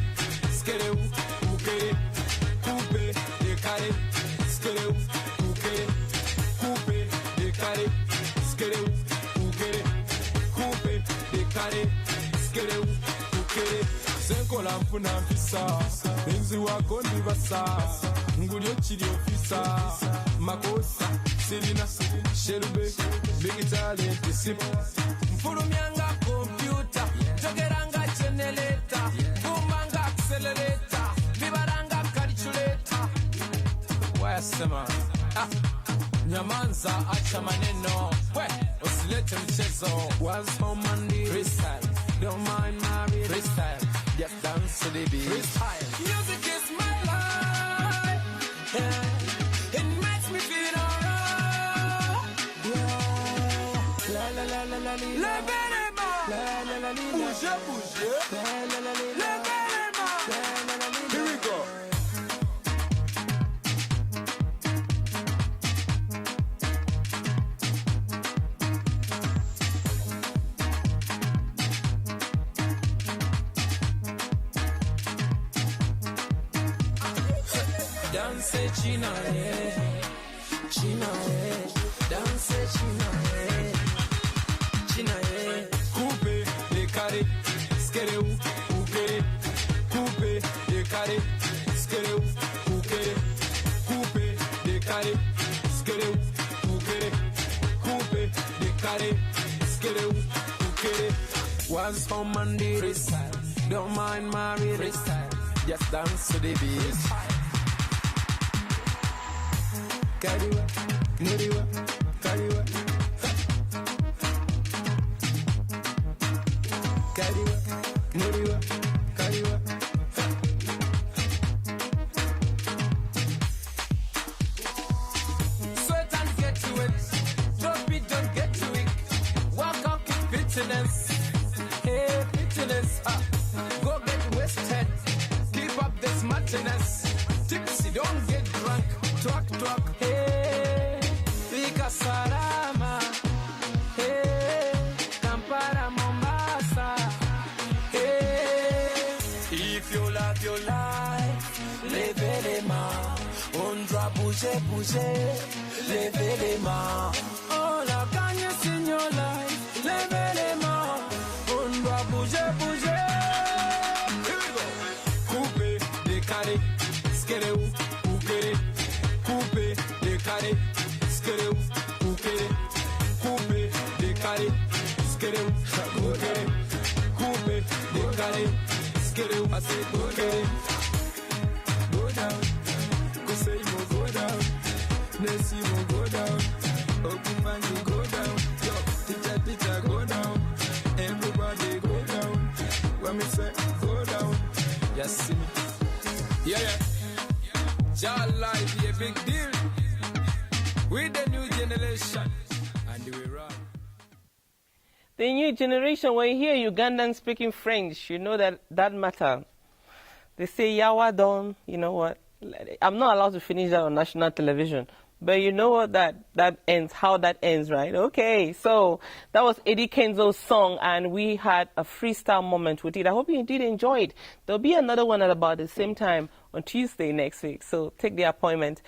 skeleu, couper. Couper, décaler, skeleu, couper. Couper, décaler, skeleu, couper. Couper, décaler, skeleu, couper. Senko la mpuna mpisa. Benzi wako ndi basasa ngulyo chili ofisa makosa selina shelube big talent sip mfulumyanga computer jogeranga generator bumbanga accelerator bibaranga calculator wayasema nyamanza acha maneno we usilete mchezo was home and freestyle don't mind my freestyle. Just dance to the beat. Freestyle. Music is my life. Yeah. It makes me feel alright. Yeah. La la la la la la. Levez les mains. La la la la. Bougez, bougez. La la la la. Levez les mains. La la la la. Here we go. Danse China, China, danse China, China, coupe, décalé, skeleu, coupe, coupe, décalé, skeleu, coupe, coupe, décalé, skeleu, coupe, coupe, décalé. carry, skittle, ukere. Was home and the freestyle. Don't mind my freestyle. Just dance to the beat. Kariwa, muriwa, kariwa. Kariwa, muriwa, kariwa. Sweat and get to it. Drop it, don't get to it. Walk out, keep fitness. Hey, fitness. Go get wasted. Keep up this smartness. Tipsy, don't get drunk. Twak, twak. Hey, Vika Sarama. Hey, Kampala, Mombasa. Hey, if you love your life, levez les mains. On doit bouger, bouger. Levez les mains. On a gagné in your life. Levez les mains. On doit bouger, bouger. Here we go. Coupe, décalé, skere ou, ukere. Coupe, décalé, skere ou, ukere. Coupe, décalé, skere ou, ukere. Coupe, décalé, skere ou, ukere. Go down, go say mo go down. Nessie mo go down. Occupant you go down. Yo, teacher go down. Everybody go down. When me say go down, yes see me. Yeah. Your life be a big deal. With the new generation, and we run. The new generation, when you hear Ugandans speaking French, you know that matter. They say Yawa Don, you know what? I'm not allowed to finish that on national television. But you know what that ends, how that ends, right? Okay, so that was Eddie Kenzo's song, and we had a freestyle moment with it. I hope you did enjoy it. There'll be another one at about the same time on Tuesday next week, so take the appointment.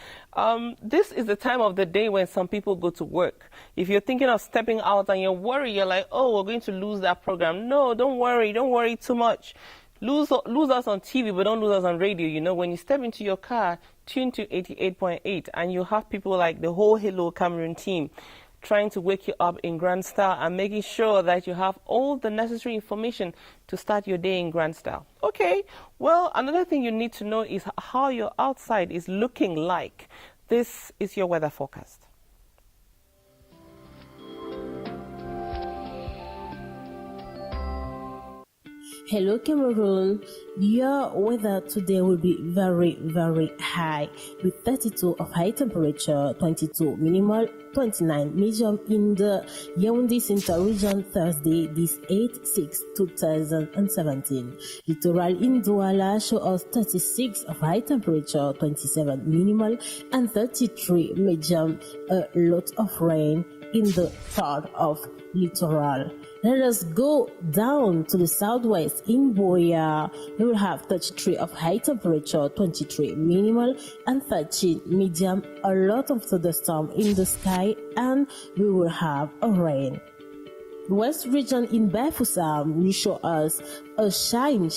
This is the time of the day when some people go to work. If you're thinking of stepping out and you're worried, you're like, oh, we're going to lose that program. No, don't worry too much. Lose us on TV, but don't lose us on radio. You know, when you step into your car, tune to 88.8, and you have people like the whole Hello Cameroon team trying to wake you up in grand style and making sure that you have all the necessary information to start your day in grand style. Okay, well, another thing you need to know is how your outside is looking like. This is your weather forecast. Hello Cameroon, your weather today will be very, very high with 32 of high temperature, 22 minimal, 29 medium in the Yaoundé Central region Thursday, this 8/6/2017. Littoral in Douala show us 36 of high temperature, 27 minimal and 33 medium, a lot of rain in the part of littoral. Let us go down to the southwest in Boya. We will have 33 of high temperature, 23 minimal and 13 medium, a lot of thunderstorm in the sky, and we will have a rain. West region in Bafoussam will show us a shine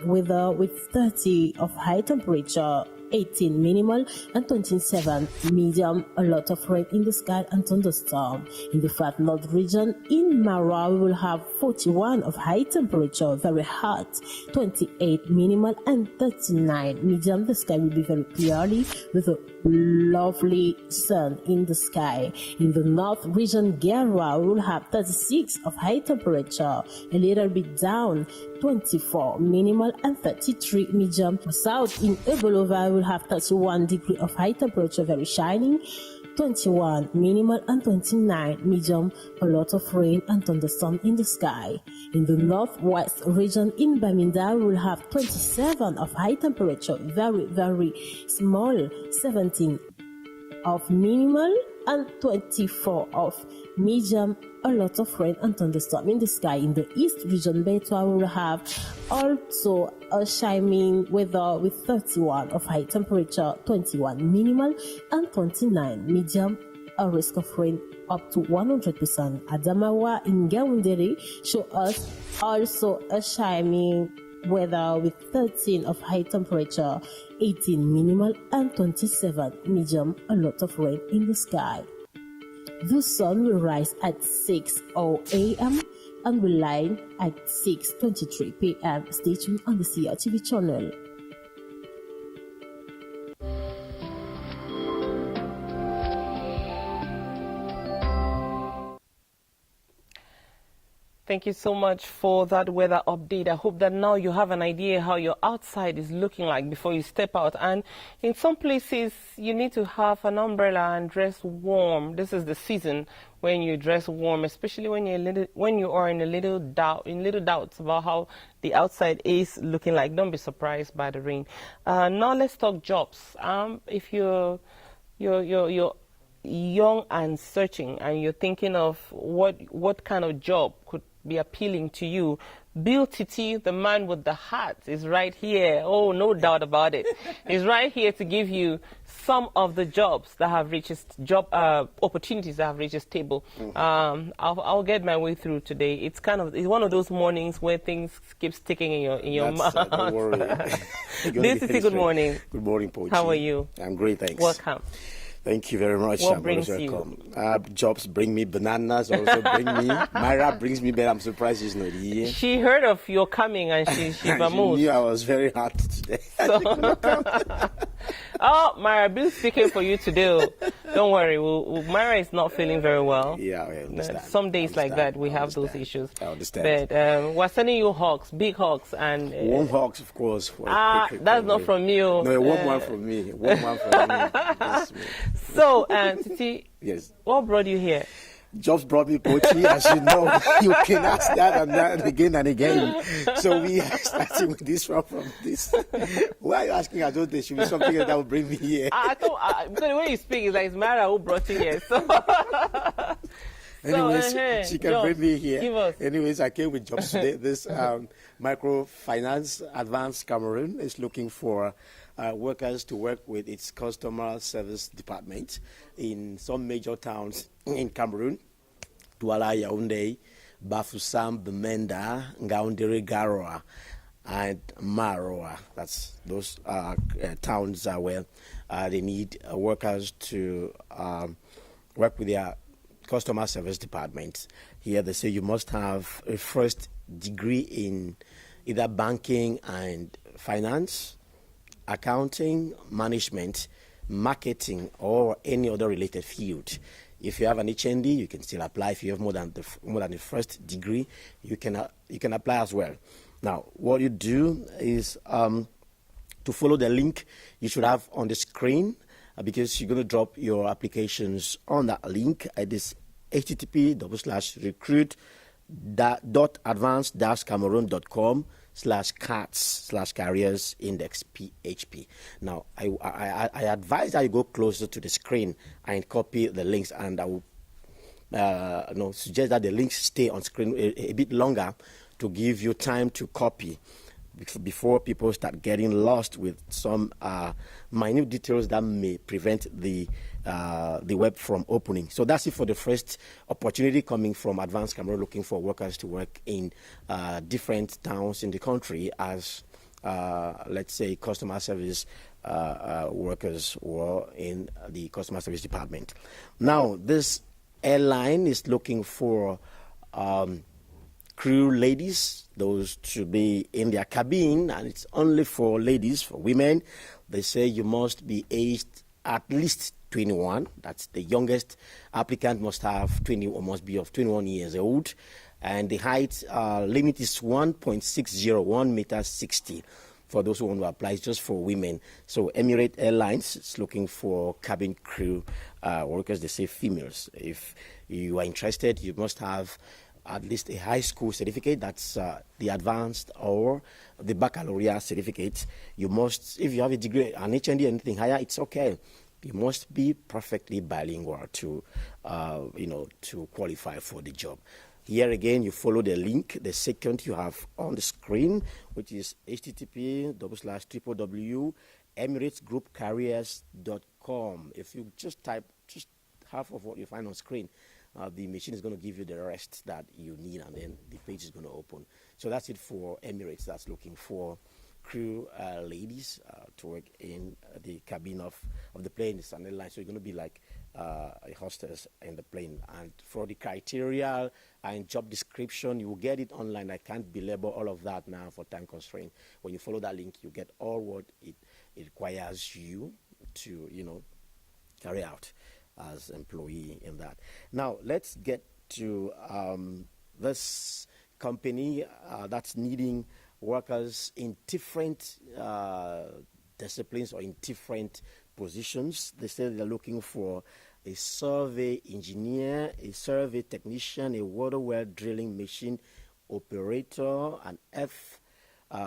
weather with 30 of high temperature, 18 minimal and 27 medium, a lot of rain in the sky and thunderstorm. In the far north region in Mara, we will have 41 of high temperature, very hot, 28 minimal and 39 medium. The sky will be very clearly with a lovely sun in the sky. In the north region, Gerwa, we will have 36 of high temperature, a little bit down, 24 minimal and 33 medium. South in Ebolova, we will have 31 degree of high temperature, very shining, 21 minimal and 29 medium, a lot of rain and thunderstorm in the sky. In the northwest region in Baminda, we will have 27 of high temperature, very, very small, 17 of minimal and 24 of medium, a lot of rain and thunderstorm in the sky. In the east region, Betwa, we will have also a shining weather with 31 of high temperature, 21 minimal and 29 medium, a risk of rain up to 100%. Adamawa in Gaoundere show us also a shining weather with 13 of high temperature, 18 minimal and 27 medium, a lot of rain in the sky. The sun will rise at 6:00 a.m. and will line at 6:23 p.m. Stay tuned on the CRTV channel. Thank you so much for that weather update. I hope that now you have an idea how your outside is looking like before you step out. And in some places, you need to have an umbrella and dress warm. This is the season when you dress warm, especially when you are in little doubts about how the outside is looking like. Don't be surprised by the rain. Now let's talk jobs. If you're young and searching, and you're thinking of what kind of job could be appealing to you, Bill Titi, the man with the hat, is right here. Oh, no doubt about it. He's right here to give you some of the jobs that have reached opportunities that have reached his table. I'll get my way through today. It's one of those mornings where things keep sticking in your mouth. Don't worry. Bill Titi, good morning. Good morning, Pochi. How are you? I'm great, thanks. Welcome. Thank you very much. What brings you? Jobs bring me bananas, also bring me. Myra brings me, but I'm surprised she's not here. She heard of your coming and she She moved. knew I was very hot today. So, oh, Myra, Bill's speaking for you today. Don't worry, Myra is not feeling very well. Yeah, I understand. Some days like that, we have those issues. I understand. But we're sending you hugs, big hugs. And warm hugs, of course. That's not from you. No, a warm one from me. Warm one from me. That's me. So, Titi, yes. What brought you here? Jobs brought me, Pochi. As you know, you can ask that and that again and again. So we are starting with this one from this. Why are you asking? I thought there should be something that will bring me here. I thought, because the way you speak is like it's Mara who brought you here. So. Anyways, she can jobs, bring me here. Give us. Anyways, I came with jobs today. This microfinance Advanced Cameroon is looking for workers to work with its customer service department in some major towns in Cameroon: Douala, Yaoundé, Bafoussam, Bamenda, Ngaoundéré, Garoua, and Maroa. Those towns where they need workers to work with their customer service department. Here they say you must have a first degree in either banking and finance, accounting, management, marketing, or any other related field. If you have an HND, you can still apply. If you have more than the first degree, you can apply as well. Now, what you do is to follow the link you should have on the screen, because you're going to drop your applications on that link at this http://recruit.advanced-cameroon.com/cats/careers-index-php. Now, I advise that you go closer to the screen and copy the links, and I will suggest that the links stay on screen a bit longer to give you time to copy before people start getting lost with some minute details that may prevent the web from opening. So that's it for the first opportunity coming from Advanced Cameroon, looking for workers to work in different towns in the country as, let's say, customer service workers or in the customer service department. Now, this airline is looking for crew ladies, those to be in their cabin, and it's only for ladies, for women. They say you must be aged at least 21. That's the youngest applicant must have 20 or must be of 21 years old. And the height limit is 1.601 meters 60. For those who want to apply, it's just for women. So Emirates Airlines is looking for cabin crew workers. They say females. If you are interested, you must have at least a high school certificate, that's the advanced or the baccalaureate certificate. You must, if you have a degree, an HND, anything higher, it's okay. You must be perfectly bilingual to, to qualify for the job. Here again, you follow the link, the second you have on the screen, which is http://www.emiratesgroupcarriers.com. If you just type just half of what you find on screen, the machine is going to give you the rest that you need, and then the page is going to open. So that's it for Emirates. That's looking for crew ladies to work in the cabin of the plane. It's an airline, so you're going to be like a hostess in the plane. And for the criteria and job description, you will get it online. I can't belabor all of that now for time constraint. When you follow that link, you get all what it requires you to, carry out as employee in that. Now, let's get to this company that's needing workers in different disciplines or in different positions. They say they're looking for a survey engineer, a survey technician, a water well drilling machine operator, an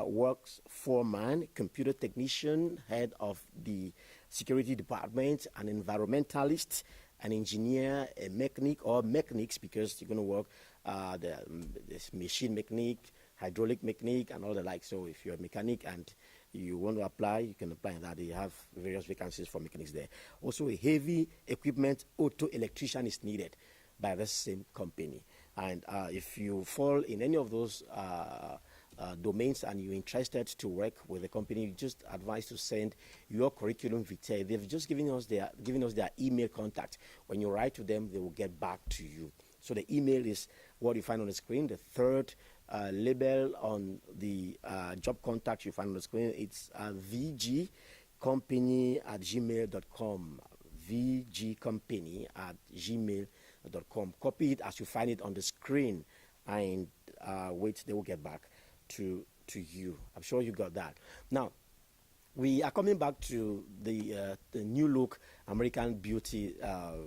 works foreman, computer technician, head of the security department, an environmentalist, an engineer, a mechanic or mechanics, because you're going to work this machine mechanic, hydraulic mechanic, and all the like. So if you're a mechanic and you want to apply, you can apply that. They have various vacancies for mechanics there. Also, a heavy equipment auto electrician is needed by the same company. And if you fall in any of those domains and you're interested to work with the company, you just advise to send your curriculum vitae. They've just given us their email contact. When you write to them, they will get back to you. So the email is what you find on the screen. The third label on the job contact you find on the screen, it's vgcompany@gmail.com. vgcompany@gmail.com. Copy it as you find it on the screen and wait, they will get back to you. I'm sure you got that. Now, we are coming back to the new look American beauty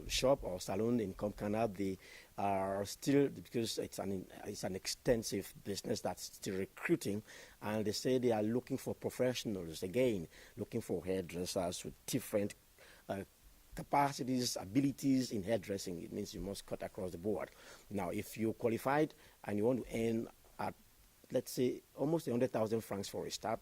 shop or salon in Comcana. They are still, because it's an extensive business that's still recruiting, and they say they are looking for professionals, again, looking for hairdressers with different capacities, abilities in hairdressing. It means you must cut across the board. Now, if you're qualified and you want to earn at, let's say, almost 100,000 francs for a start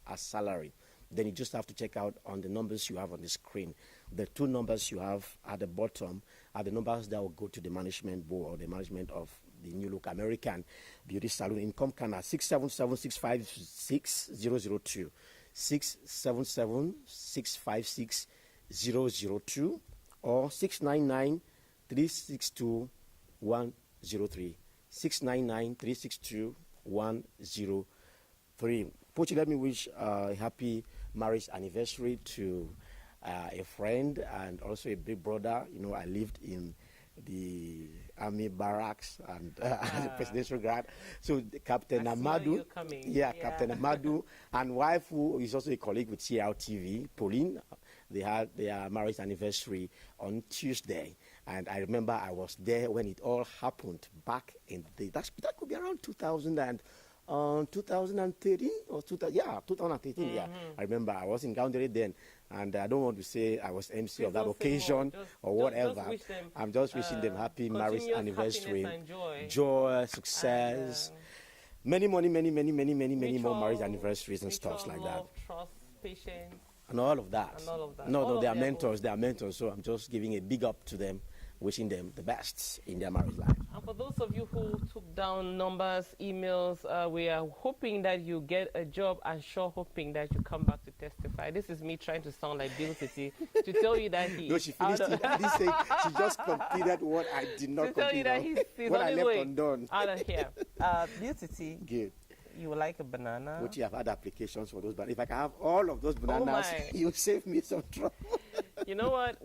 as salary, then you just have to check out on the numbers you have on the screen. The two numbers you have at the bottom are the numbers that will go to the management board, or the management of the new look American beauty salon in Comcana. 677-656-002, 677-656-002, or 699-362-103, 699-362-103. Pochi, let me wish a happy marriage anniversary to a friend and also a big brother. I lived in the army barracks and the presidential guard. So Captain Amadou, Captain Amadou, and wife who is also a colleague with CRTV, Pauline. They had their marriage anniversary on Tuesday, and I remember I was there when it all happened back in that could be around 2013 or 2013. Yeah, I remember I was in Gaundere then, and I don't want to say I was MC of that occasion or whatever. I'm just wishing them happy marriage anniversary, joy, success, many more marriage anniversaries and stuff like that. Trust, patience, and all of that. No, they are mentors. They are mentors. So I'm just giving a big up to them, wishing them the best in their marriage life. And for those of you who took down numbers, emails, we are hoping that you get a job and sure hoping that you come back to testify. This is me trying to sound like Bill City to tell you that he. No, she finished it. She just completed what I did not complete. To tell you that he's what I left undone. Out of here. Bill City. Good. You would like a banana? Which you have had applications for those bananas. If I can have all of those bananas, you save me some trouble. You know what?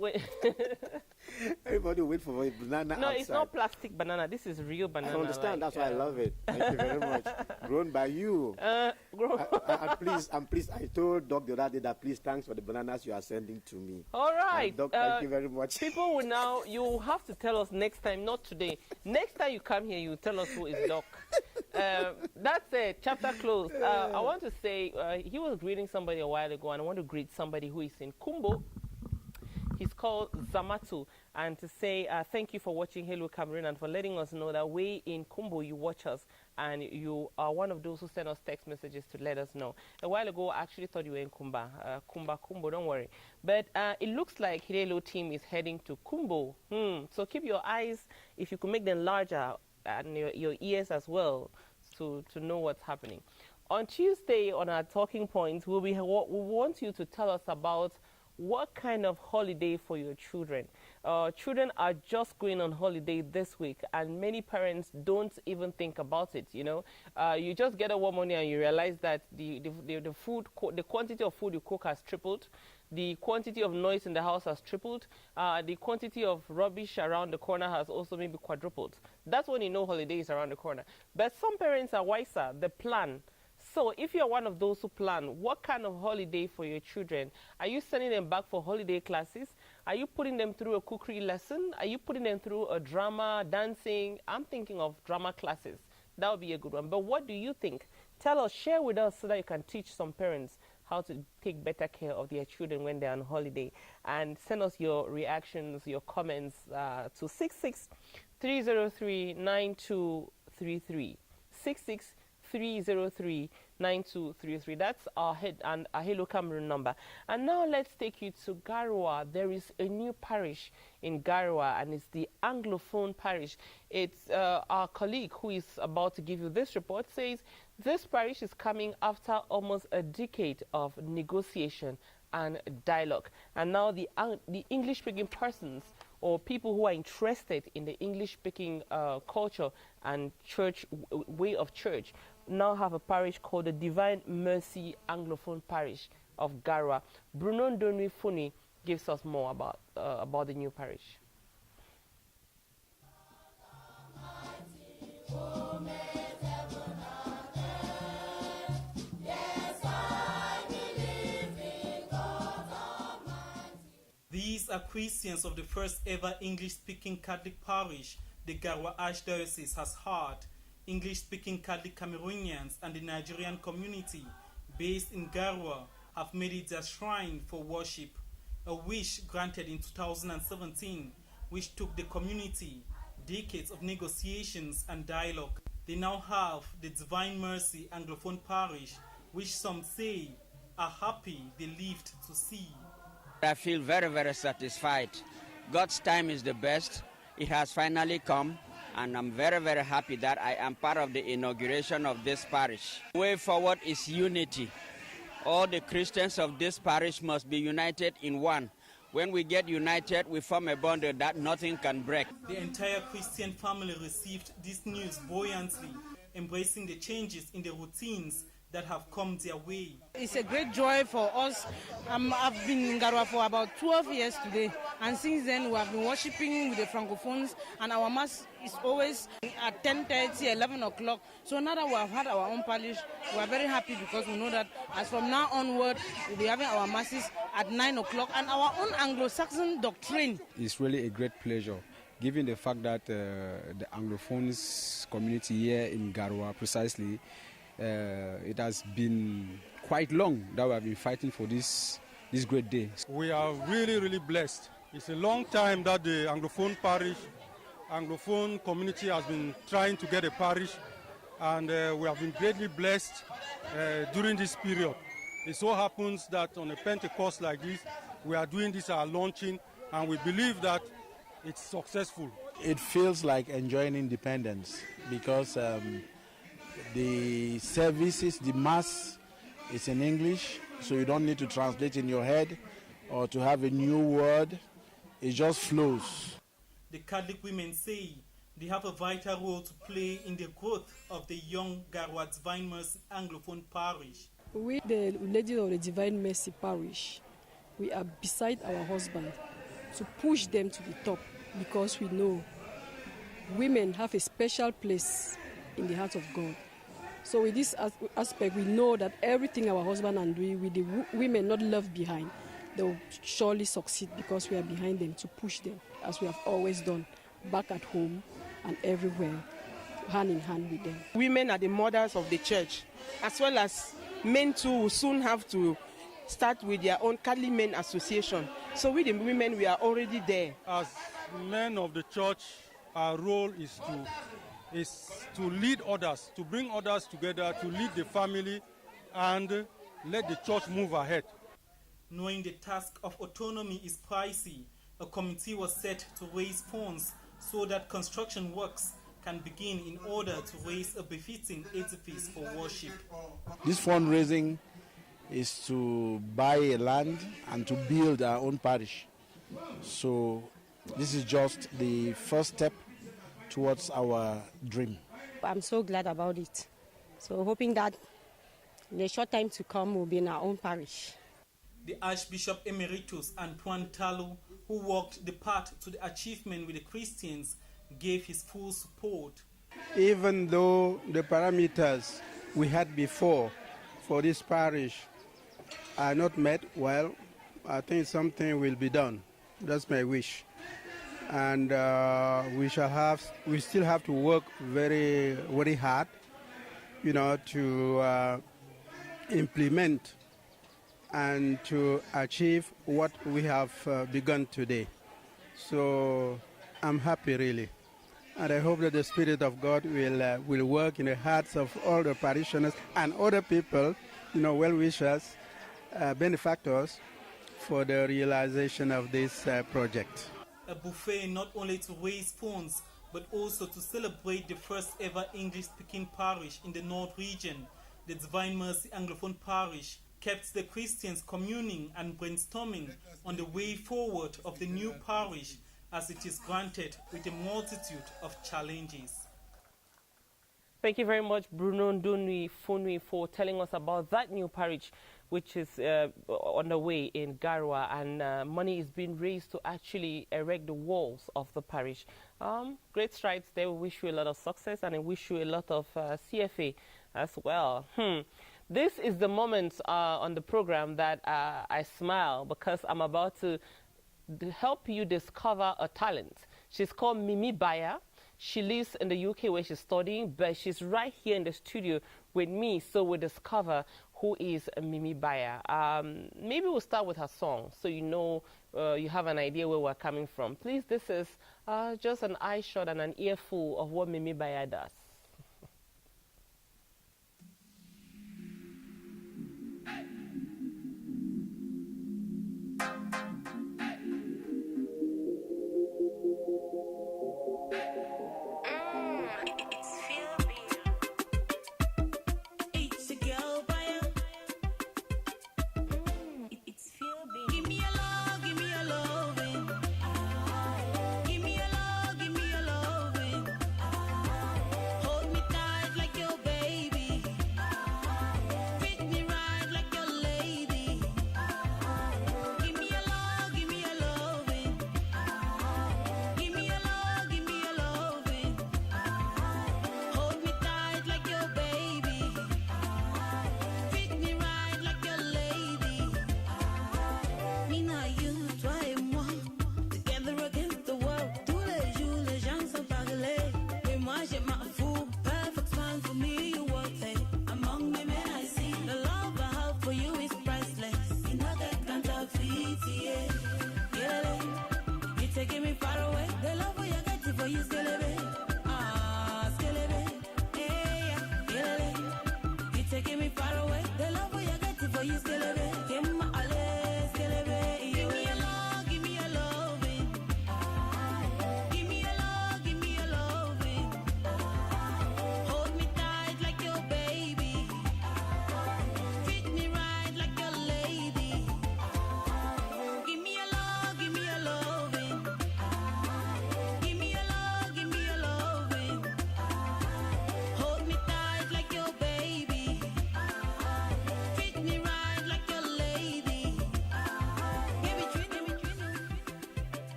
Everybody wait for a banana. No, outside. It's not plastic banana. This is real banana. I understand. That's why I love it. Thank you very much. Grown by you. And please, I told Doc the other day that please, thanks for the bananas you are sending to me. All right. Doc, thank you very much. People will now, you have to tell us next time, not today. Next time you come here, you tell us who is Doc. That's it. Chapter closed. I want to say, he was greeting somebody a while ago, and I want to greet somebody who is in Kumbo. He's called Zamatu, and to say thank you for watching Hello Cameroon and for letting us know that way in Kumbo you watch us, and you are one of those who send us text messages to let us know. A while ago, I actually thought you were in Kumba. Kumbo, don't worry. But it looks like Hello team is heading to Kumbo. So keep your eyes, if you could make them larger, and your ears as well, to know what's happening. On Tuesday, on our talking points, we want you to tell us about what kind of holiday for your children. Children are just going on holiday this week, and many parents don't even think about it. You just get a warm money and you realize that the quantity of food you cook has tripled. The quantity of noise in the house has tripled. The quantity of rubbish around the corner has also maybe quadrupled. That's when you know holiday is around the corner. But some parents are wiser. They plan. So if you're one of those who plan, what kind of holiday for your children? Are you sending them back for holiday classes? Are you putting them through a cookery lesson? Are you putting them through a drama, dancing? I'm thinking of drama classes. That would be a good one. But what do you think? Tell us, share with us so that you can teach some parents how to take better care of their children when they're on holiday. And send us your reactions, your comments to 663039233. 663039233. That's our head and our Hello Cameroon number. And now let's take you to Garoua. There is a new parish in Garoua, and it's the Anglophone parish. It's our colleague who is about to give you this report says this parish is coming after almost a decade of negotiation and dialogue. And now the English-speaking persons or people who are interested in the English-speaking culture and church way of church now have a parish called the Divine Mercy Anglophone Parish of Garoua. Bruno Ndonui Funi gives us more about the new parish. These are Christians of the first ever English-speaking Catholic parish the Garoua Archdiocese has had. English-speaking Catholic Cameroonians and the Nigerian community based in Garoua have made it their shrine for worship, a wish granted in 2017, which took the community decades of negotiations and dialogue. They now have the Divine Mercy Anglophone Parish, which some say are happy they lived to see. I feel very, very satisfied. God's time is the best. It has finally come, and I'm very, very happy that I am part of the inauguration of this parish. The way forward is unity. All the Christians of this parish must be united in one. When we get united, we form a bond that nothing can break. The entire Christian family received this news buoyantly, embracing the changes in the routines that have come their way. It's a great joy for us. I've been in Garoua for about 12 years today, and since then we have been worshiping with the Francophones, and our mass is always at 10:30, 11 o'clock. So now that we have had our own parish, we are very happy because we know that as from now onward, we'll be having our masses at 9 o'clock and our own Anglo-Saxon doctrine. It's really a great pleasure, given the fact that the Anglophones community here in Garoua precisely, it has been quite long that we have been fighting for this great day. We are really, really blessed. It's a long time that the Anglophone community has been trying to get a parish, and we have been greatly blessed during this period. It so happens that on a Pentecost like this, we are doing this, our launching, and we believe that it's successful. It feels like enjoying independence because the services, the mass is in English, so you don't need to translate in your head or to have a new word. It just flows. The Catholic women say they have a vital role to play in the growth of the young Garoua Divine Mercy Anglophone Parish. We, the ladies of the Divine Mercy Parish, we are beside our husband to push them to the top, because we know women have a special place in the heart of God. So with this aspect, we know that everything our husband are doing with the women not left behind, they will surely succeed, because we are behind them to push them, as we have always done, back at home and everywhere, hand in hand with them. Women are the mothers of the church, as well as men too will soon have to start with their own Catholic Men Association. So with the women, we are already there. As men of the church, our role is to lead others, to bring others together, to lead the family and let the church move ahead. Knowing the task of autonomy is pricey, a committee was set to raise funds so that construction works can begin in order to raise a befitting edifice for worship. This fundraising is to buy a land and to build our own parish. So this is just the first step towards our dream. I'm so glad about it. So hoping that in a short time to come we'll be in our own parish. The Archbishop Emeritus Antoine Talu, who walked the path to the achievement with the Christians, gave his full support. Even though the parameters we had before for this parish are not met, well, I think something will be done. That's my wish. And we still have to work very, very hard, to implement and to achieve what we have begun today. So I'm happy, really. And I hope that the Spirit of God will work in the hearts of all the parishioners and other people, well-wishers, benefactors, for the realization of this project. A buffet not only to raise funds, but also to celebrate the first ever English-speaking parish in the North region, the Divine Mercy Anglophone Parish, kept the Christians communing and brainstorming on the way forward of the new parish as it is granted with a multitude of challenges. Thank you very much, Bruno Ndunwi Funwi, for telling us about that new parish which is on the way in Garwa, and money is being raised to actually erect the walls of the parish. Great strides there. We wish you a lot of success, and I wish you a lot of CFA as well. This is the moment on the program that I smile, because I'm about to help you discover a talent. She's called Mimi Baya. She lives in the UK where she's studying, but she's right here in the studio with me, so we'll discover who is Mimi Baya. Maybe we'll start with her song, so you have an idea where we're coming from. Please, this is just an eye shot and an earful of what Mimi Baya does.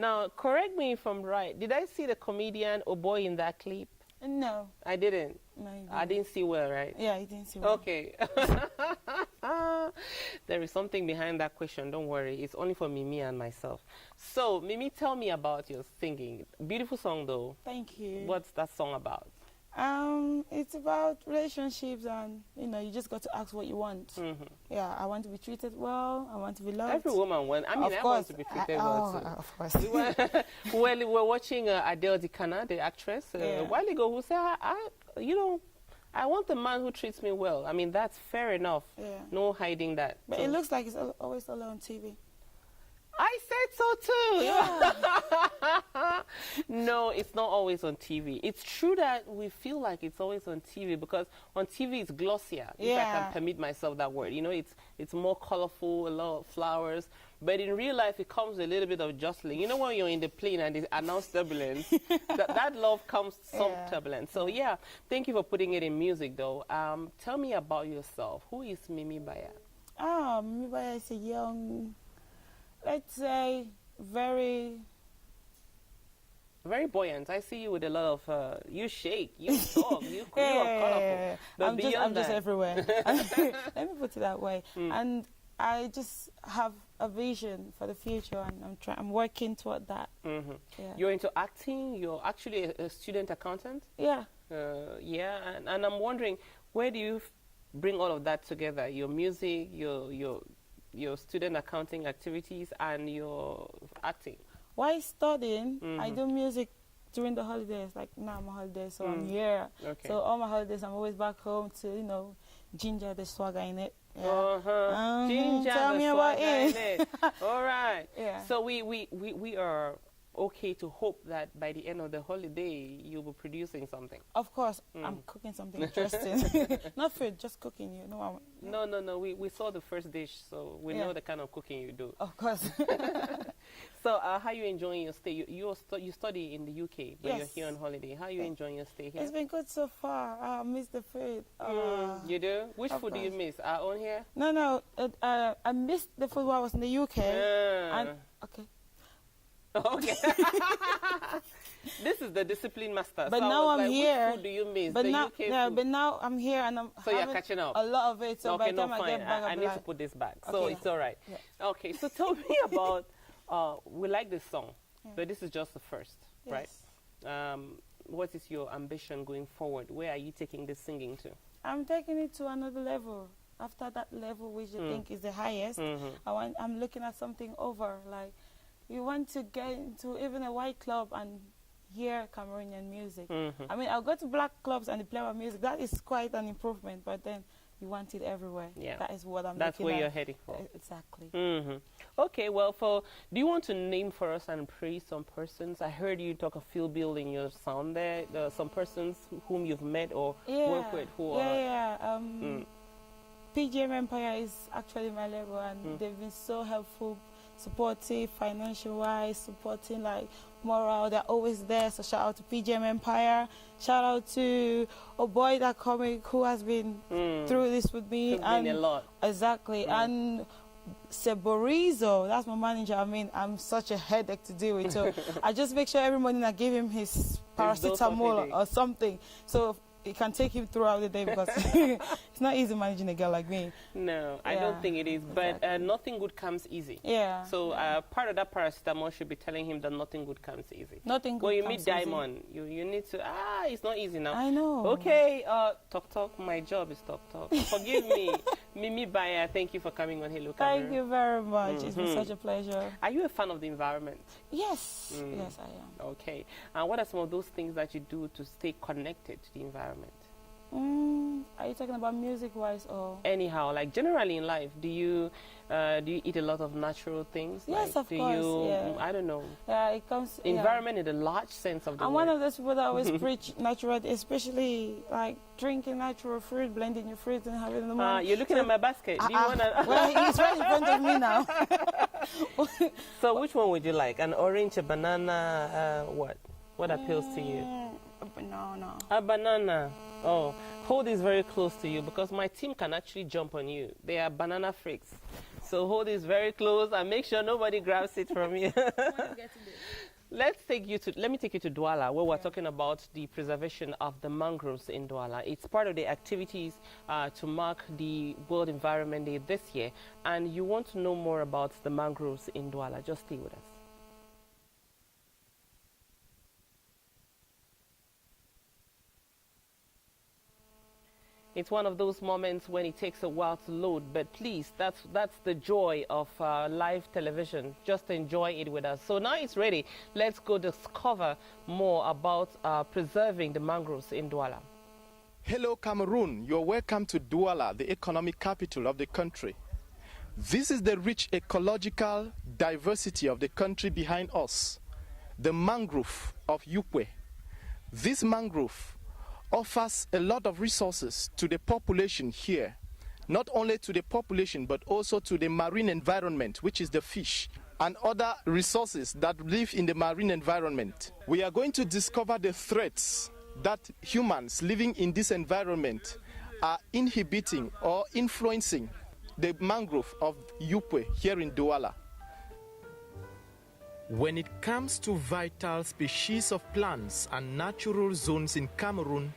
Now, correct me if I'm right. Did I see the comedian Oboy in that clip? No. I didn't. No, you I didn't see well, right? Yeah, you didn't see well. Okay. There is something behind that question. Don't worry. It's only for Mimi and myself. So, Mimi, tell me about your singing. Beautiful song, though. Thank you. What's that song about? It's about relationships, and you just got to ask what you want. Mm-hmm. Yeah, I want to be treated well. I want to be loved. Every woman wants. I mean, Of I course. want to be treated well too. Of course. We were watching Adele Dikana, the actress, a while ago, who said, I want the man who treats me well. I mean, that's fair enough. Yeah. No hiding that. But So- it looks like it's always all on TV. I said so too. Yeah. No, it's not always on TV. It's true that we feel like it's always on TV because on TV it's glossier. If I Yeah. can permit myself that word. It's more colorful, a lot of flowers. But in real life, it comes with a little bit of jostling. You know when you're in the plane and they announce turbulence, that love comes some turbulence. So yeah, thank you for putting it in music though. Tell me about yourself. Who is Mimi Baya? Mimi Baya is a young, let's say, very buoyant. I see you with a lot of, you shake, you talk, you are colorful. But I'm beyond just that- everywhere. Let me put it that way. Mm. And I just have a vision for the future, and I'm working toward that. Mhm. Yeah. You're into acting. You're actually a student accountant. Yeah. Yeah, and I'm wondering, where do you bring all of that together? Your music, your student accounting activities, and your acting. While studying, I Mhm. do music during the holidays. Like now I'm on holiday, so I'm Mm. here. Okay. So all my holidays, I'm always back home to ginger the swagger in it. Yeah. Uh-huh. Ginger, tell the me about swagger in it. it. All right. Yeah. So we are okay to hope that by the end of the holiday you'll be producing something. Of course, Mm. I'm cooking something interesting. Not food, just cooking. No. We saw the first dish, so we Yeah. know the kind of cooking you do. Of course. So how are you enjoying your stay? You study in the UK, but you're Yes. here on holiday. How are you enjoying your stay here? It's been good so far. I miss the food. You do? Which of food do you course. miss? Our own here? No. I missed the food while I was in the UK. And, okay. Okay. This is the discipline master. But so now I was I'm like, here. Which food do you miss? But the now, UK food? but now I'm here and I'm So you're having catching up. a lot of it. So by Okay, the no, time I fine. get back, I I'll be need to like, put this back. So okay, it's all right. Yeah. Okay, so tell me about, we like this song, but this is just the first, right? What is your ambition going forward? Where are you taking this singing to? I'm taking it to another level. After that level, which I think is the highest, I'm looking at something over. Like, you want to get into even a white club and hear Cameroonian music. I mean, I'll go to black clubs and they play our music. That is quite an improvement, but then you want it everywhere. Yeah. That is what I'm That's looking where at. you're heading for. Exactly. Okay, well, do you want to name for us and praise some persons? I heard you talk of Phil Bill in your sound there. Some persons whom you've met or work with who are... PGM Empire is actually my label, and they've been so helpful, supportive, financial-wise, supporting like moral. They're always there. So shout out to PGM Empire. Shout out to Oboy that comic who has been through this with me. It's been a lot. Exactly. And Seborizo, that's my manager. I mean, I'm such a headache to deal with. So I just make sure every morning I give him his paracetamol or something. So it can take him throughout the day because it's not easy managing a girl like me. No, I don't think it is. But nothing good comes easy. Yeah. So part of that paracetamol should be telling him that nothing good comes easy. Nothing good when you comes meet Diamond, you need to, it's not easy now. I know. Okay, talk. My job is talk. Forgive me. Mimi Baya, thank you for coming on Hello Cameroon. Thank you very much. It's been such a pleasure. Are you a fan of the environment? Yes. Yes, I am. Okay. And what are some of those things that you do to stay connected to the environment? Are you talking about music-wise or? Anyhow, like generally in life, do you eat a lot of natural things? Yes, like, of course. Yeah. I don't know. Yeah, it comes. Environment in the large sense of the I'm word. one of those people that always preach natural, especially like drinking natural fruit, blending your fruit and having the morning. You're looking at my basket. Do you wanna? Well, it's right in front of me now. So which one would you like? An orange, a banana, what? What appeals to you? A banana. A banana. Oh, hold this very close to you because my team can actually jump on you. They are banana freaks. So hold this very close and make sure nobody grabs it from you. Let me take you to Douala, where we're talking about the preservation of the mangroves in Douala. It's part of the activities to mark the World Environment Day this year. And you want to know more about the mangroves in Douala. Just stay with us. It's one of those moments when it takes a while to load, but please, that's the joy of live television. Just enjoy it with us. So now it's ready. Let's go discover more about preserving the mangroves in Douala. Hello, Cameroon. You're welcome to Douala, the economic capital of the country. This is the rich ecological diversity of the country behind us, the mangrove of Yupwe. This mangrove offers a lot of resources to the population here, not only to the population but also to the marine environment, which is the fish and other resources that live in the marine environment. We are going to discover the threats that humans living in this environment are inhibiting or influencing the mangrove of Yupwe here in Douala. When it comes to vital species of plants and natural zones in Cameroon,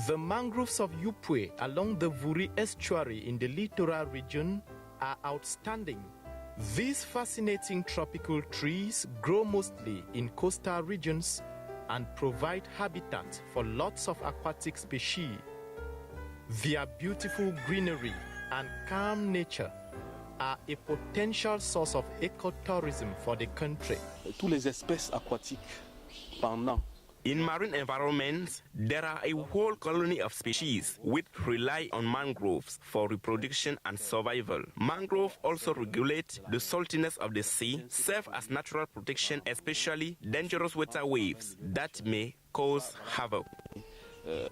the mangroves of Yupwe along the Vuri estuary in the littoral region are outstanding. These fascinating tropical trees grow mostly in coastal regions and provide habitat for lots of aquatic species. Their beautiful greenery and calm nature are a potential source of ecotourism for the country. Toutes les espèces aquatiques pendant. In marine environments, there are a whole colony of species which rely on mangroves for reproduction and survival. Mangroves also regulate the saltiness of the sea, serve as natural protection, especially dangerous water waves that may cause havoc.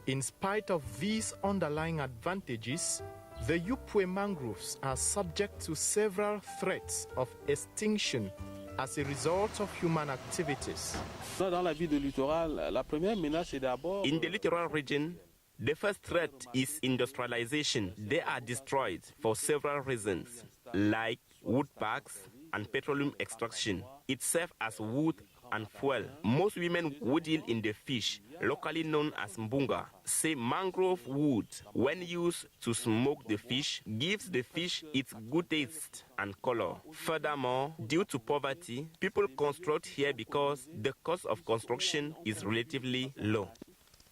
In spite of these underlying advantages, the Yupwe mangroves are subject to several threats of extinction as a result of human activities. Dans la ville de littoral, la première menace est d'abord. In the littoral region, the first threat is industrialization. They are destroyed for several reasons, like wood parks and petroleum extraction. It serves as wood and fuel. Most women who deal in the fish, locally known as mbunga, say mangrove wood, when used to smoke the fish, gives the fish its good taste and color. Furthermore, due to poverty, people construct here because the cost of construction is relatively low.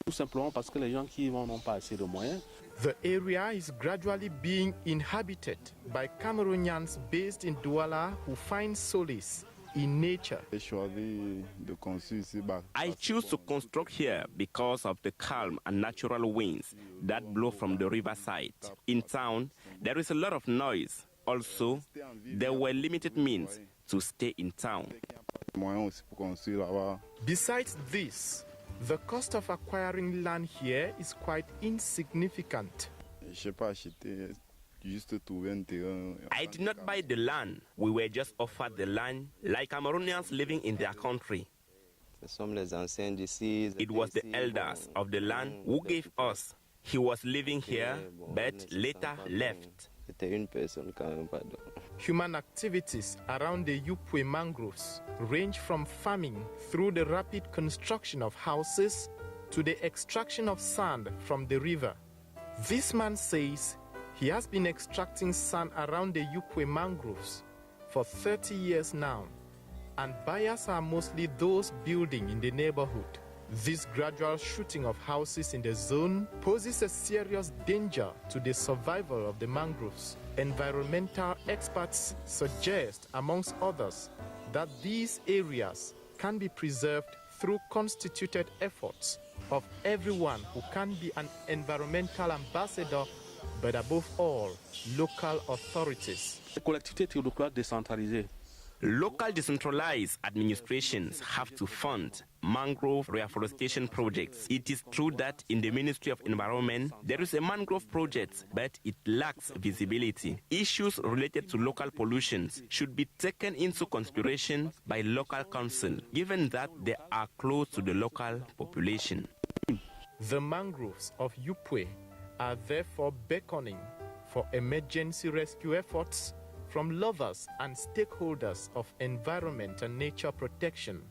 Tout simplement parce que les gens qui y vont n'ont pas assez de moyens. The area is gradually being inhabited by Cameroonians based in Douala who find solace in nature. I choose to construct here because of the calm and natural winds that blow from the riverside. In town, there is a lot of noise. Also, there were limited means to stay in town. Besides this, the cost of acquiring land here is quite insignificant. I did not buy the land. We were just offered the land like Cameroonians living in their country. It was the elders of the land who gave us. He was living here, but later left. Human activities around the Yupwe mangroves range from farming through the rapid construction of houses to the extraction of sand from the river. This man says he has been extracting sand around the Yupwe mangroves for 30 years now, and buyers are mostly those building in the neighborhood. This gradual shooting of houses in the zone poses a serious danger to the survival of the mangroves. Environmental experts suggest, amongst others, that these areas can be preserved through constituted efforts of everyone who can be an environmental ambassador, but above all, local authorities. Local decentralized administrations have to fund mangrove reforestation projects. It is true that in the Ministry of Environment, there is a mangrove project, but it lacks visibility. Issues related to local pollutions should be taken into consideration by local council, given that they are close to the local population. The mangroves of Yupwe are therefore beckoning for emergency rescue efforts from lovers and stakeholders of environment and nature protection.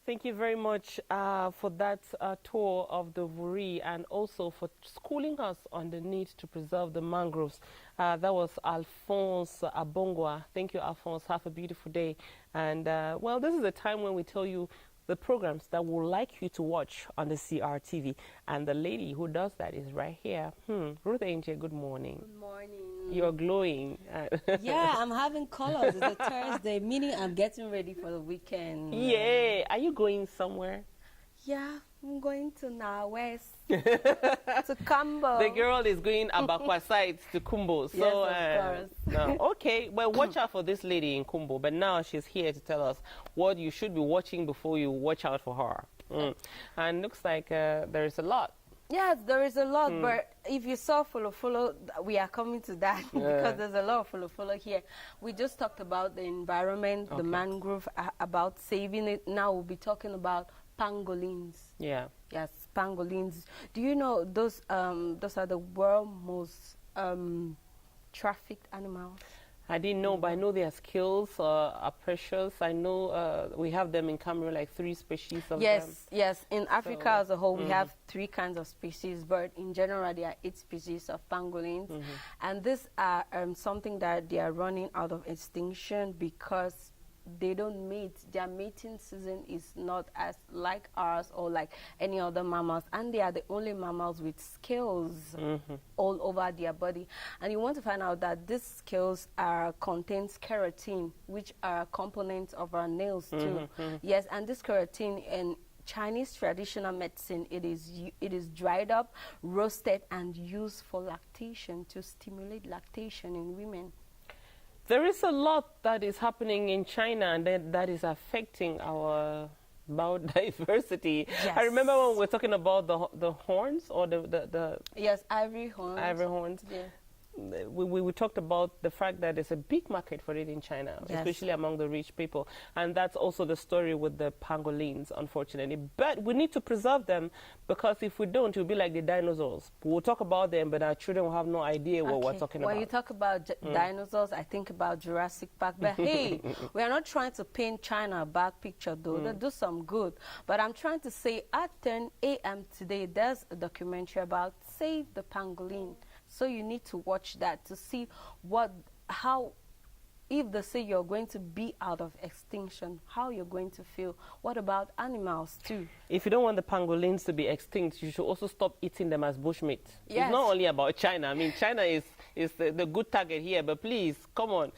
Thank you very much for that tour of the Vuri, and also for schooling us on the need to preserve the mangroves. That was Alphonse Abongwa. Thank you, Alphonse. Have a beautiful day. And, well, this is a time when we tell you the programs that we'd like you to watch on the CRTV. And the lady who does that is right here. Ruth Angel, good morning. Good morning. You're glowing. Yeah, I'm having colors. It's a Thursday, meaning I'm getting ready for the weekend. Yeah. Are you going somewhere? Yeah, I'm going to West to Kumbo. The girl is going Abakwa side to Kumbo. So, yes, of course. No, okay, well, watch out for this lady in Kumbo. But now she's here to tell us what you should be watching before you watch out for her. And looks like there is a lot. Yes, there is a lot, but if you saw follow, we are coming to that because there's a lot of follow here. We just talked about the environment, the mangrove, about saving it. Now we'll be talking about pangolins. Yeah. Yes, pangolins. Do you know those are the world's most trafficked animals? I didn't know, but I know their skills are precious. I know we have them in Cameroon, like 3 species of them. Yes. In Africa as a whole, we have 3 kinds of species, but in general, there are 8 species of pangolins. And these are something that they are running out of extinction because they don't mate. Their mating season is not as like ours or like any other mammals, and they are the only mammals with scales all over their body. And you want to find out that these scales contains keratin, which are components of our nails too. Yes, and this keratin in Chinese traditional medicine, it is dried up, roasted, and used for lactation, to stimulate lactation in women. There is a lot that is happening in China, and that is affecting our biodiversity. Yes. I remember when we were talking about the horns, or the yes, ivory horns. Ivory horns. Yeah. We talked about the fact that there's a big market for it in China, especially among the rich people. And that's also the story with the pangolins, unfortunately. But we need to preserve them, because if we don't, it will be like the dinosaurs. We'll talk about them, but our children will have no idea what we're talking about. When you talk about dinosaurs, I think about Jurassic Park. But hey, we are not trying to paint China a bad picture, though. They do some good. But I'm trying to say at 10 a.m. today, there's a documentary about Save the Pangolin. So you need to watch that to see how, if they say you're going to be out of extinction, how you're going to feel. What about animals too? If you don't want the pangolins to be extinct, you should also stop eating them as bushmeat. Yes. It's not only about China. I mean, China is the good target here, but please, come on.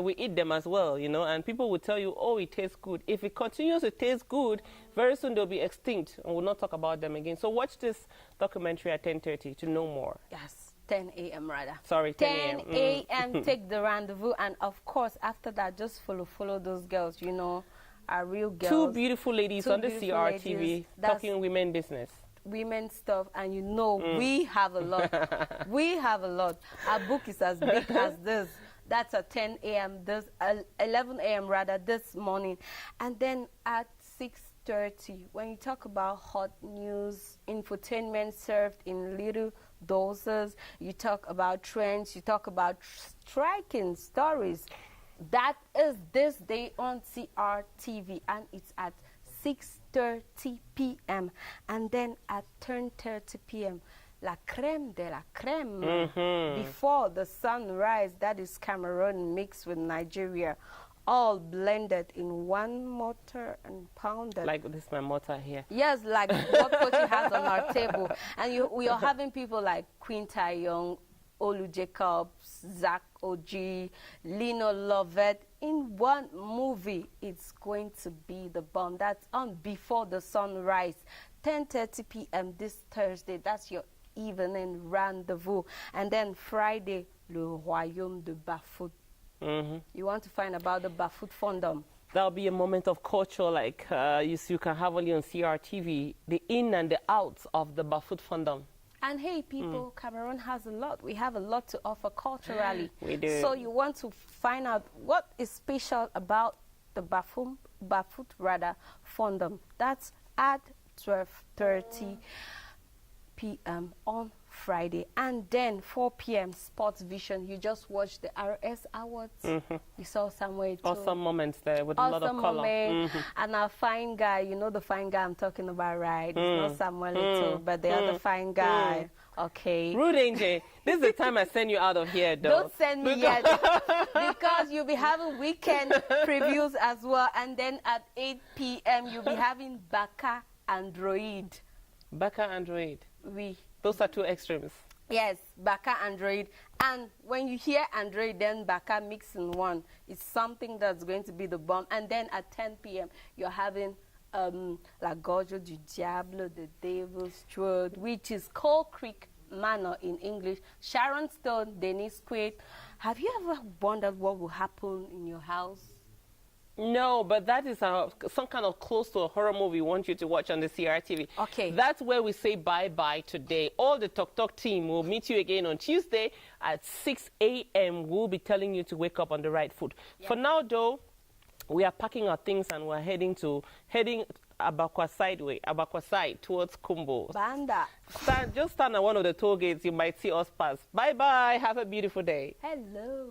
We eat them as well, you know, and people will tell you, oh, it tastes good. If it continues to taste good, very soon they'll be extinct, and we'll not talk about them again. So watch this documentary at 10:30 to know more. Yes. 10 a.m. rather. Sorry, 10 a.m. Take the rendezvous, and of course after that, just follow those girls. You know, are real girls. 2 beautiful ladies on the CRTV talking women business. Women stuff, and you know we have a lot. We have a lot. Our book is as big as this. That's at 10 a.m. This 11 a.m. rather this morning, and then at 6:30 when you talk about hot news, infotainment served in little doses. You talk about trends, you talk about striking stories. That is this day on CRTV, and it's at 6:30 p.m. and then at 10:30 p.m. La crème de la crème. Before the sunrise, that is Cameroon mixed with Nigeria, all blended in one mortar and pounded. Like this, my mortar here. Yes, like what Kochi has on our table. And we are having people like Queen Taeyong, Olu Jacobs, Zach Oji, Lino Lovett in one movie. It's going to be the bomb. That's on Before the Sunrise, 10:30 p.m. this Thursday. That's your evening rendezvous. And then Friday, Le Royaume de Bafut. You want to find about the Bafut Fondom. That'll be a moment of culture like you can have only on CRTV, the in and the outs of the Bafut Fondom. And hey, people, Cameroon has a lot. We have a lot to offer culturally. We do. So you want to find out what is special about the Bafut Fondom. That's at 12:30 p.m. on Friday. And then 4 p.m. Sports Vision. You just watched the RS Awards. You saw Samuel too. Awesome moments there with a lot of color. And our fine guy, you know the fine guy I'm talking about, right? It's not Samuel too, but the other fine guy. Okay. Rude Angel, this is the time I send you out of here, though. Don't send me yet, because you'll be having weekend previews as well. And then at 8 p.m. you'll be having Baka Android. Baka Android. Oui. Those are two extremes. Yes, Baka Android. And when you hear Android, then Baka mix in one. It's something that's going to be the bomb. And then at 10 p.m. you're having La Gorge du Diable, the Devil's Throat, which is Coal Creek Manor in English. Sharon Stone, Denise Quaid. Have you ever wondered what will happen in your house? No, but that is some kind of close to a horror movie we want you to watch on the CRTV. Okay. That's where we say bye-bye today. All the Tok Tok team will meet you again on Tuesday at 6 a.m. We'll be telling you to wake up on the right foot. Yeah. For now, though, we are packing our things and we're heading Abakwa side towards Kumbo. Banda. Just stand at one of the toll gates. You might see us pass. Bye-bye. Have a beautiful day. Hello.